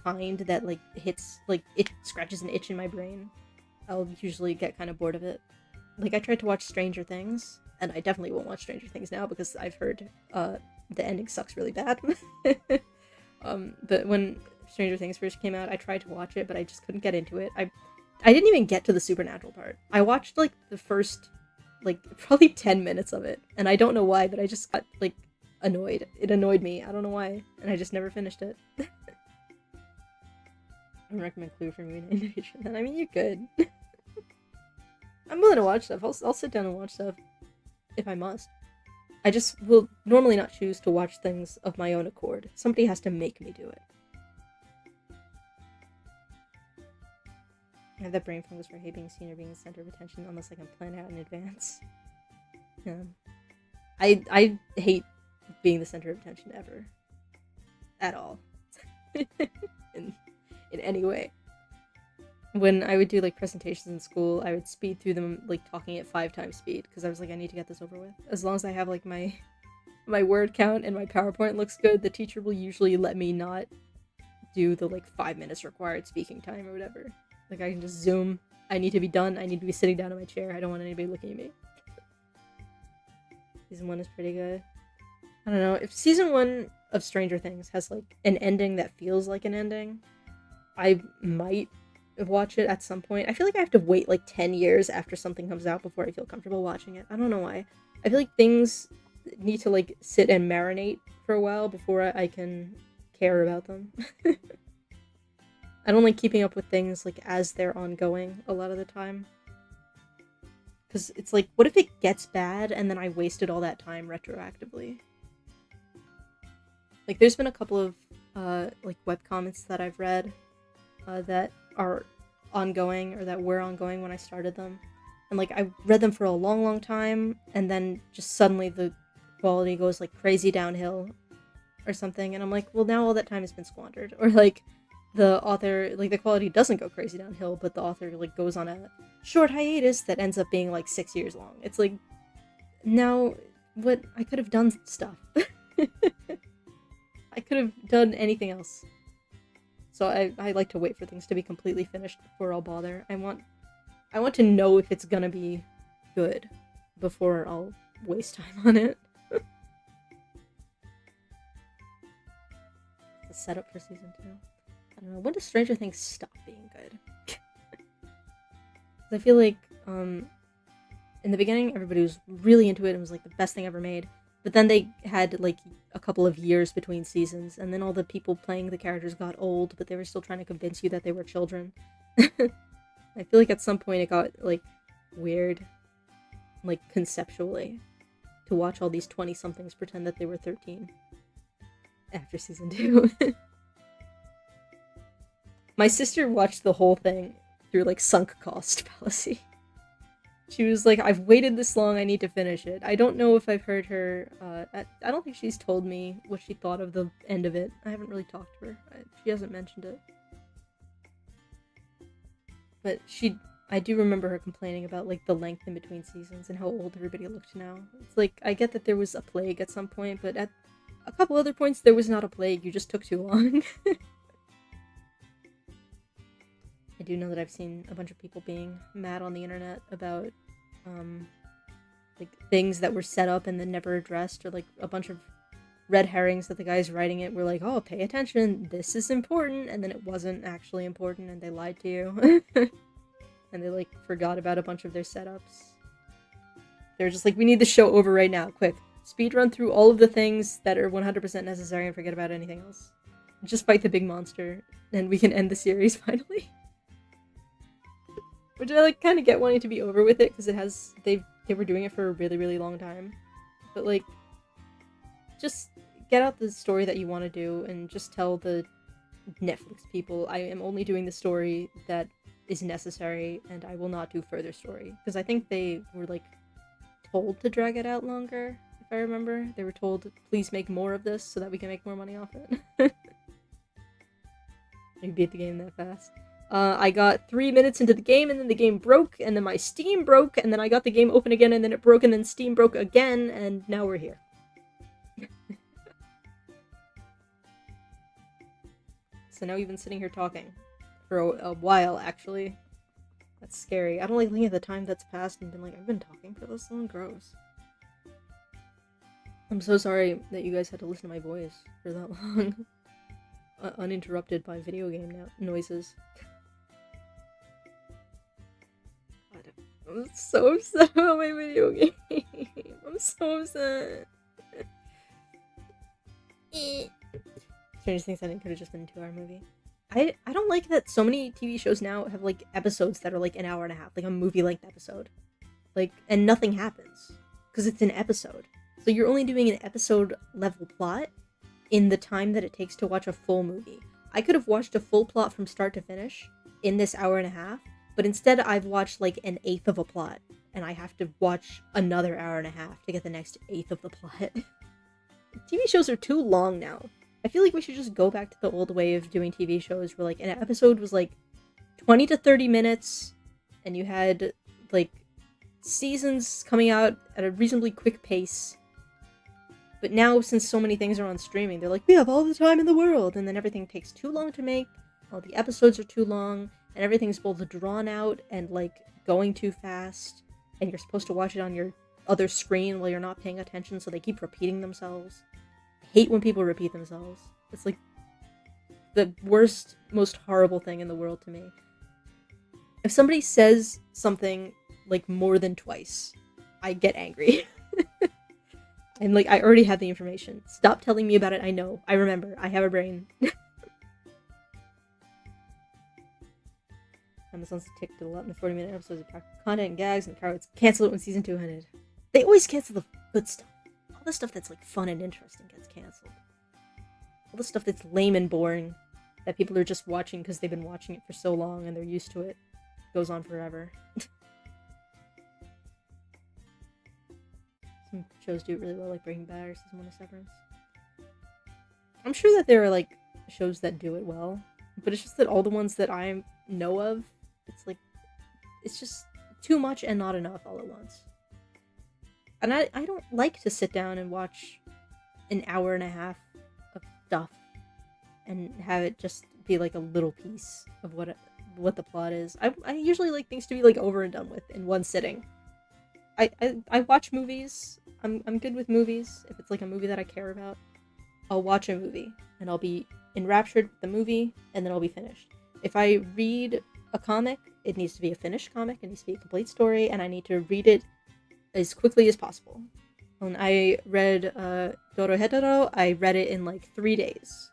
kind that like hits, like it scratches an itch in my brain, I'll usually get kind of bored of it. Like, I tried to watch Stranger Things, and I definitely won't watch Stranger Things now because I've heard the ending sucks really bad. But when Stranger Things first came out, I tried to watch it, but I just couldn't get into it. I didn't even get to the supernatural part. I watched like the first like probably 10 minutes of it, and I don't know why, but I just got like annoyed. It annoyed me. I don't know why, and I just never finished it. I don't recommend Clue for movie animation. I mean, you could. I'm willing to watch stuff. I'll sit down and watch stuff if I must. I just will normally not choose to watch things of my own accord. Somebody has to make me do it. I have that brain fungus where I hate being seen or being the center of attention unless I can plan out in advance. Yeah. I hate being the center of attention ever. At all. in any way. When I would do like presentations in school, I would speed through them like talking at 5 times speed, because I was like, I need to get this over with. As long as I have like my word count and my PowerPoint looks good, the teacher will usually let me not do the like 5 minutes required speaking time or whatever. Like, I can just zoom. I need to be done. I need to be sitting down in my chair. I don't want anybody looking at me. Season 1 is pretty good. I don't know, if season 1 of Stranger Things has, like, an ending that feels like an ending, I might watch it at some point. I feel like I have to wait, like, 10 years after something comes out before I feel comfortable watching it. I don't know why. I feel like things need to, like, sit and marinate for a while before I can care about them. I don't like keeping up with things, like, as they're ongoing a lot of the time. Because it's like, what if it gets bad and then I wasted all that time retroactively? Like, there's been a couple of, like, webcomics that I've read that are ongoing, or that were ongoing when I started them. And, like, I read them for a long, long time, and then just suddenly the quality goes, like, crazy downhill or something, and I'm like, well, now all that time has been squandered. Or, like, the author, like, the quality doesn't go crazy downhill, but the author, like, goes on a short hiatus that ends up being, like, 6 years long. It's like, now, what? I could have done stuff. I could have done anything else. So I like to wait for things to be completely finished before I'll bother. I want to know if it's gonna be good before I'll waste time on it. The setup for season 2. I don't know, when does Stranger Things stop being good? I feel like, in the beginning, everybody was really into it and was like the best thing ever made. But then they had, like, a couple of years between seasons, and then all the people playing the characters got old, but they were still trying to convince you that they were children. I feel like at some point it got, like, weird, like, conceptually, to watch all these 20-somethings pretend that they were 13 after season 2. My sister watched the whole thing through, like, sunk cost fallacy. She was like, I've waited this long, I need to finish it. I don't know if I've heard her, I don't think she's told me what she thought of the end of it. I haven't really talked to her. She hasn't mentioned it. But I do remember her complaining about, like, the length in between seasons and how old everybody looked now. It's like, I get that there was a plague at some point, but at a couple other points there was not a plague, you just took too long. I do know that I've seen a bunch of people being mad on the internet about, like, things that were set up and then never addressed, or, like, a bunch of red herrings that the guys writing it were like, oh, pay attention, this is important, and then it wasn't actually important, and they lied to you. And they, like, forgot about a bunch of their setups. They're just like, we need the show over right now, quick. Speed run through all of the things that are 100% necessary and forget about anything else. Just fight the big monster, and we can end the series finally. Which I, like, kind of get wanting to be over with it, because it has, they were doing it for a really, really long time. But, like, just get out the story that you want to do, and just tell the Netflix people, I am only doing the story that is necessary, and I will not do further story. Because I think they were, like, told to drag it out longer, if I remember. They were told, please make more of this so that we can make more money off it. You beat the game that fast. I got 3 minutes into the game, and then the game broke, and then my Steam broke, and then I got the game open again, and then it broke, and then Steam broke again, and now we're here. So now we've been sitting here talking for a while, actually. That's scary. I don't like looking at the time that's passed and been like, I've been talking for this long, gross. I'm so sorry that you guys had to listen to my voice for that long. Uninterrupted by video game noises. I'm so upset about my video game. I'm so upset. Stranger Things ending could have just been a 2-hour movie. I don't like that so many TV shows now have, like, episodes that are, like, an hour and a half. Like, a movie-length episode. Like, and nothing happens. Because it's an episode. So you're only doing an episode-level plot in the time that it takes to watch a full movie. I could have watched a full plot from start to finish in this hour and a half, but instead I've watched, like, an eighth of a plot, and I have to watch another hour and a half to get the next eighth of the plot. TV shows are too long now. I feel like we should just go back to the old way of doing TV shows where, like, an episode was, like, 20 to 30 minutes, and you had, like, seasons coming out at a reasonably quick pace. But now, since so many things are on streaming, they're like, we have all the time in the world, and then everything takes too long to make, all the episodes are too long, and everything's both drawn out and like going too fast, and you're supposed to watch it on your other screen while you're not paying attention, so they keep repeating themselves. I hate when people repeat themselves. It's like the worst, most horrible thing in the world to me. If somebody says something like more than twice, I get angry. And like, I already have the information. Stop telling me about it. I know. I remember. I have a brain. Amazon's ticked to 11 to 40-minute episodes of practical content and gags and carrots. Cancel it when season 2 ended. They always cancel the good stuff. All the stuff that's like fun and interesting gets canceled. All the stuff that's lame and boring that people are just watching because they've been watching it for so long and they're used to it goes on forever. Some shows do it really well, like Breaking Bad or season 1 of Severance. I'm sure that there are like shows that do it well, but it's just that all the ones that I know of, it's like, it's just too much and not enough all at once. And I don't like to sit down and watch an hour and a half of stuff and have it just be like a little piece of what the plot is. I usually like things to be like over and done with in one sitting. I watch movies. I'm good with movies. If it's like a movie that I care about, I'll watch a movie and I'll be enraptured with the movie and then I'll be finished. If I read a comic, it needs to be a finished comic, it needs to be a complete story, and I need to read it as quickly as possible. When I read Dorohedoro, I read it in like 3 days.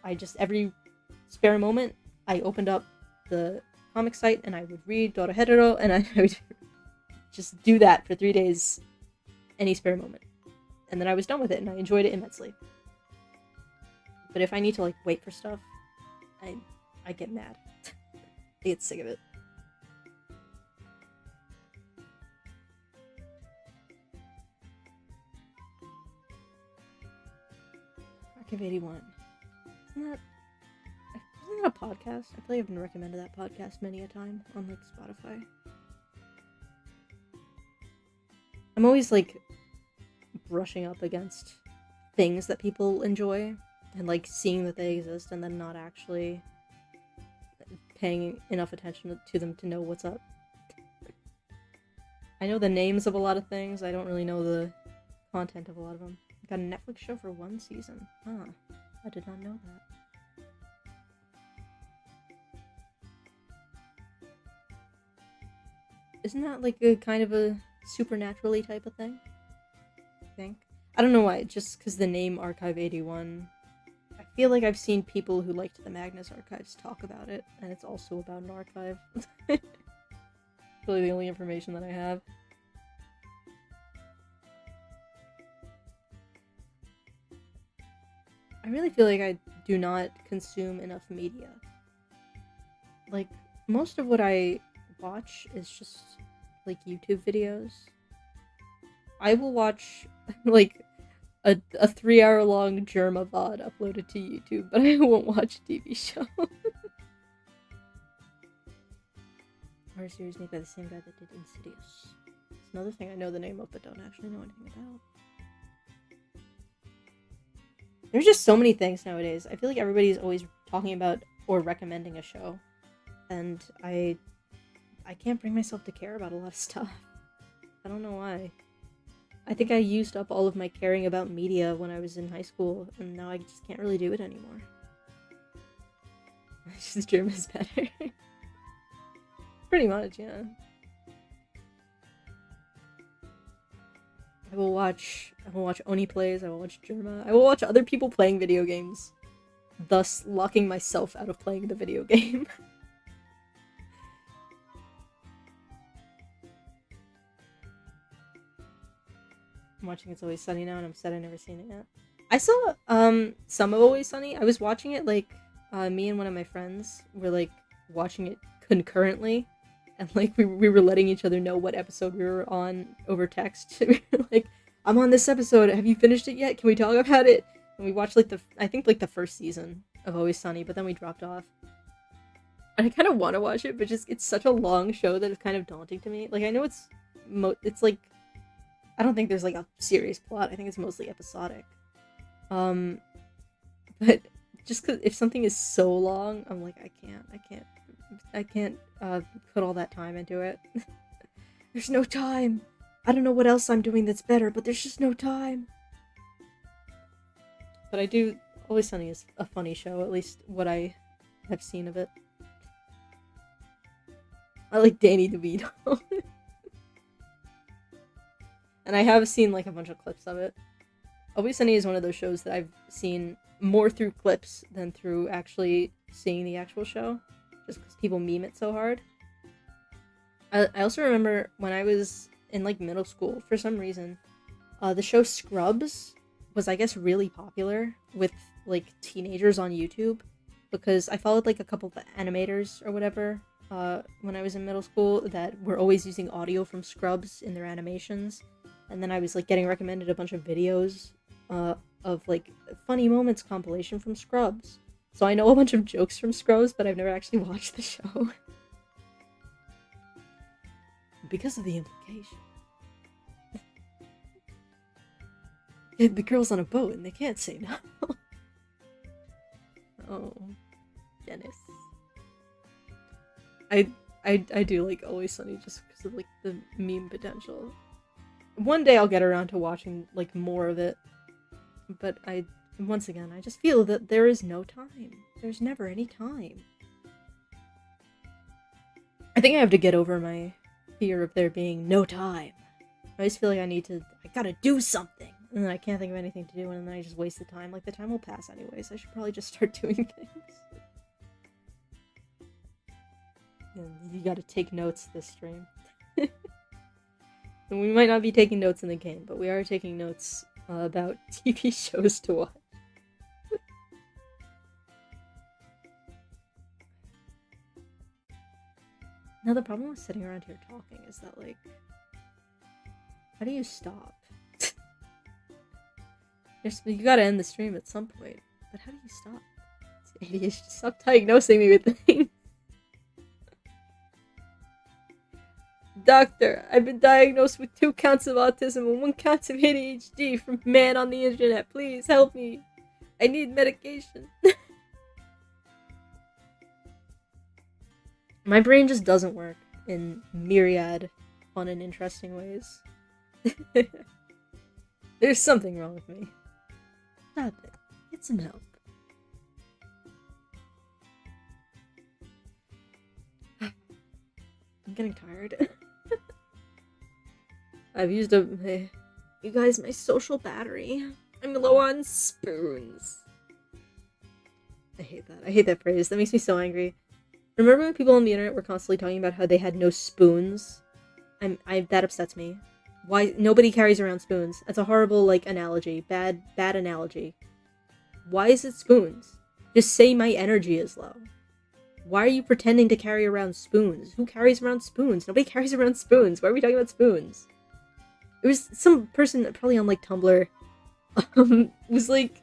I just, every spare moment, I opened up the comic site and I would read Dorohedoro, and I would just do that for 3 days, any spare moment. And then I was done with it, and I enjoyed it immensely. But if I need to like wait for stuff, I get mad. I get sick of it. Archive 81. Isn't that a podcast? I feel like I've been recommended that podcast many a time on like Spotify. I'm always like brushing up against things that people enjoy and like seeing that they exist and then not actually paying enough attention to them to know what's up. I know the names of a lot of things. I don't really know the content of a lot of them. Got a Netflix show for 1 season. Huh. I did not know that. Isn't that like a kind of a supernaturally type of thing? I think. I don't know why, just because the name Archive 81. I feel like I've seen people who liked the Magnus Archives talk about it, and it's also about an archive. Really the only information that I have. I really feel like I do not consume enough media. Like, most of what I watch is just, like, YouTube videos. I will watch, like, a 3-hour-long Germa VOD uploaded to YouTube, but I won't watch a TV show. Horror series made by the same guy that did Insidious. It's another thing I know the name of, but don't actually know anything about. There's just so many things nowadays. I feel like everybody's always talking about or recommending a show, and I can't bring myself to care about a lot of stuff. I don't know why. I think I used up all of my caring about media when I was in high school, and now I just can't really do it anymore. Just Germ is better. Pretty much, yeah. I will watch Oni Plays, I will watch Germa, I will watch other people playing video games, thus locking myself out of playing the video game. I'm watching It's Always Sunny now, and I'm sad I've never seen it yet. I saw some of Always Sunny. I was watching it like me and one of my friends were like watching it concurrently, and like we were letting each other know what episode we were on over text. We were like, I'm on this episode, have you finished it yet? Can we talk about it? And we watched like I think the first season of Always Sunny, but then we dropped off. And I kind of want to watch it, but just it's such a long show that it's kind of daunting to me. Like, I know it's like, I don't think there's like a serious plot. I think it's mostly episodic. But just cause if something is so long, I'm like, I can't I can't put all that time into it. There's no time. I don't know what else I'm doing that's better, but there's just no time. But I do. Always Sunny is a funny show, at least what I have seen of it. I like Danny DeVito. And I have seen like a bunch of clips of it. Always Sunny is one of those shows that I've seen more through clips than through actually seeing the actual show. Just because people meme it so hard. I also remember when I was in like middle school, for some reason, the show Scrubs was, I guess, really popular with like teenagers on YouTube, because I followed like a couple of animators or whatever when I was in middle school that were always using audio from Scrubs in their animations, and then I was like getting recommended a bunch of videos of like funny moments compilation from Scrubs. So I know a bunch of jokes from Scrubs, but I've never actually watched the show. Because of the implication. The girl's on a boat and they can't say no. Oh, Dennis. I do like Always Sunny just because of like the meme potential. One day I'll get around to watching like more of it, but once again I just feel that there is no time. There's never any time. I think I have to get over my fear of there being no time. I always feel like I gotta do something, and then I can't think of anything to do, and then I just waste the time. Like, the time will pass anyways. I should probably just start doing things. And you gotta take notes this stream. And we might not be taking notes in the game, but we are taking notes about TV shows to watch. Now, the problem with sitting around here talking is that, like, how do you stop? You gotta end the stream at some point, but how do you stop? ADHD, stop diagnosing me with things. Doctor, I've been diagnosed with 2 counts of autism and 1 count of ADHD from man on the internet. Please help me. I need medication. My brain just doesn't work in myriad fun and interesting ways. There's something wrong with me. Stop it. Get some help. I'm getting tired. I've used up you guys, my social battery. I'm low on spoons. I hate that. I hate that phrase. That makes me so angry. Remember when people on the internet were constantly talking about how they had no spoons? That upsets me. Why nobody carries around spoons? That's a horrible, like, analogy. Bad analogy. Why is it spoons? Just say my energy is low. Why are you pretending to carry around spoons? Who carries around spoons? Nobody carries around spoons. Why are we talking about spoons? It was some person, probably on, like, Tumblr, was like,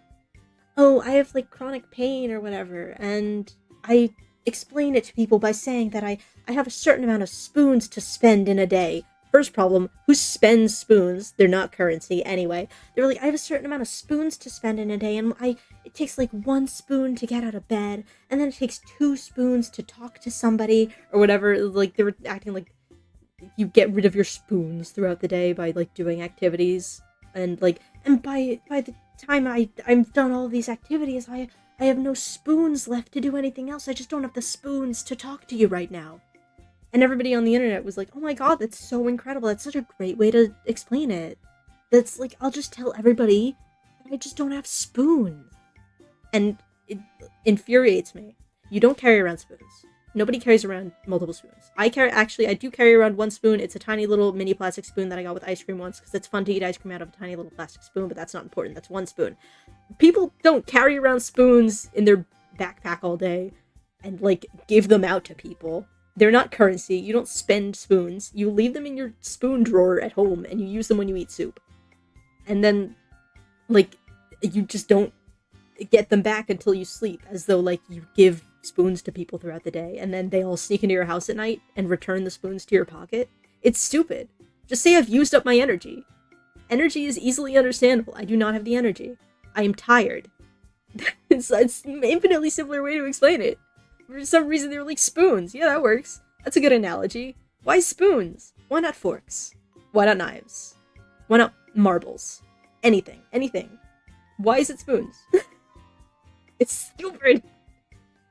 oh, I have, like, chronic pain or whatever, and I explain it to people by saying that I have a certain amount of spoons to spend in a day. First problem, who spends spoons? They're not currency anyway. They were like, I have a certain amount of spoons to spend in a day, and it takes like 1 spoon to get out of bed, and then it takes 2 spoons to talk to somebody, or whatever. Like, they were acting like you get rid of your spoons throughout the day by, like, doing activities, and by the time I'm done all these activities, I have no spoons left to do anything else. I just don't have the spoons to talk to you right now. And everybody on the internet was like, oh my god, that's so incredible. That's such a great way to explain it. That's like, I'll just tell everybody I just don't have spoons. And it infuriates me. You don't carry around spoons. Nobody carries around multiple spoons. I do carry around 1 spoon. It's a tiny little mini plastic spoon that I got with ice cream once, because it's fun to eat ice cream out of a tiny little plastic spoon, but that's not important. That's 1 spoon. People don't carry around spoons in their backpack all day and, like, give them out to people. They're not currency. You don't spend spoons. You leave them in your spoon drawer at home, and you use them when you eat soup. And then, like, you just don't get them back until you sleep, as though, like, you give spoons to people throughout the day, and then they all sneak into your house at night and return the spoons to your pocket. It's stupid. Just say I've used up my energy. Energy is easily understandable. I do not have the energy. I am tired. It's an infinitely simpler way to explain it. For some reason they were like spoons. Yeah, that works. That's a good analogy. Why spoons? Why not forks? Why not knives? Why not marbles? Anything. Anything. Why is it spoons? It's stupid.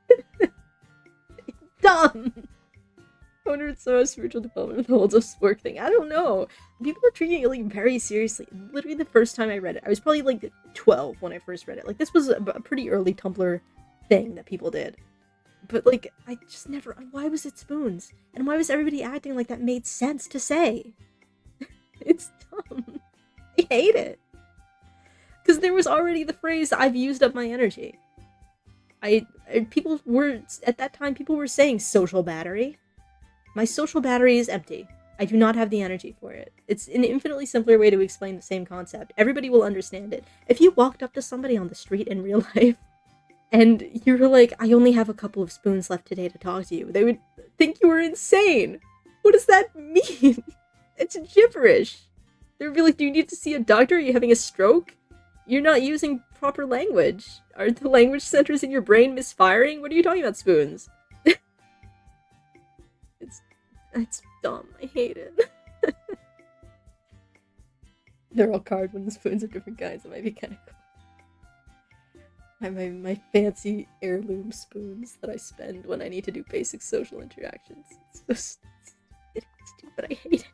It's dumb. I wonder if it's a spiritual development with the whole spork thing. I don't know. People are treating it like very seriously. Literally the first time I read it, I was probably like 12 when I first read it. Like this was a pretty early Tumblr thing that people did. But like, I just never, why was it spoons? And why was everybody acting like that made sense to say? It's dumb. I hate it. Because there was already the phrase, I've used up my energy. People were, at that time, people were saying social battery. My social battery is empty. I do not have the energy for it. It's an infinitely simpler way to explain the same concept. Everybody will understand it. If you walked up to somebody on the street in real life, and you were like, I only have a couple of spoons left today to talk to you, they would think you were insane. What does that mean? It's gibberish. They would be like, do you need to see a doctor? Are you having a stroke? You're not using proper language. Are the language centers in your brain misfiring? What are you talking about, spoons? It's dumb. I hate it. They're all carved when the spoons are different kinds. It might be kind of cool. My fancy heirloom spoons that I spend when I need to do basic social interactions. It's so stupid. I hate it.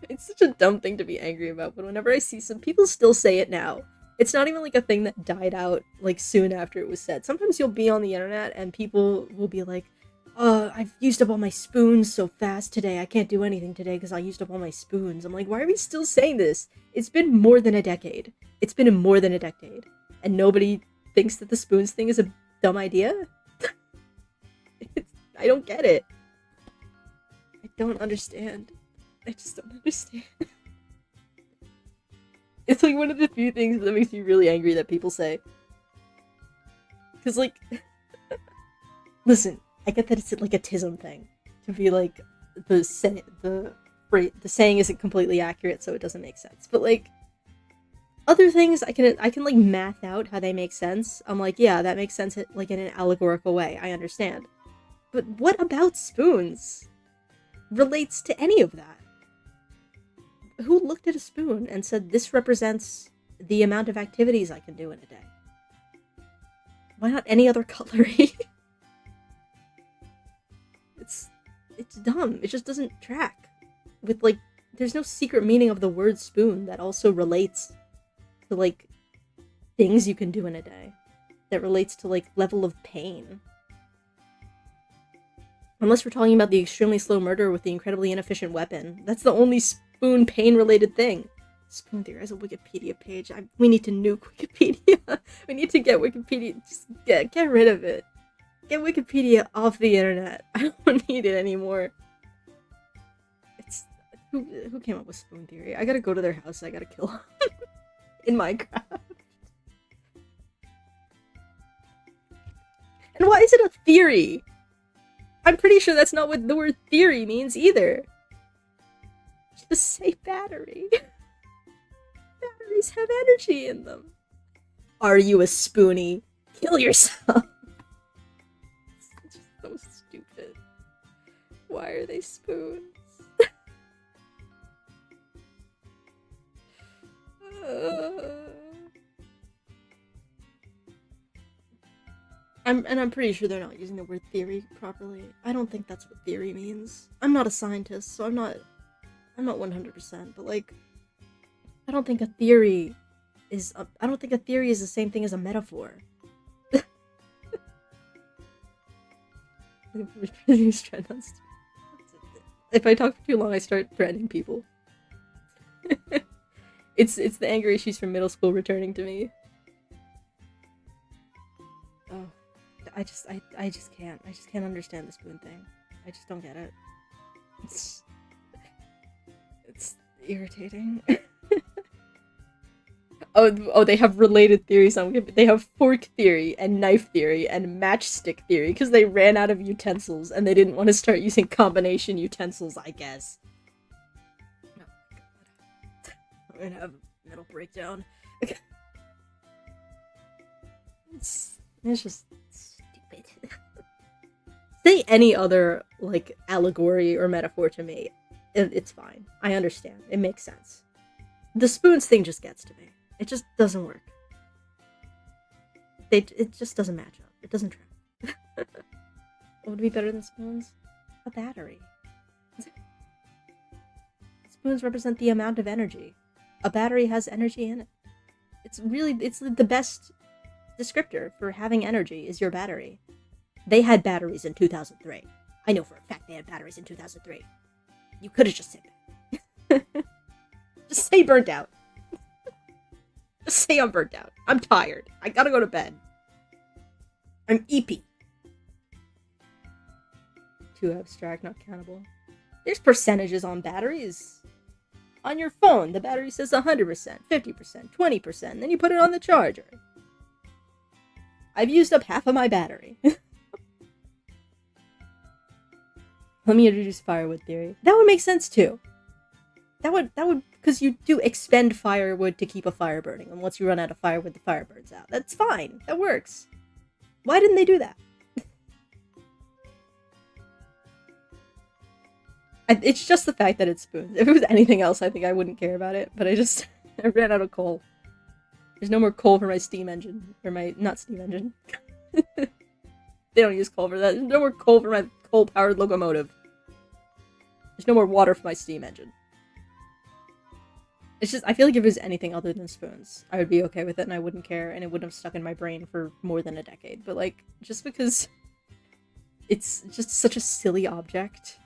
It's such a dumb thing to be angry about, but whenever I see some people still say it now. It's not even like a thing that died out like soon after it was said. Sometimes you'll be on the internet and people will be like, I've used up all my spoons so fast today. I can't do anything today because I used up all my spoons. I'm like, why are we still saying this? It's been more than a decade. It's been more than a decade. And nobody thinks that the spoons thing is a dumb idea? I don't get it. I don't understand. I just don't understand. It's like one of the few things that makes me really angry that people say. Because, like, listen, I get that it's like a tism thing. To be like, the saying isn't completely accurate, so it doesn't make sense. But, like, other things, I can like, math out how they make sense. I'm like, yeah, that makes sense, like, in an allegorical way. I understand. But what about spoons relates to any of that? Who looked at a spoon and said, this represents the amount of activities I can do in a day? Why not any other cutlery? It's dumb. It just doesn't track. With, like, there's no secret meaning of the word spoon that also relates to, like, things you can do in a day. That relates to, like, level of pain. Unless we're talking about the extremely slow murder with the incredibly inefficient weapon. That's the only spoon pain-related thing. Spoon Theory has a Wikipedia page. We need to nuke Wikipedia. We need to get Wikipedia. Just get rid of it. Get Wikipedia off the internet. I don't need it anymore. It's who came up with Spoon Theory? I gotta go to their house. I gotta kill them in Minecraft. And why is it a theory? I'm pretty sure that's not what the word theory means either. Just say battery. Batteries have energy in them. Are you a spoonie? Kill yourself. It's just so stupid. Why are they spoons? I'm pretty sure they're not using the word theory properly. I don't think that's what theory means. I'm not a scientist, so I'm not 100%, but like, I don't think a theory is the same thing as a metaphor. If I talk for too long, I start threatening people. It's the anger issues from middle school returning to me. Oh, I just can't. I just can't understand the spoon thing. I just don't get it. It's irritating. Oh, they have related theories on Wikipedia. They have fork theory and knife theory and matchstick theory because they ran out of utensils and they didn't want to start using combination utensils, I guess. Oh, God. I'm gonna have a mental breakdown. It's just stupid. Say any other, like, allegory or metaphor to me. It's fine. I understand. It makes sense. The spoons thing just gets to me. It just doesn't work. It just doesn't match up. It doesn't track. What would be better than spoons? A battery. Spoons represent the amount of energy. A battery has energy in it. It's the best descriptor for having energy is your battery. They had batteries in 2003. I know for a fact they had batteries in 2003. You could have just said that. Just say burnt out. Just say I'm burnt out. I'm tired. I gotta go to bed. I'm EP. Too abstract, not countable. There's percentages on batteries. On your phone, the battery says 100%, 50%, 20%, and then you put it on the charger. I've used up half of my battery. Let me introduce firewood theory. That would make sense too. That would, because you do expend firewood to keep a fire burning, and once you run out of firewood, the fire burns out. That's fine. That works. Why didn't they do that? It's just the fact that it's spoons. If it was anything else, I think I wouldn't care about it, but I ran out of coal. There's no more coal for my steam engine. Or my, not steam engine. They don't use coal for that. There's no more coal for my coal-powered locomotive. There's no more water for my steam engine. It's just, I feel like if it was anything other than spoons, I would be okay with it and I wouldn't care and it wouldn't have stuck in my brain for more than a decade. But like, just because it's just such a silly object,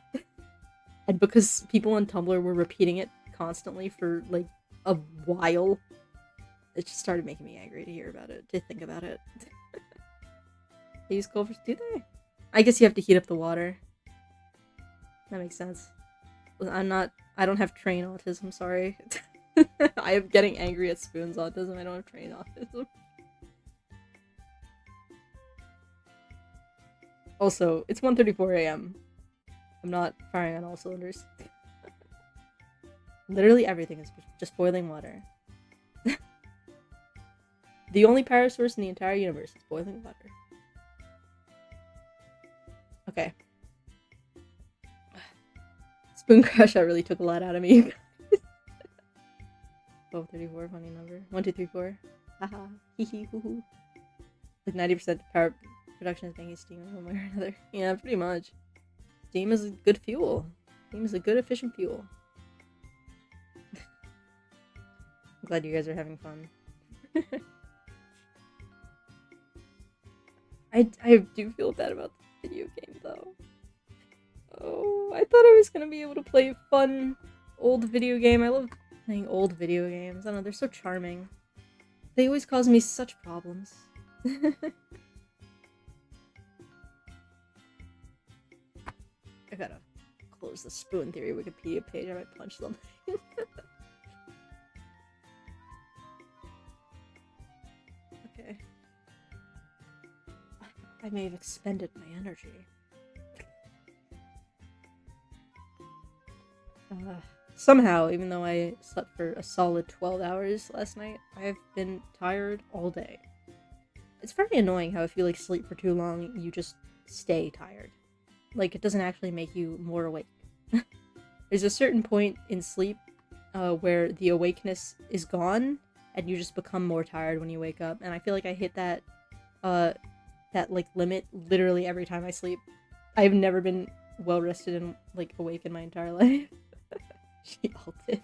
and because people on Tumblr were repeating it constantly for like a while, it just started making me angry to hear about it, to think about it. They use coal for, do they? I guess you have to heat up the water. That makes sense. I don't have train autism, sorry. I am getting angry at spoons autism, I don't have train autism. Also, it's 1:34 a.m. I'm not firing on all cylinders. Literally everything is just boiling water. The only power source in the entire universe is boiling water. Okay. Spoon crush, that really took a lot out of me. 1234, funny number. 1, 2, 3, 4. Haha. Hee hee hoo hoo. Like 90% of power production is making steam in one way or another. Yeah, pretty much. Steam is a good fuel. Steam is a good, efficient fuel. I'm glad you guys are having fun. I do feel bad about the video game, though. Oh, I thought I was gonna be able to play a fun old video game. I love playing old video games. I don't know, they're so charming. They always cause me such problems. I gotta close the spoon theory Wikipedia page. I might punch something. Okay. I may have expended my energy. Somehow, even though I slept for a solid 12 hours last night, I've been tired all day. It's very annoying how if you like sleep for too long, you just stay tired. Like, it doesn't actually make you more awake. There's a certain point in sleep where the awakeness is gone, and you just become more tired when you wake up. And I feel like I hit that like limit literally every time I sleep. I've never been well rested and like awake in my entire life. She ulted.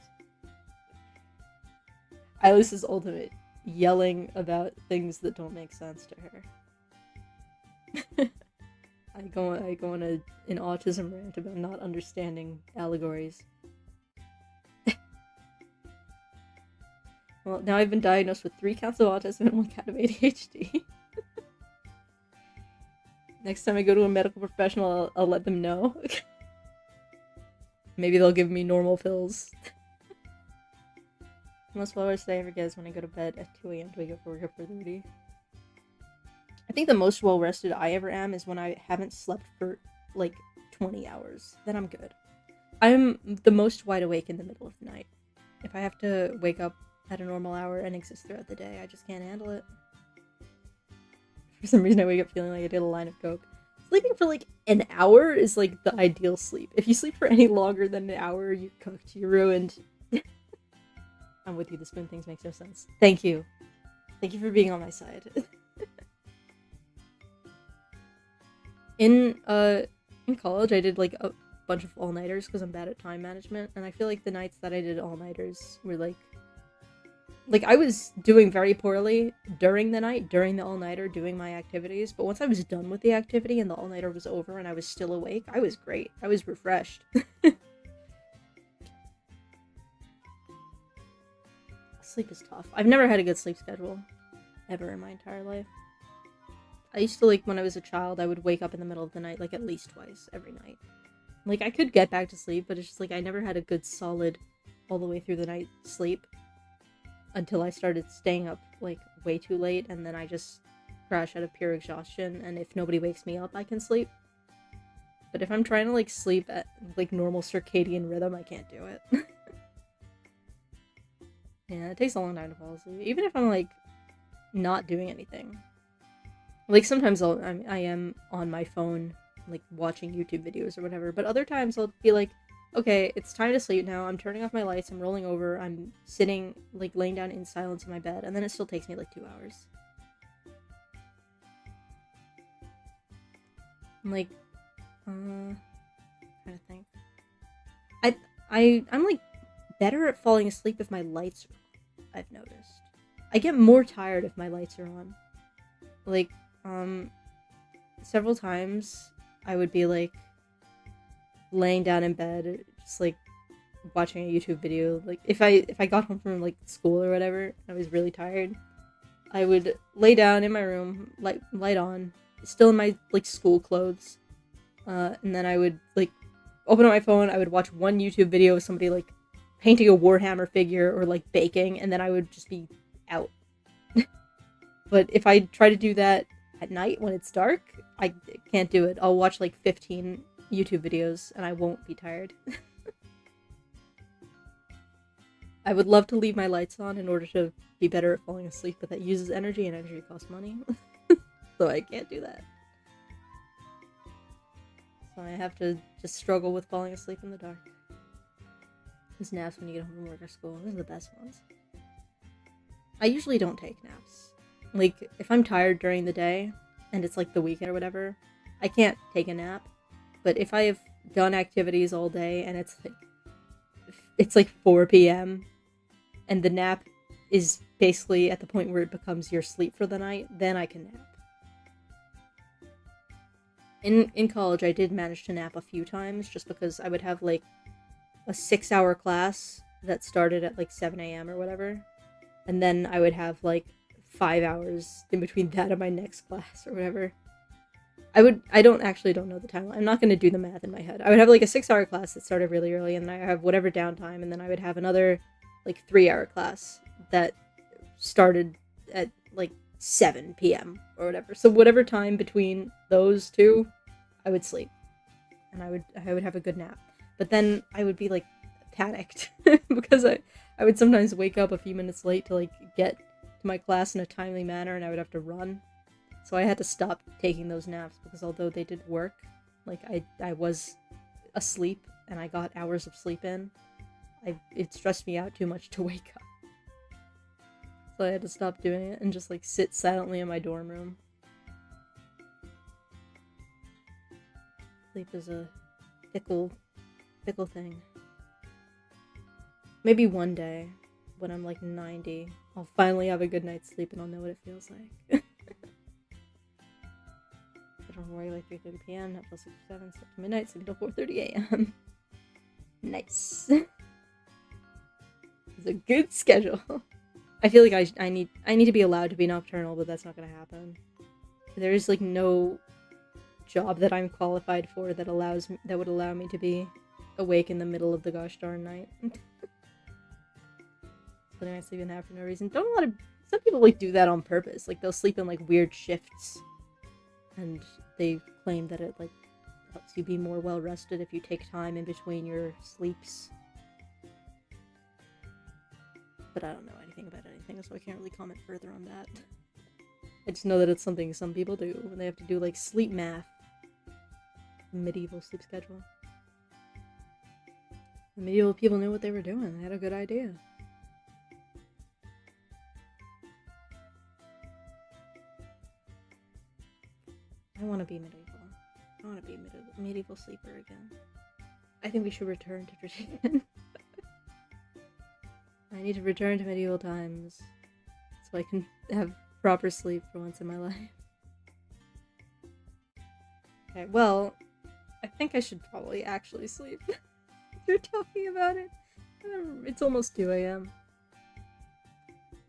Eilis' ultimate, yelling about things that don't make sense to her. I go on an autism rant about not understanding allegories. Well, now I've been diagnosed with 3 counts of autism and 1 count of ADHD. Next time I go to a medical professional, I'll let them know. Maybe they'll give me normal pills. The most well-rested I ever get is when I go to bed at 2 a.m. to wake up for work at 4:30. I think the most well-rested I ever am is when I haven't slept for, like, 20 hours. Then I'm good. I'm the most wide awake in the middle of the night. If I have to wake up at a normal hour and exist throughout the day, I just can't handle it. For some reason I wake up feeling like I did a line of coke. sleeping for like an hour is like the ideal sleep. If you sleep for any longer than an hour, you're cooked. You're ruined. I'm with you. The spoon things make no sense. Thank you. Thank you for being on my side. In college, I did like a bunch of all-nighters because I'm bad at time management, and I feel like the nights that I did all-nighters were like I was doing very poorly during the night, during the all-nighter, doing my activities, but once I was done with the activity and the all-nighter was over and I was still awake, I was great. I was refreshed. Sleep is tough. I've never had a good sleep schedule, ever in my entire life. I used to, like, when I was a child, I would wake up in the middle of the night, like, at least twice every night. Like, I could get back to sleep, but it's just, like, I never had a good, solid, all the way through the night sleep until I started staying up, like, way too late, and then I just crash out of pure exhaustion, and if nobody wakes me up, I can sleep. But if I'm trying to, like, sleep at, like, normal circadian rhythm, I can't do it. Yeah, it takes a long time to fall asleep, even if I'm, like, not doing anything. Like, sometimes I am on my phone, like, watching YouTube videos or whatever, but other times I'll be like, okay, it's time to sleep now, I'm turning off my lights, I'm rolling over, I'm sitting, like, laying down in silence in my bed, and then it still takes me, like, 2 hours. I'm like, trying to think. I'm, like, better at falling asleep if my lights are on, I've noticed. I get more tired if my lights are on. Like, several times I would be, like, laying down in bed, just, like, watching a YouTube video. Like, if I got home from, like, school or whatever, I was really tired, I would lay down in my room, light on, still in my, like, school clothes, and then I would, like, open up my phone, I would watch one YouTube video of somebody, like, painting a Warhammer figure or, like, baking, and then I would just be out. But if I try to do that at night when it's dark, I can't do it. I'll watch, like, 15 YouTube videos, and I won't be tired. I would love to leave my lights on in order to be better at falling asleep, but that uses energy, and energy costs money. So I can't do that. So I have to just struggle with falling asleep in the dark. Those naps when you get home from work or school, those are the best ones. I usually don't take naps. Like, if I'm tired during the day, and it's, like, the weekend or whatever, I can't take a nap. But if I have done activities all day, and it's like 4 p.m., and the nap is basically at the point where it becomes your sleep for the night, then I can nap. In college, I did manage to nap a few times, just because I would have, like, a 6-hour class that started at, like, 7 a.m. or whatever, and then I would have, like, 5 hours in between that and my next class or whatever. I don't know the timeline. I'm not going to do the math in my head. I would have, like, a 6-hour class that started really early, and then I have whatever downtime, and then I would have another, like, 3-hour class that started at, like, 7 p.m. or whatever. So whatever time between those two, I would sleep. And I would have a good nap. But then I would be, like, panicked because I would sometimes wake up a few minutes late to, like, get to my class in a timely manner, and I would have to run. So I had to stop taking those naps, because although they did work, like, I was asleep and I got hours of sleep in, it stressed me out too much to wake up. So I had to stop doing it and just, like, sit silently in my dorm room. Sleep is a fickle thing. Maybe one day, when I'm, like, 90, I'll finally have a good night's sleep and I'll know what it feels like. From work like 3:30 p.m. Not till 6 or 7, slept to midnight, sleep until 4:30 a.m. Nice. It's a good schedule. I feel like I need to be allowed to be nocturnal, but that's not gonna happen. There is, like, no job that I'm qualified for that would allow me to be awake in the middle of the gosh darn night. Splitting my sleep in half for no reason. Some people, like, do that on purpose. Like, they'll sleep in, like, weird shifts. And they claim that it, like, helps you be more well-rested if you take time in between your sleeps. But I don't know anything about anything, so I can't really comment further on that. I just know that it's something some people do when they have to do, like, sleep math medieval sleep schedule. The medieval people knew what they were doing. They had a good idea. I want to be medieval. I want to be a medieval sleeper again. I think we should return to tradition. I need to return to medieval times so I can have proper sleep for once in my life. Okay, well, I think I should probably actually sleep. You're talking about it. It's almost 2 a.m.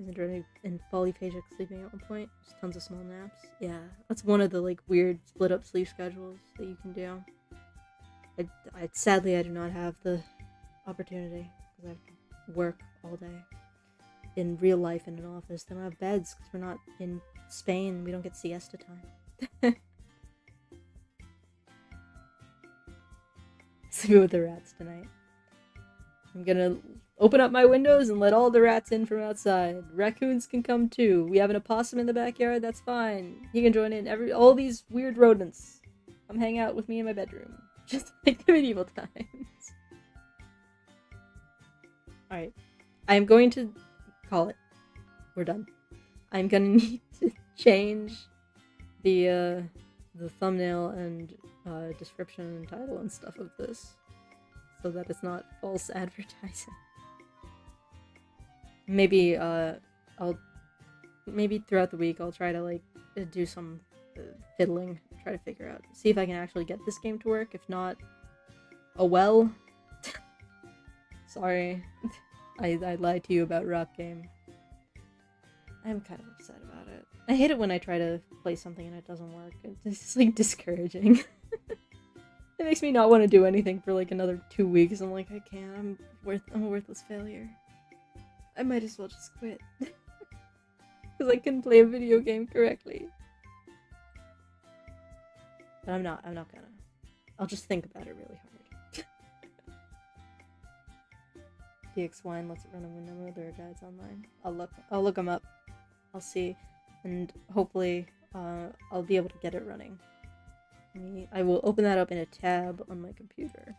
Isn't there any polyphagic sleeping at one point? Just tons of small naps. Yeah, that's one of the like weird split up sleep schedules that you can do. Sadly I do not have the opportunity because I have to work all day in real life in an office. They don't have beds because we're not in Spain. We don't get siesta time. Sleeping with the rats tonight. I'm gonna open up my windows and let all the rats in from outside. Raccoons can come too. We have an opossum in the backyard, that's fine. He can join in. All these weird rodents come hang out with me in my bedroom. Just like the medieval times. Alright. I'm going to call it. We're done. I'm gonna need to change the thumbnail and description and title and stuff of this so that it's not false advertising. Maybe maybe throughout the week I'll try to like do some fiddling, try to figure out, see if I can actually get this game to work. If not, oh well. Sorry. I lied to you about Rock Game. I'm kind of upset about it. I hate it when I try to play something and it doesn't work. It's just like discouraging. It makes me not want to do anything for like another 2 weeks. I'm like, I can't. I'm a worthless failure. I might as well just quit. Because I couldn't play a video game correctly. But I'm not gonna. I'll just think about it really hard. DX Wine lets it run in window mode. There are guides online. I'll look them up. I'll see. And hopefully I'll be able to get it running. I will open that up in a tab on my computer.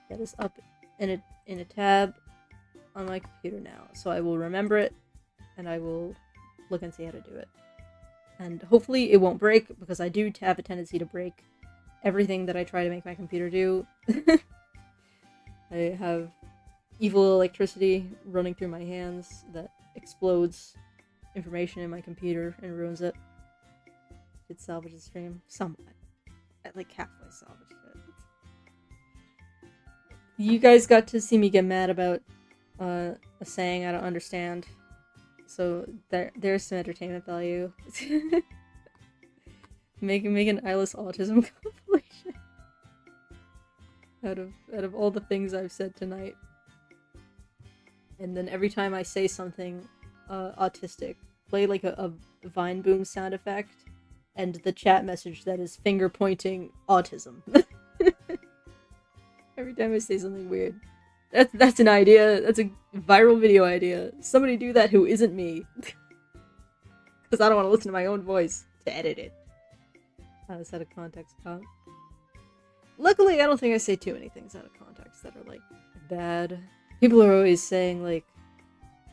That is up in a tab on my computer now. So I will remember it and I will look and see how to do it. And hopefully it won't break, because I do have a tendency to break everything that I try to make my computer do. I have evil electricity running through my hands that explodes information in my computer and ruins it. Did salvage the stream somewhat. I like halfway salvaged it. You guys got to see me get mad about a saying I don't understand, so there's some entertainment value. Make an Eilis autism compilation out of all the things I've said tonight. And then every time I say something autistic, play like a Vine Boom sound effect and the chat message that is finger pointing autism. Every time I say something weird. That's an idea. That's a viral video idea. Somebody do that who isn't me. Because I don't want to listen to my own voice to edit it. It's out of context, Cop. Luckily, I don't think I say too many things out of context that are, like, bad. People are always saying, like,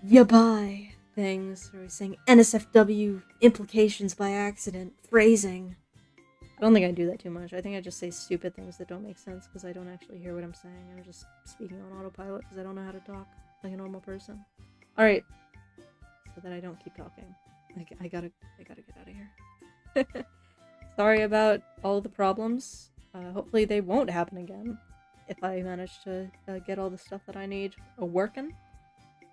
ya bye things. They're always saying NSFW implications by accident. Phrasing. I don't think I do that too much. I think I just say stupid things that don't make sense because I don't actually hear what I'm saying. I'm just speaking on autopilot because I don't know how to talk like a normal person. Alright. So that I don't keep talking. I gotta get out of here. Sorry about all the problems. Hopefully they won't happen again if I manage to get all the stuff that I need working.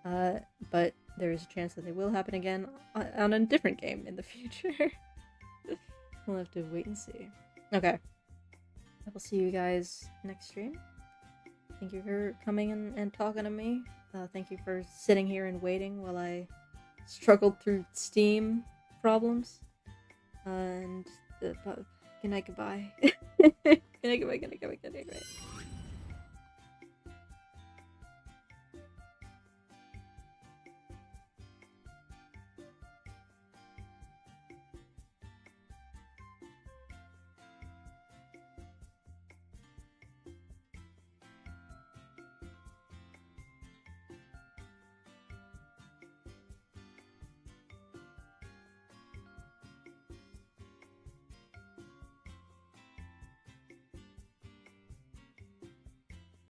But there is a chance that they will happen again on a different game in the future. We'll have to wait and see. Okay. I will see you guys next stream. Thank you for coming and talking to me. Thank you for sitting here and waiting while I struggled through Steam problems. And good night, goodbye. Good night, goodbye, good night.